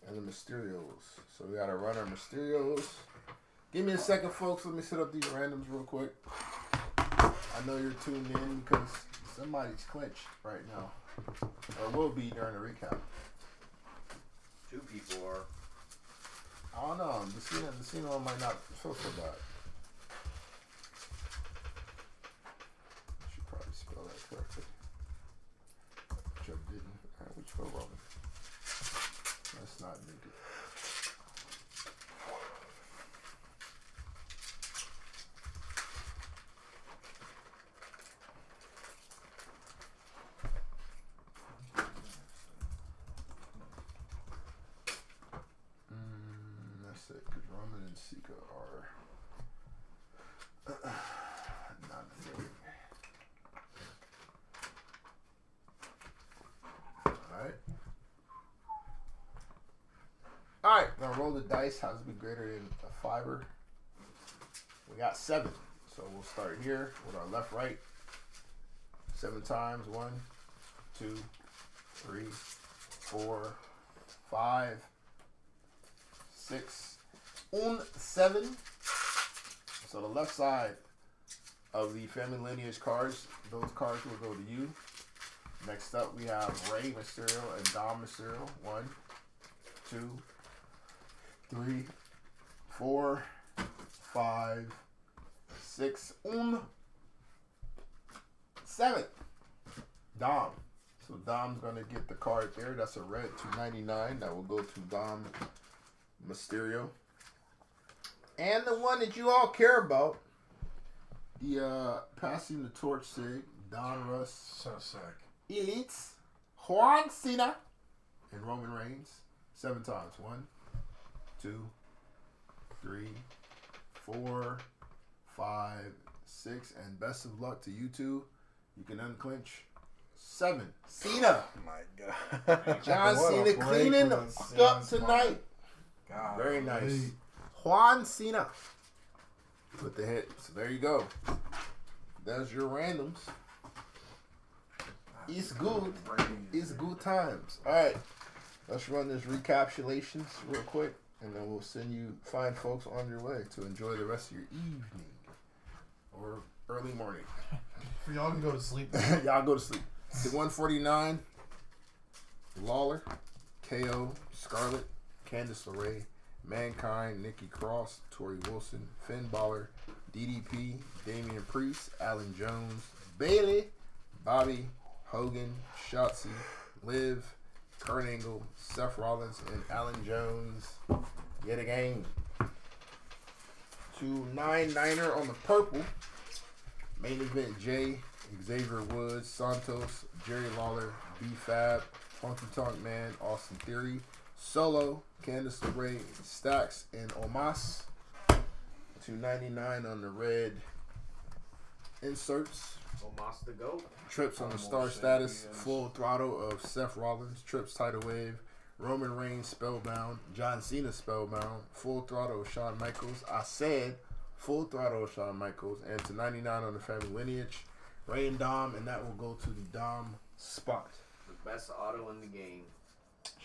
and the Mysterios. So we gotta run our Mysterios. Give me a second, folks. Let me set up these randoms real quick. I know you're tuned in because somebody's clinched right now, or will be during the recap. 2 people are. I don't know. The Cena one might not feel so bad. I should probably spell that correctly. Which I didn't. Alright, which spell wrong? Let's not make it. That's it, because Roman and Sika are not affiliated. Alright, now roll the dice. Has to be greater than a fiver. We got 7. So we'll start here with our left, right. 7 times. 1, 2, 3, 4, 5, 6, 7. So the left side of the family lineage cards, those cards will go to you. Next up, we have Rey Mysterio and Dom Mysterio. 1, 2, 3, 4, 5, 6, 7. Dom. So Dom's gonna get the card there. That's a red $2.99. That will go to Dom Mysterio. And the one that you all care about, the passing the torch sig, Don Russ. So sick. Elites, Juan Cena, and Roman Reigns. 7 times. 1, 2, 3, 4, 5, 6, and best of luck to you two. You can unclinch 7. Cena. Oh my God. John What a Cena break cleaning for the up Cena's tonight. God. Very nice. Juan Cena with the hit. So there you go. That's your randoms. It's good. It's good times. All right. Let's run this recapitulations real quick, and then we'll send you fine folks on your way to enjoy the rest of your evening or early morning. Y'all can go to sleep. Y'all go to sleep. The 149, Lawler, KO, Scarlett, Candice LeRae, Mankind, Nikki Cross, Tori Wilson, Finn Balor, DDP, Damian Priest, Alan Jones, Bailey, Bobby, Hogan, Shotzi, Liv, Kurt Angle, Seth Rollins, and Alan Jones. Yet again. 299er on the purple. Main event Jay, Xavier Woods, Santos, Jerry Lawler, B-Fab, Funky Tonk Man, Austin Theory, Solo, Candice LeRae, Stacks, and Omos. $2.99 on the red inserts. Omos the GOAT. Trips on the Almost star said status. yes. Full throttle of Seth Rollins. Trips tidal wave. Roman Reigns spellbound. John Cena spellbound. Full throttle of Shawn Michaels. I said full throttle of Shawn Michaels. And to 99 on the family lineage. Ray and Dom, and that will go to the Dom spot. The best auto in the game.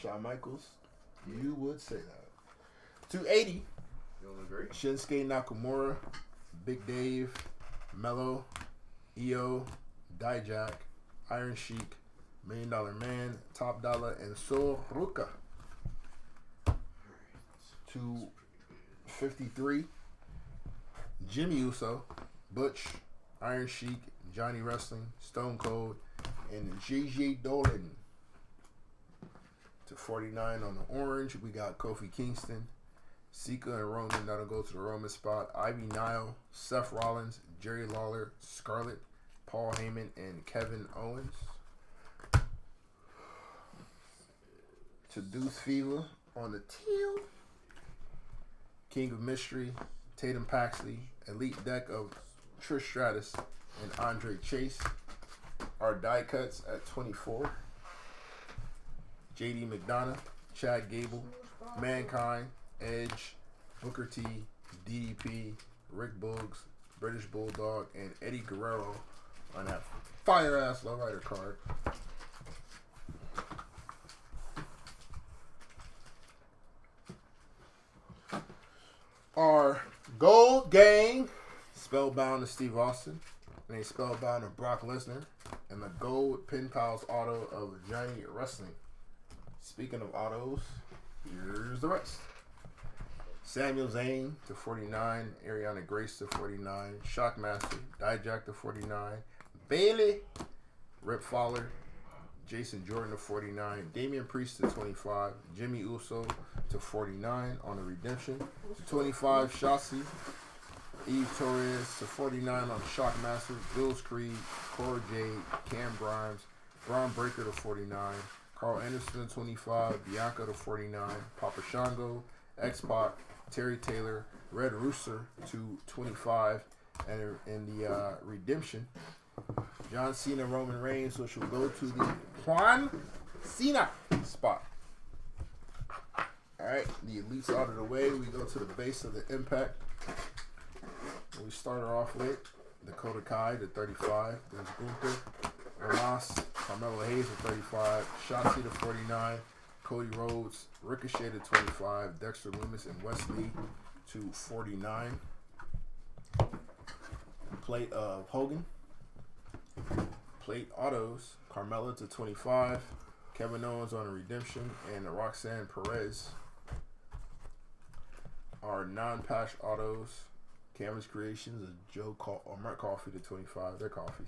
Shawn Michaels, you would say that. 280. You don't agree? Shinsuke Nakamura, Big Dave, Mello, Io, Dijak, Iron Sheik, $1 Million Man, Top Dollar, and Sol Ruka. 253. Jimmy Uso, Butch, Iron Sheik, Johnny Wrestling, Stone Cold, and Gigi Dolan. To 49 on the orange, we got Kofi Kingston, Sika and Roman. That'll go to the Roman spot. Ivy Nile, Seth Rollins, Jerry Lawler, Scarlett, Paul Heyman, and Kevin Owens. To Deuce Fever on the teal. King of Mystery, Tatum Paxley, Elite Deck of Trish Stratus and Andre Chase. Our die cuts at 24. JD McDonough, Chad Gable, Mankind, Edge, Booker T, DDP, Rick Boogs, British Bulldog, and Eddie Guerrero on that fire-ass lowrider card. Our Gold Gang, spellbound to Steve Austin, and a spellbound to Brock Lesnar, and the Gold Pin Pals auto of Johnny Wrestling. Speaking of autos, here's the rest. Samuel Zayn to 49, Ariana Grace to 49, Shockmaster, Dijak to 49, Bailey, Rip Fowler, Jason Jordan to 49, Damian Priest to 25, Jimmy Uso to 49 on the redemption, 25 Shotzi, Eve Torres to 49 on Shockmaster, Bills Creed, Cora Jade, Cam Grimes, Braun Breaker to 49, Carl Anderson to 25, Bianca to 49, Papa Shango, X-Pac, Terry Taylor, Red Rooster to 25, and in the redemption, John Cena, Roman Reigns, which will go to the Juan Cena spot. Alright, the elites out of the way. We go to the base of the Impact. We start her off with Dakota Kai to 35. There's Gunther, Omos, Carmelo Hayes to 35. Shotzi to 49. Cody Rhodes, Ricochet to 25. Dexter Lumis and Wesley to 49. Plate of Hogan. Plate autos, Carmella to 25. Kevin Owens on a redemption. And Roxanne Perez. Our non-patch autos, Canvas Creations is Mark Coffey to 25. They're coffees.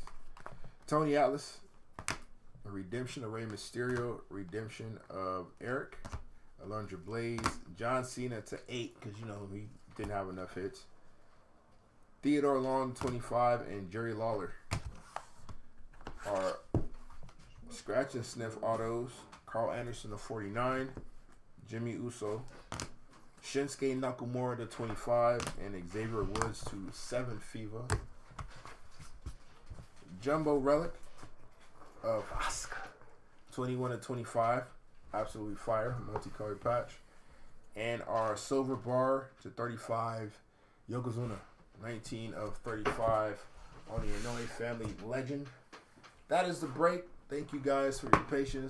Tony Atlas, a redemption of Rey Mysterio, redemption of Eric, Alundra Blaze, John Cena to 8 because he didn't have enough hits. Theodore Long 25 and Jerry Lawler. Our scratch and sniff autos, Carl Anderson to 49, Jimmy Uso, Shinsuke Nakamura to 25, and Xavier Woods to 7 FIFA. Jumbo Relic of Asuka, 21 to 25, absolutely fire, multicolored patch. And our silver bar to 35, Yokozuna, 19 of 35 on the Inoue family legend. That is the break. Thank you guys for your patience.